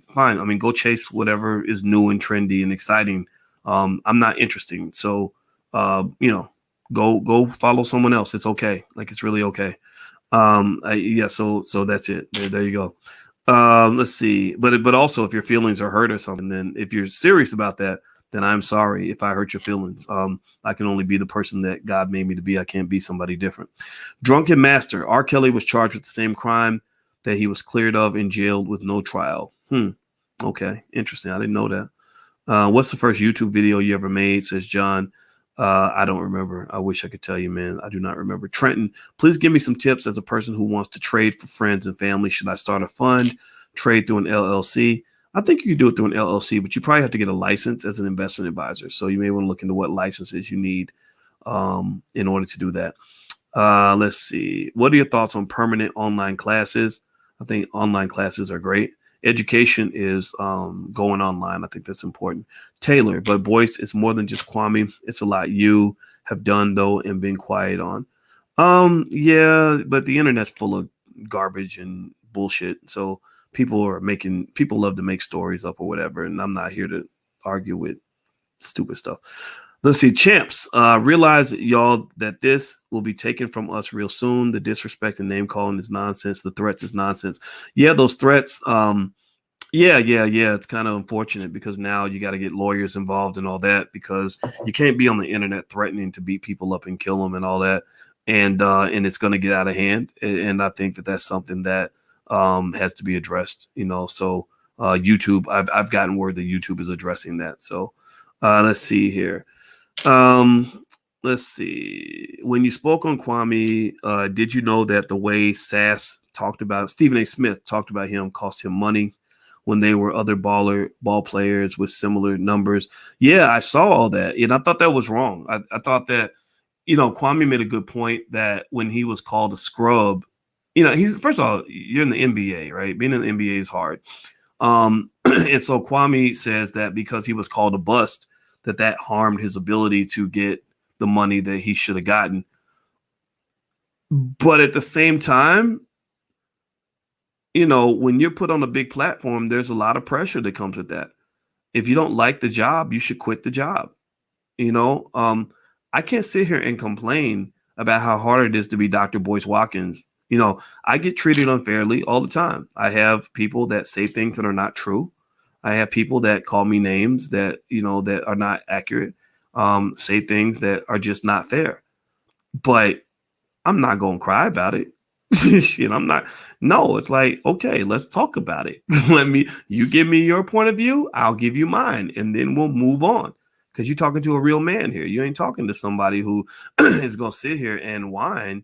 fine. I mean, go chase whatever is new and trendy and exciting. I'm not interested. So, go follow someone else. It's okay. Like, it's really okay. So that's it. There you go. Let's see. But also, if your feelings are hurt or something, then if you're serious about that, then I'm sorry if I hurt your feelings. I can only be the person that God made me to be. I can't be somebody different. Drunken Master. R. Kelly was charged with the same crime that he was cleared of and jailed with no trial. Okay. Interesting. I didn't know that. What's the first YouTube video you ever made? Says John. I don't remember. I wish I could tell you, man. I do not remember. Trenton, please give me some tips as a person who wants to trade for friends and family. Should I start a fund, trade through an LLC? I think you can do it through an LLC, but you probably have to get a license as an investment advisor. So you may want to look into what licenses you need in order to do that. Let's see. What are your thoughts on permanent online classes? I think online classes are great. Education is going online. I think that's important. Taylor, but Boyce, it's more than just Kwami. It's a lot you have done, though, and been quiet on. Yeah, but the internet's full of garbage and bullshit. So people love to make stories up or whatever. And I'm not here to argue with stupid stuff. Let's see. Champs, realize y'all that this will be taken from us real soon. The disrespect and name calling is nonsense. The threats is nonsense. Yeah, those threats. Yeah. It's kind of unfortunate because now you got to get lawyers involved and all that because you can't be on the internet threatening to beat people up and kill them and all that. and it's going to get out of hand. And I think that that's something that has to be addressed. So YouTube, I've gotten word that YouTube is addressing that. So let's see here. Let's see. When you spoke on Kwami, did you know that the way Sass talked about Stephen A. Smith talked about him cost him money when they were other ball players with similar numbers? Yeah, I saw all that, and I thought that was wrong. I thought that, Kwame made a good point that when he was called a scrub, he's, first of all, you're in the NBA, right? Being in the NBA is hard. And so Kwame says that because he was called a bust, that harmed his ability to get the money that he should have gotten. But at the same time, when you're put on a big platform, there's a lot of pressure that comes with that. If you don't like the job, you should quit the job. I can't sit here and complain about how hard it is to be Dr. Boyce Watkins. I get treated unfairly all the time. I have people that say things that are not true. I have people that call me names that, that are not accurate, say things that are just not fair. But I'm not going to cry about it. Shit, I'm not. No, it's like, okay, let's talk about it. You give me your point of view, I'll give you mine, and then we'll move on. Because you're talking to a real man here. You ain't talking to somebody who is going to sit here and whine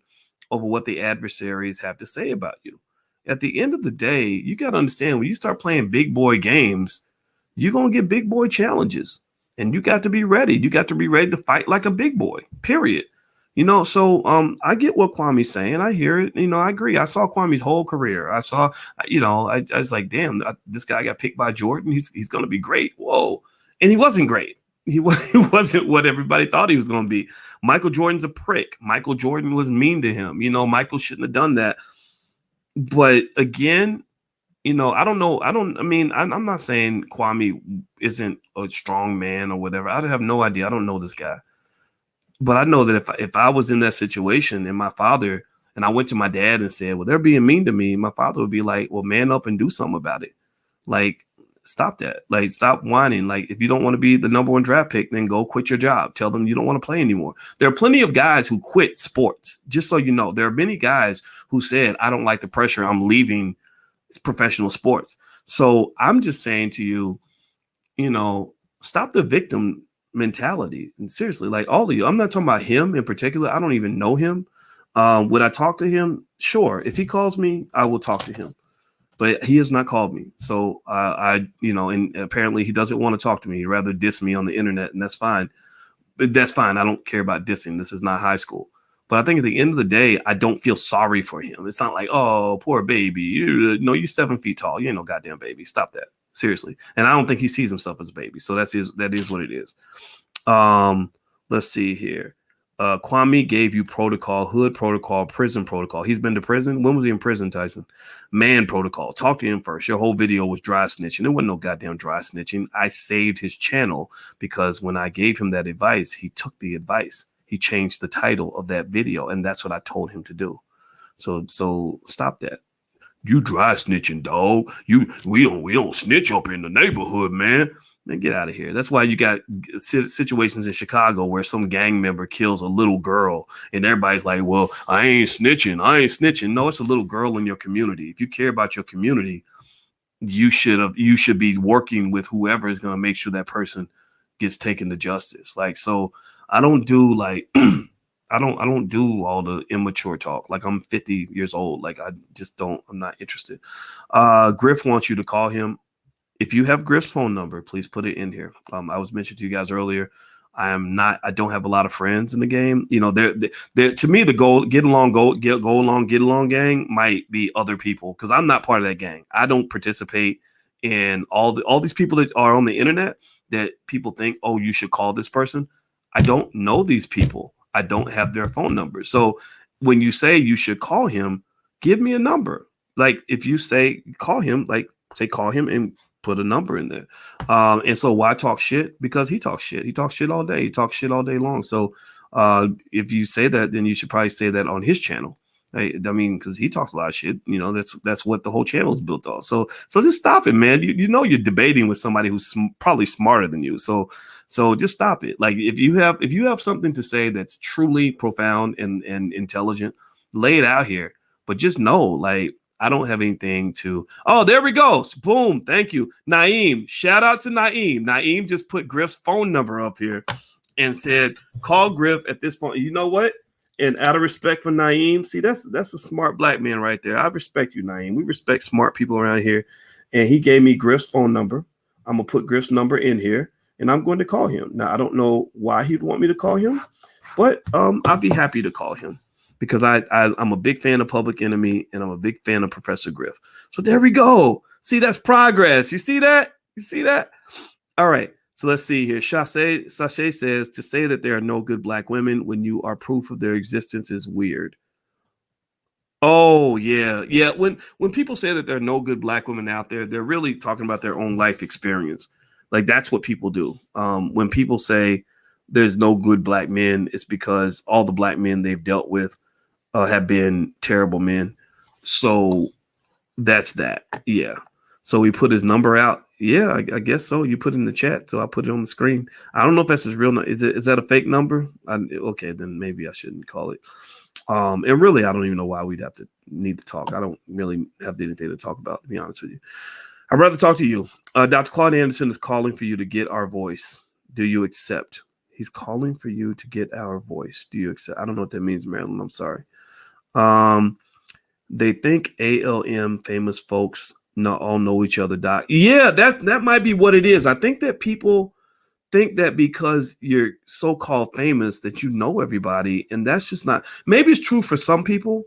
over what the adversaries have to say about you. At the end of the day, you got to understand, when you start playing big boy games, you're going to get big boy challenges, and you got to be ready. You got to be ready to fight like a big boy, period. So I get what Kwame's saying. I hear it. I agree. I saw Kwame's whole career. I saw, I was like, damn, this guy got picked by Jordan. He's going to be great. Whoa. And he wasn't great. He wasn't what everybody thought he was going to be. Michael Jordan's a prick. Michael Jordan was mean to him. Michael shouldn't have done that. But again, I don't know. I'm not saying Kwame isn't a strong man or whatever. I have no idea. I don't know this guy. But I know that if I was in that situation and my father, and I went to my dad and said, well, they're being mean to me, my father would be like, well, man up and do something about it. Like, stop that. Like, stop whining. Like, if you don't want to be the number one draft pick, then go quit your job. Tell them you don't want to play anymore. There are plenty of guys who quit sports. Just so you know, there are many guys who said, I don't like the pressure, I'm leaving professional sports. So I'm just saying to you, stop the victim mentality. And seriously, like, all of you, I'm not talking about him in particular. I don't even know him. Would I talk to him? Sure. If he calls me, I will talk to him. But he has not called me. So and apparently he doesn't want to talk to me. He'd rather diss me on the internet, and that's fine. But that's fine. I don't care about dissing. This is not high school. But I think at the end of the day, I don't feel sorry for him. It's not like, oh, poor baby. You're 7 feet tall. You ain't no goddamn baby. Stop that. Seriously. And I don't think he sees himself as a baby. So that is what it is. Let's see here. Kwame gave you protocol, hood protocol, prison protocol. He's been to prison. When was he in prison, Tyson? Man protocol. Talk to him first. Your whole video was dry snitching. It wasn't no goddamn dry snitching. I saved his channel because when I gave him that advice, he took the advice. He changed the title of that video, and that's what I told him to do. So stop that. You dry snitching, dog. We don't snitch up in the neighborhood, man. Man, get out of here. That's why you got situations in Chicago where some gang member kills a little girl and everybody's like, well, I ain't snitching. No, it's a little girl in your community. If you care about your community, you should be working with whoever is going to make sure that person gets taken to justice. Like, so I don't do like, I don't do all the immature talk. Like, I'm 50 years old. Like, I'm not interested. Griff wants you to call him. If you have Griff's phone number, please put it in here. I was mentioned to you guys earlier. I don't have a lot of friends in the game. They're to me, the goal, get along gang might be other people, because I'm not part of that gang. I don't participate in all these people that are on the internet that people think, oh, you should call this person. I don't know these people. I don't have their phone number. So when you say you should call him, give me a number. Like, if you say call him, like, say call him and put a number in there. And so why talk shit? Because he talks shit. He talks shit all day. He talks shit all day long. So if you say that, then you should probably say that on his channel. I mean, because he talks a lot of shit. You know, that's what the whole channel is built on. So just stop it, man. You know you're debating with somebody who's probably smarter than you. So just stop it. Like if you have something to say that's truly profound and intelligent, lay it out here. But just know, like, I don't have anything to. Oh, there we go. Boom. Thank you, Naeem. Shout out to Naeem. Naeem just put Griff's phone number up here and said, call Griff at this phone. You know what? And out of respect for Naeem, see, that's a smart black man right there. I respect you, Naeem. We respect smart people around here. And he gave me Griff's phone number. I'm going to put Griff's number in here, and I'm going to call him. Now, I don't know why he'd want me to call him, but I'd be happy to call him because I'm a big fan of Public Enemy, and I'm a big fan of Professor Griff. So there we go. See, that's progress. You see that? You see that? All right. So let's see here. Sachet says, to say that there are no good black women when you are proof of their existence is weird. Oh, yeah. Yeah. When people say that there are no good black women out there, they're really talking about their own life experience. Like, that's what people do. When people say there's no good black men, it's because all the black men they've dealt with have been terrible men. So that's that. Yeah. So we put his number out. Yeah, I guess so. You put it in the chat, so I put it on the screen. I don't know if that's his real number. Is that a fake number? Okay, then maybe I shouldn't call it. And really, I don't even know why we'd need to talk. I don't really have anything to talk about, to be honest with you. I'd rather talk to you. Dr. Claude Anderson is calling for you to get our voice. Do you accept? He's calling for you to get our voice. Do you accept? I don't know what that means, Marilyn. I'm sorry. They think ALM famous folks all know each other. Yeah, that might be what it is. I think that people think that because you're so-called famous that you know everybody, and that's just not. Maybe it's true for some people,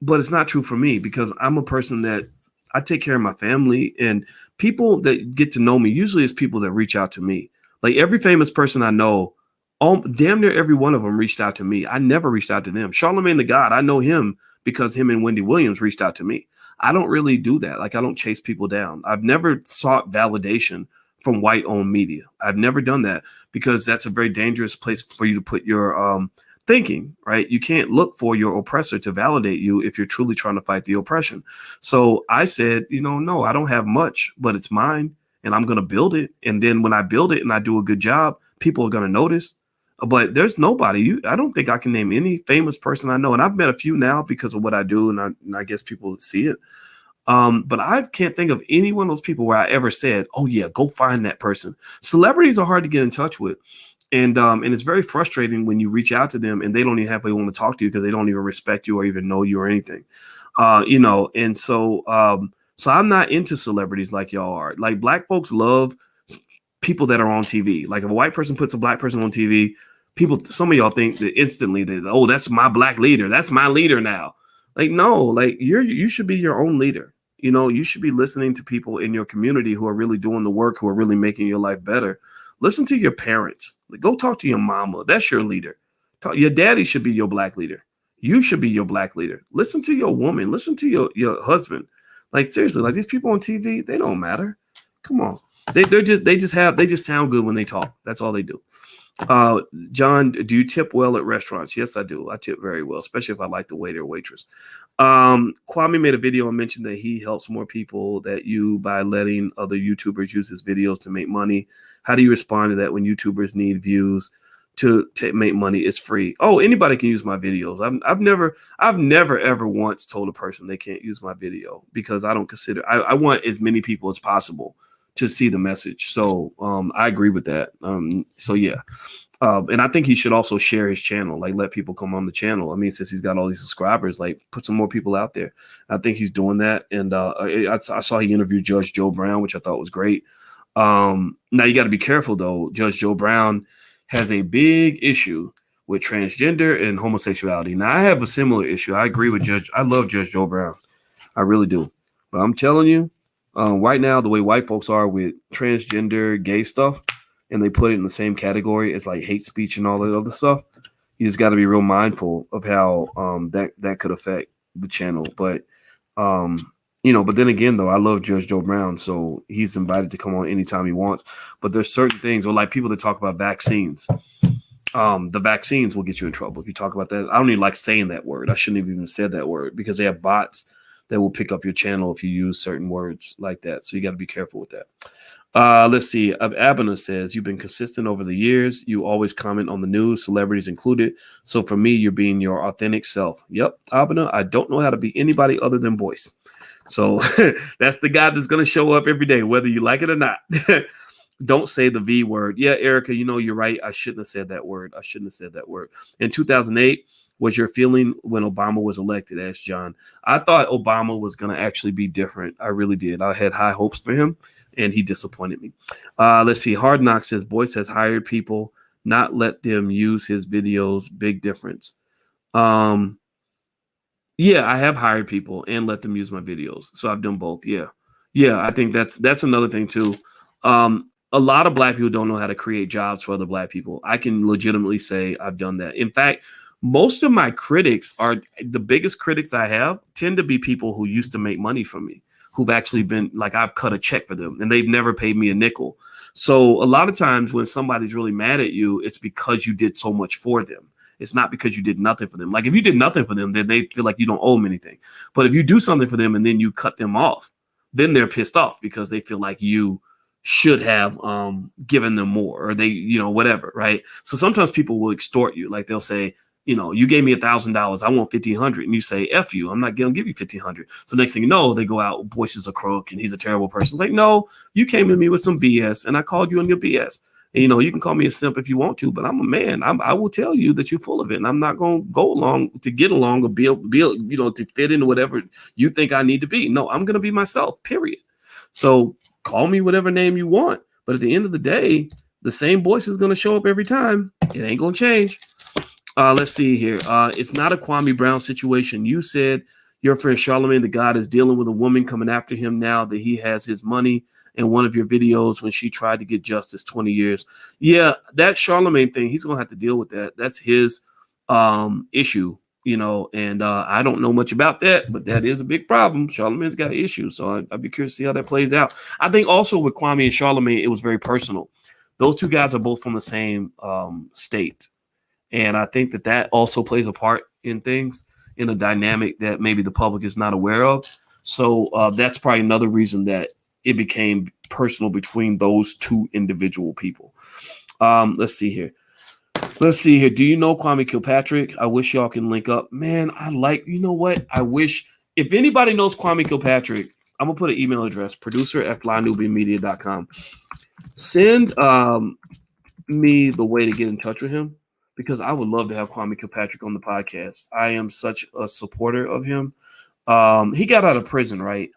but it's not true for me because I'm a person that I take care of my family, and people that get to know me usually is people that reach out to me. Like every famous person I know, damn near every one of them reached out to me. I never reached out to them. Charlamagne the God, I know him because him and Wendy Williams reached out to me. I don't really do that. Like, I don't chase people down. I've never sought validation from white-owned media. I've never done that because that's a very dangerous place for you to put your thinking, right? You can't look for your oppressor to validate you if you're truly trying to fight the oppression. So I said, no, I don't have much, but it's mine, and I'm going to build it. And then when I build it and I do a good job, people are going to notice. But there's nobody. I don't think I can name any famous person I know. And I've met a few now because of what I do, and I guess people see it. But I can't think of any one of those people where I ever said, oh, yeah, go find that person. Celebrities are hard to get in touch with. And it's very frustrating when you reach out to them and they don't even have to want to talk to you because they don't even respect you or even know you or anything. And so I'm not into celebrities like y'all are. Like, black folks love people that are on TV. Like, if a white person puts a black person on TV, some of y'all think that instantly that, oh, that's my black leader. That's my leader now. Like, no, like you should be your own leader. You should be listening to people in your community who are really doing the work, who are really making your life better. Listen to your parents. Like, go talk to your mama. That's your leader. Your daddy should be your black leader. You should be your black leader. Listen to your woman. Listen to your husband. Like, seriously, like, these people on TV, they don't matter. Come on. They just sound good when they talk. That's all they do. John, do you tip well at restaurants? Yes, I do. I tip very well, especially if I like the waiter or waitress. Kwami made a video and mentioned that he helps more people by letting other YouTubers use his videos to make money. How do you respond to that when YouTubers need views to make money? It's free. Oh, anybody can use my videos. I've never ever once told a person they can't use my video because I don't consider. I want as many people as possible to see the message. So I agree with that. So yeah. And I think he should also share his channel, like let people come on the channel. I mean, since he's got all these subscribers, like put some more people out there. I think he's doing that. And I saw he interviewed Judge Joe Brown, which I thought was great. Now you got to be careful though. Judge Joe Brown has a big issue with transgender and homosexuality. Now I have a similar issue. I agree with I love Judge Joe Brown. I really do. But I'm telling you, right now, the way white folks are with transgender, gay stuff, and they put it in the same category as like hate speech and all that other stuff, you just got to be real mindful of how that could affect the channel. But but then again, though, I love Judge Joe Brown, so he's invited to come on anytime he wants. But there's certain things, or like people that talk about vaccines. The vaccines will get you in trouble if you talk about that. I don't even like saying that word. I shouldn't have even said that word because they have bots that will pick up your channel if you use certain words like that. So you got to be careful with that. Let's see. Abena says, you've been consistent over the years. You always comment on the news, celebrities included. So for me, you're being your authentic self. Yep, Abena, I don't know how to be anybody other than Boyce. So that's the guy that's going to show up every day, whether you like it or not. Don't say the V word. Yeah, Erica, you're right. I shouldn't have said that word. In 2008, was your feeling when Obama was elected? Asked John. I thought Obama was going to actually be different. I really did. I had high hopes for him, and he disappointed me. Let's see. Hard Knock says, Boyce has hired people, not let them use his videos. Big difference. Yeah, I have hired people and let them use my videos. So I've done both. Yeah. I think that's another thing too. A lot of Black people don't know how to create jobs for other Black people. I can legitimately say I've done that. In fact, most of my critics are the biggest critics I have tend to be people who used to make money from me, who've actually been like, I've cut a check for them and they've never paid me a nickel. So a lot of times when somebody's really mad at you, it's because you did so much for them. It's not because you did nothing for them. Like if you did nothing for them, then they feel like you don't owe them anything. But if you do something for them and then you cut them off, then they're pissed off because they feel like you should have given them more or they, whatever. Right. So sometimes people will extort you. Like they'll say, you gave me $1,000. I want 1,500. And you say, F you, I'm not going to give you 1,500. So next thing you know, they go out, Boyce is a crook and he's a terrible person. Like, no, you came to me with some BS and I called you on your BS. And, you can call me a simp if you want to, but I'm a man. I will tell you that you're full of it. And I'm not going to go along to get along or be to fit into whatever you think I need to be. No, I'm going to be myself, period. So call me whatever name you want. But at the end of the day, the same Boyce is going to show up every time. It ain't going to change. Let's see here. It's not a Kwame Brown situation. You said your friend Charlamagne the God is dealing with a woman coming after him now that he has his money. In one of your videos when she tried to get justice 20 years. Yeah, that Charlamagne thing, he's going to have to deal with that. That's his issue, and I don't know much about that, but that is a big problem. Charlamagne's got an issue, so I'd be curious to see how that plays out. I think also with Kwame and Charlamagne, it was very personal. Those two guys are both from the same state, and I think that also plays a part in things, in a dynamic that maybe the public is not aware of. So that's probably another reason that it became personal between those two individual people. Let's see here. Do you know Kwame Kilpatrick? I wish y'all can link up. Man, what? I wish if anybody knows Kwame Kilpatrick, I'm going to put an email address, producer@flynubianmedia.com. Send me the way to get in touch with him because I would love to have Kwame Kilpatrick on the podcast. I am such a supporter of him. He got out of prison, right?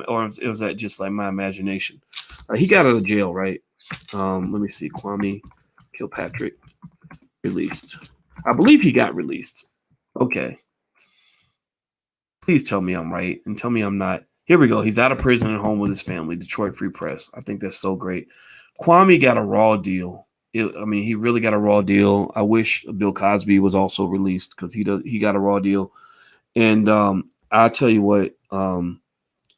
Or was that just like my imagination? He got out of jail, right? Let me see. Kwame Kilpatrick released. I believe he got released. Okay. Please tell me I'm right and tell me I'm not. Here we go. He's out of prison and home with his family. Detroit Free Press. I think that's so great. Kwame got a raw deal. He really got a raw deal. I wish Bill Cosby was also released because he got a raw deal. And I'll tell you what, I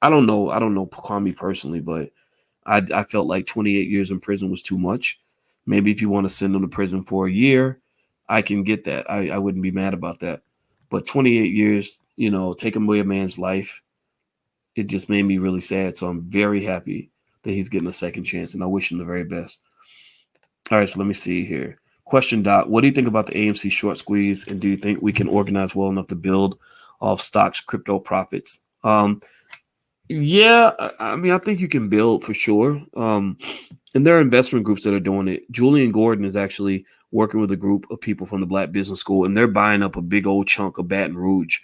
don't know Kwame personally, but I felt like 28 years in prison was too much. Maybe if you want to send him to prison for a year, I can get that. I wouldn't be mad about that. But 28 years, taking away a man's life, it just made me really sad. So I'm very happy that he's getting a second chance, and I wish him the very best. All right, so let me see here. Question, Doc, what do you think about the AMC short squeeze, and do you think we can organize well enough to build off stocks, crypto profits? Yeah, I think you can build for sure. And there are investment groups that are doing it. Julian Gordon is actually working with a group of people from the Black Business School, and they're buying up a big old chunk of Baton Rouge.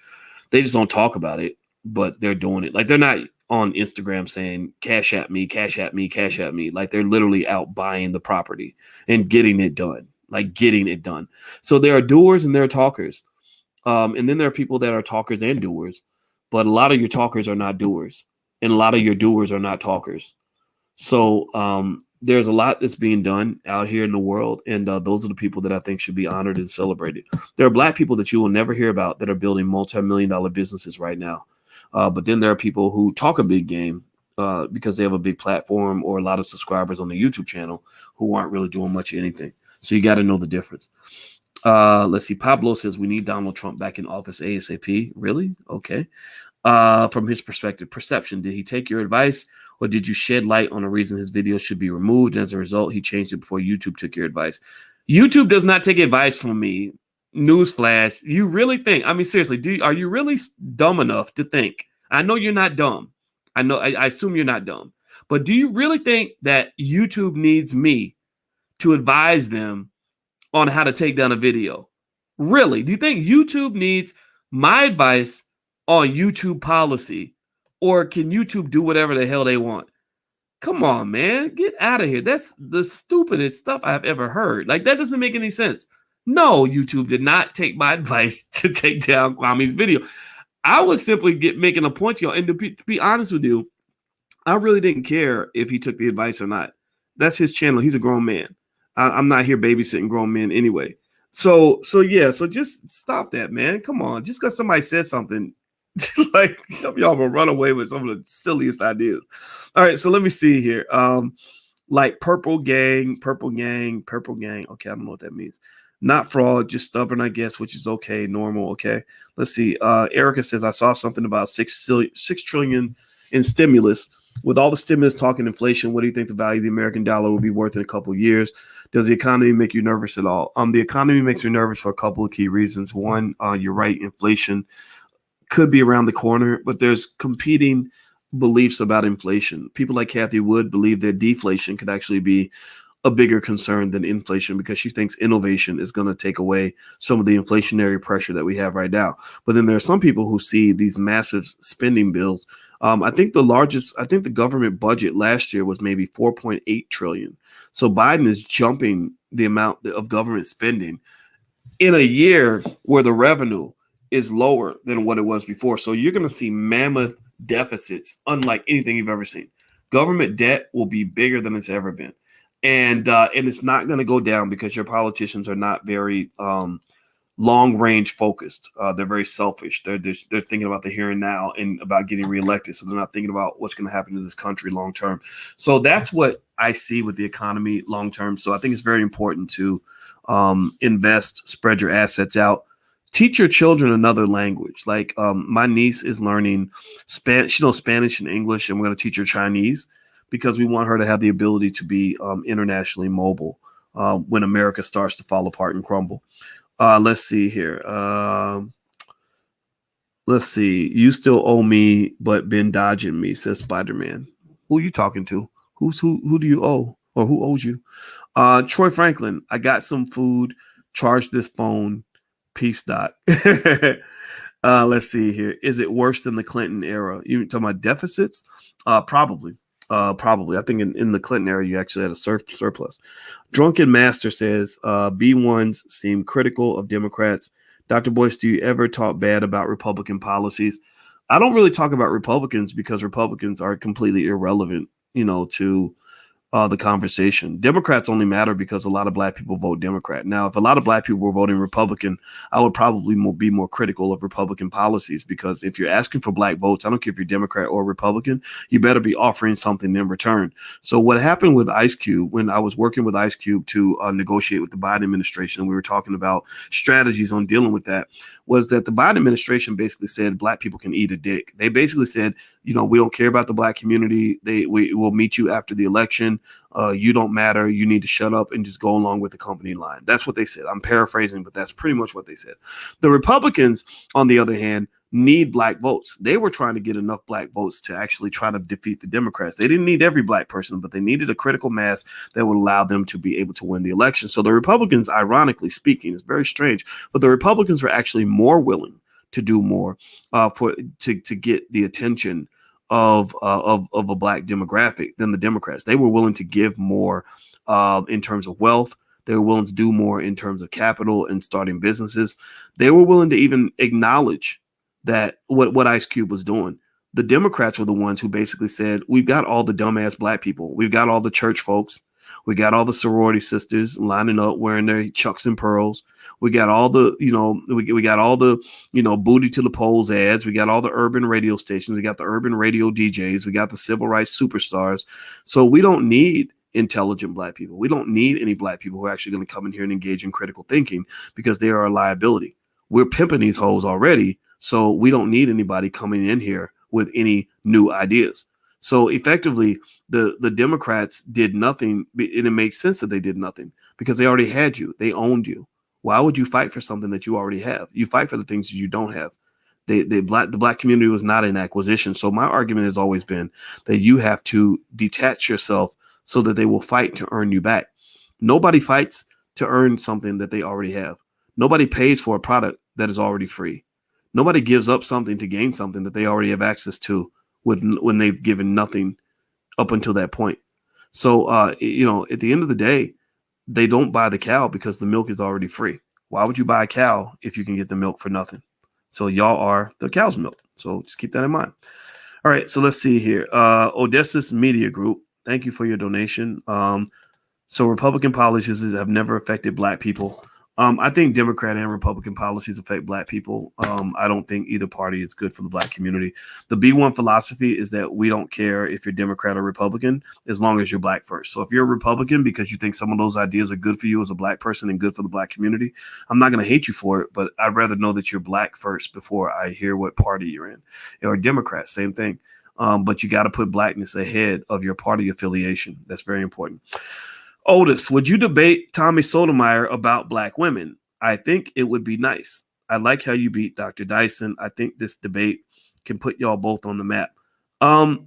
They just don't talk about it, but they're doing it. Like they're not on Instagram saying, cash at me, cash at me, cash at me. Like they're literally out buying the property and getting it done. So there are doers and there are talkers. And then there are people that are talkers and doers, but a lot of your talkers are not doers and a lot of your doers are not talkers. So there's a lot that's being done out here in the world. And those are the people that I think should be honored and celebrated. There are Black people that you will never hear about that are building multi-million-dollar businesses right now. But then there are people who talk a big game because they have a big platform or a lot of subscribers on the YouTube channel who aren't really doing much of anything. So you got to know the difference. Let's see. Pablo says we need Donald Trump back in office ASAP. Really? Okay. From his perception, did he take your advice, or did you shed light on a reason his video should be removed? And as a result, he changed it before YouTube took your advice. YouTube does not take advice from me. Newsflash. You really think? I mean, seriously, are you really dumb enough to think? I know you're not dumb. I assume you're not dumb. But do you really think that YouTube needs me to advise them on how to take down a video? Really? Do you think YouTube needs my advice on YouTube policy, or can YouTube do whatever the hell they want? Come on, man, get out of here. That's the stupidest stuff I've ever heard. Like, that doesn't make any sense. No, YouTube did not take my advice to take down Kwami's video. I was simply making a point to y'all, and to be honest with you, I really didn't care if he took the advice or not. That's his channel. He's a grown man. I'm not here babysitting grown men anyway. So just stop that, man. Come on. Just because somebody says something, like some of y'all will run away with some of the silliest ideas. All right, so let me see here. Like purple gang. Okay, I don't know what that means. Not fraud, just stubborn, I guess, which is okay, normal. Okay, let's see. Erica says I saw something about 6 trillion in stimulus. With all the stimulus talking inflation, what do you think the value of the American dollar will be worth in a couple of years? Does the economy make you nervous at all? The economy makes me nervous for a couple of key reasons. One, you're right, inflation could be around the corner, but there's competing beliefs about inflation. People like Kathy Wood believe that deflation could actually be a bigger concern than inflation because she thinks innovation is going to take away some of the inflationary pressure that we have right now. But then there are some people who see these massive spending bills. I think the government budget last year was maybe 4.8 trillion. So Biden is jumping the amount of government spending in a year where the revenue is lower than what it was before. So you're going to see mammoth deficits, unlike anything you've ever seen. Government debt will be bigger than it's ever been. And it's not going to go down because your politicians are not very long range focused. They're very selfish. They're thinking about the here and now and about getting reelected. So they're not thinking about what's going to happen to this country long term. So that's what I see with the economy long term. So I think it's very important to invest, spread your assets out. Teach your children another language. Like my niece is learning Spanish. She knows Spanish and English, and we're going to teach her Chinese because we want her to have the ability to be internationally mobile when America starts to fall apart and crumble. Let's see here. Let's see. You still owe me, but been dodging me, says Spider-Man. Who are you talking to? Who do you owe, or who owes you? Troy Franklin, I got some food. Charge this phone. Peace, Doc. Let's see here. Is it worse than the Clinton era? You talking about deficits? Probably. Probably. I think in the Clinton era, you actually had a surplus. Drunken Master says B1s seem critical of Democrats. Dr. Boyce, do you ever talk bad about Republican policies? I don't really talk about Republicans because Republicans are completely irrelevant, to the conversation. Democrats only matter because a lot of black people vote Democrat. Now, if a lot of black people were voting Republican, I would probably be more critical of Republican policies, because if you're asking for black votes, I don't care if you're Democrat or Republican, you better be offering something in return. So what happened with Ice Cube, when I was working with Ice Cube to negotiate with the Biden administration, we were talking about strategies on dealing with that, was that the Biden administration basically said black people can eat a dick. They basically said, we don't care about the black community. We will meet you after the election. You don't matter. You need to shut up and just go along with the company line. That's what they said. I'm paraphrasing, but that's pretty much what they said. The Republicans, on the other hand, need black votes. They were trying to get enough black votes to actually try to defeat the Democrats. They didn't need every black person, but they needed a critical mass that would allow them to be able to win the election. So the Republicans, ironically speaking, it's very strange, but the Republicans were actually more willing to do more to get the attention of a black demographic than the Democrats. They were willing to give more in terms of wealth. They were willing to do more in terms of capital and starting businesses. They were willing to even acknowledge that what Ice Cube was doing. The Democrats were the ones who basically said, we've got all the dumbass black people. We've got all the church folks. We got all the sorority sisters lining up wearing their chucks and pearls. We got all the, we got all the, booty to the polls ads. We got all the urban radio stations. We got the urban radio DJs. We got the civil rights superstars. So we don't need intelligent black people. We don't need any black people who are actually going to come in here and engage in critical thinking because they are a liability. We're pimping these hoes already, so we don't need anybody coming in here with any new ideas. So effectively, the Democrats did nothing, and it makes sense that they did nothing because they already had you. They owned you. Why would you fight for something that you already have? You fight for the things that you don't have. The black community was not an acquisition. So my argument has always been that you have to detach yourself so that they will fight to earn you back. Nobody fights to earn something that they already have. Nobody pays for a product that is already free. Nobody gives up something to gain something that they already have access to when they've given nothing up until that point. So, at the end of the day, they don't buy the cow because the milk is already free. Why would you buy a cow if you can get the milk for nothing? So y'all are the cow's milk. So just keep that in mind. All right. So let's see here. Odysseus Media Group. Thank you for your donation. So Republican policies have never affected black people. I think Democrat and Republican policies affect black people. I don't think either party is good for the black community. The B1 philosophy is that we don't care if you're Democrat or Republican as long as you're black first. So if you're a Republican because you think some of those ideas are good for you as a black person and good for the black community, I'm not going to hate you for it, but I'd rather know that you're black first before I hear what party you're in. Or Democrat, same thing. But you got to put blackness ahead of your party affiliation. That's very important. Otis, would you debate Tommy Sotomayor about black women? I think it would be nice. I like how you beat Dr. Dyson. I think this debate can put y'all both on the map. Tommy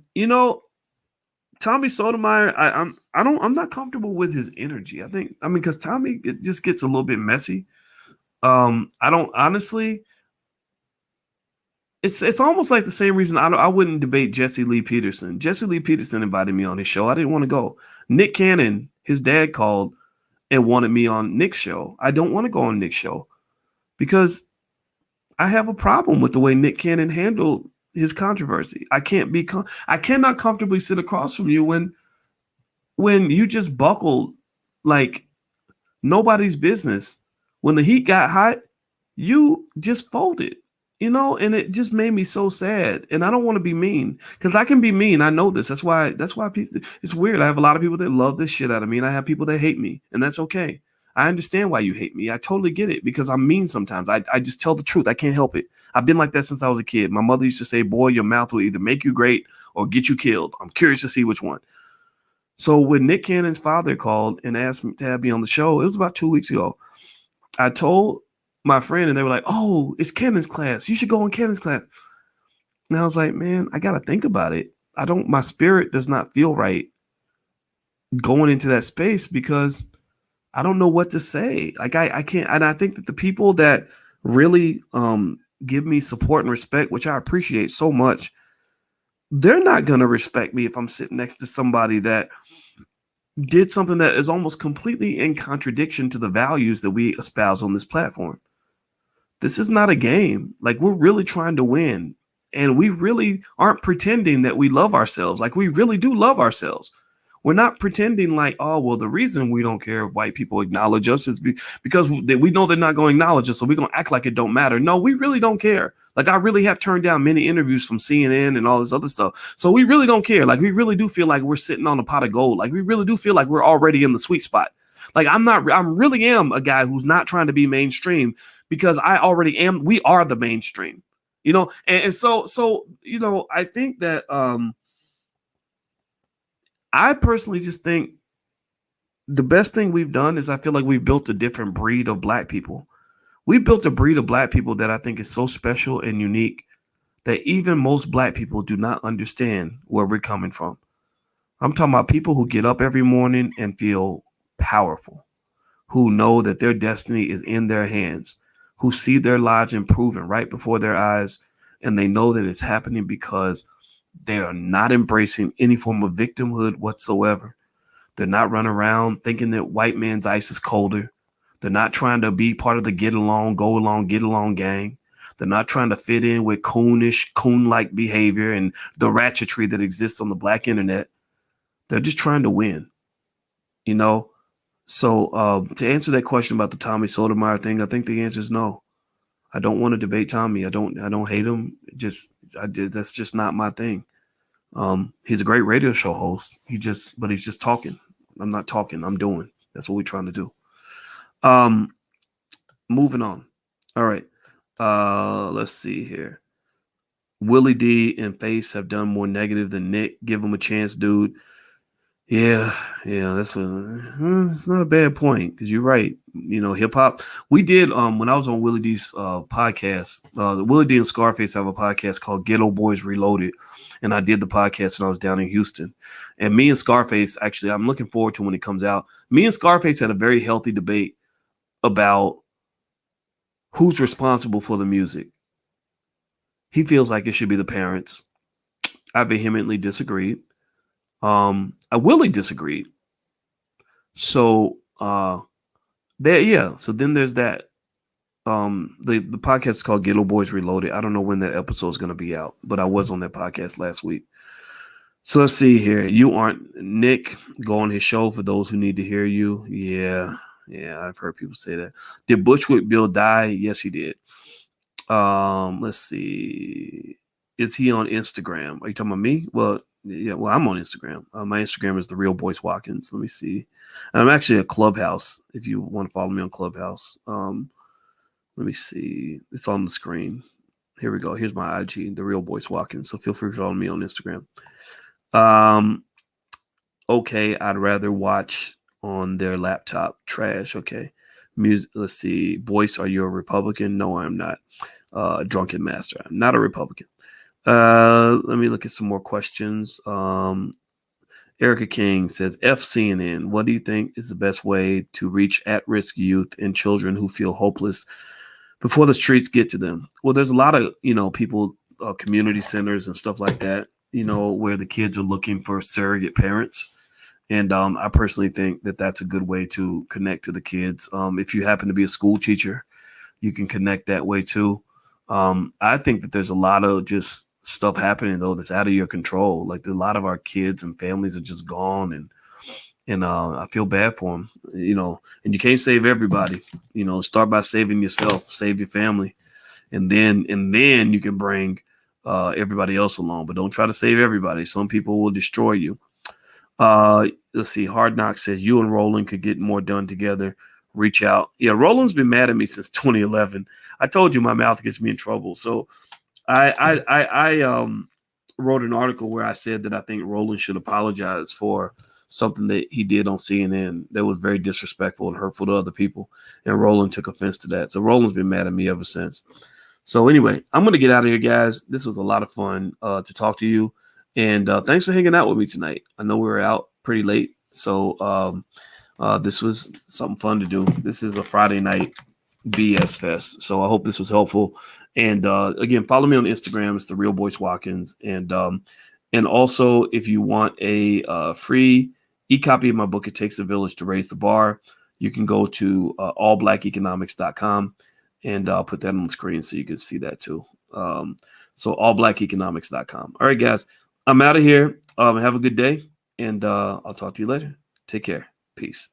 Sotomayor, I'm not comfortable with his energy. Because Tommy, it just gets a little bit messy. I don't honestly. It's almost like the same reason I wouldn't debate Jesse Lee Peterson. Jesse Lee Peterson invited me on his show. I didn't want to go. Nick Cannon, his dad called and wanted me on Nick's show. I don't want to go on Nick's show because I have a problem with the way Nick Cannon handled his controversy. I cannot comfortably sit across from you when you just buckled like nobody's business. When the heat got hot, you just folded. And it just made me so sad. And I don't want to be mean because I can be mean. I know this. That's why people, it's weird. I have a lot of people that love this shit out of me, and I have people that hate me, and that's okay. I understand why you hate me. I totally get it because I'm mean sometimes. I just tell the truth. I can't help it. I've been like that since I was a kid. My mother used to say, boy, your mouth will either make you great or get you killed. I'm curious to see which one. So when Nick Cannon's father called and asked me to have me on the show, it was about 2 weeks ago. I told my friend, and they were like, oh, it's Kevin's class. You should go in Kevin's class. And I was like, man, I got to think about it. My spirit does not feel right going into that space because I don't know what to say. Like I can't. And I think that the people that really give me support and respect, which I appreciate so much, they're not going to respect me if I'm sitting next to somebody that did something that is almost completely in contradiction to the values that we espouse on this platform. This is not a game. Like, we're really trying to win. And we really aren't pretending that we love ourselves. Like, we really do love ourselves. We're not pretending like, oh, well, the reason we don't care if white people acknowledge us is because we know they're not going to acknowledge us. So we're going to act like it don't matter. No, we really don't care. Like, I really have turned down many interviews from CNN and all this other stuff. So we really don't care. Like, we really do feel like we're sitting on a pot of gold. Like, we really do feel like we're already in the sweet spot. Like, I really am a guy who's not trying to be mainstream because I already am. We are the mainstream, and so, I think that, I personally just think the best thing we've done is I feel like we've built a different breed of black people. We built a breed of black people that I think is so special and unique that even most black people do not understand where we're coming from. I'm talking about people who get up every morning and feel powerful, who know that their destiny is in their hands, who see their lives improving right before their eyes, and they know that it's happening because they are not embracing any form of victimhood whatsoever. They're not running around thinking that white man's ice is colder. They're not trying to be part of the get along gang. They're not trying to fit in with coon-like behavior and the ratchetry that exists on the black internet. They're just trying to win, So to answer that question about the Tommy Sotomayor thing, I think the answer is no. I don't want to debate Tommy. I don't hate him. That's just not my thing. He's a great radio show host. He's just talking. I'm not talking. I'm doing. That's what we're trying to do. Moving on. All right. Let's see here. Willie D and Face have done more negative than Nick. Give him a chance, dude. Yeah, it's not a bad point because you're right. Hip hop. We did when I was on Willie D's podcast. Willie D and Scarface have a podcast called Ghetto Boys Reloaded, and I did the podcast when I was down in Houston. And me and Scarface, actually, I'm looking forward to when it comes out. Me and Scarface had a very healthy debate about who's responsible for the music. He feels like it should be the parents. I vehemently disagreed. I Willie disagreed. So so then there's that. The podcast is called Ghetto Boys Reloaded. I don't know when that episode is going to be out, but I was on that podcast last week. So let's see here. You aren't Nick. Go on his show for those who need to hear you. Yeah, I've heard people say that. Did Bushwick Bill die? Yes, he did. Let's see. Is he on Instagram? Are you talking about me? Well, I'm on Instagram. My Instagram is The Real Boyce Watkins. Let me see. And I'm actually at Clubhouse if you want to follow me on Clubhouse. Let me see. It's on the screen. Here we go. Here's my IG, The Real Boyce Watkins. So feel free to follow me on Instagram. Okay, I'd rather watch on their laptop. Trash. Okay. Music. Let's see. Boyce, are you a Republican? No, I'm not. Drunken Master. I'm not a Republican. Let me look at some more questions. Erica King says, F CNN, what do you think is the best way to reach at-risk youth and children who feel hopeless before the streets get to them? Well, there's a lot of, people, community centers and stuff like that, where the kids are looking for surrogate parents. And I personally think that that's a good way to connect to the kids. If you happen to be a school teacher, you can connect that way too. I think that there's a lot of just stuff happening though that's out of your control. Like a lot of our kids and families are just gone, and I feel bad for them. And you can't save everybody. Start by saving yourself, save your family, and then you can bring everybody else along. But don't try to save everybody. Some people will destroy you. Let's see. Hard Knock says you and Roland could get more done together. Reach out. Yeah, Roland's been mad at me since 2011. I told you my mouth gets me in trouble. So I wrote an article where I said that I think Roland should apologize for something that he did on CNN that was very disrespectful and hurtful to other people. And Roland took offense to that. So Roland's been mad at me ever since. So anyway, I'm going to get out of here, guys. This was a lot of fun to talk to you. And thanks for hanging out with me tonight. I know we were out pretty late. So this was something fun to do. This is a Friday night BS fest. So I hope this was helpful. And again, follow me on Instagram. It's The Real Boyce Watkins. And also, if you want a free e-copy of my book, It Takes a Village to Raise the Bar, you can go to allblackeconomics.com, and I'll put that on the screen so you can see that too. So allblackeconomics.com. All right, guys, I'm out of here. Have a good day, and I'll talk to you later. Take care. Peace.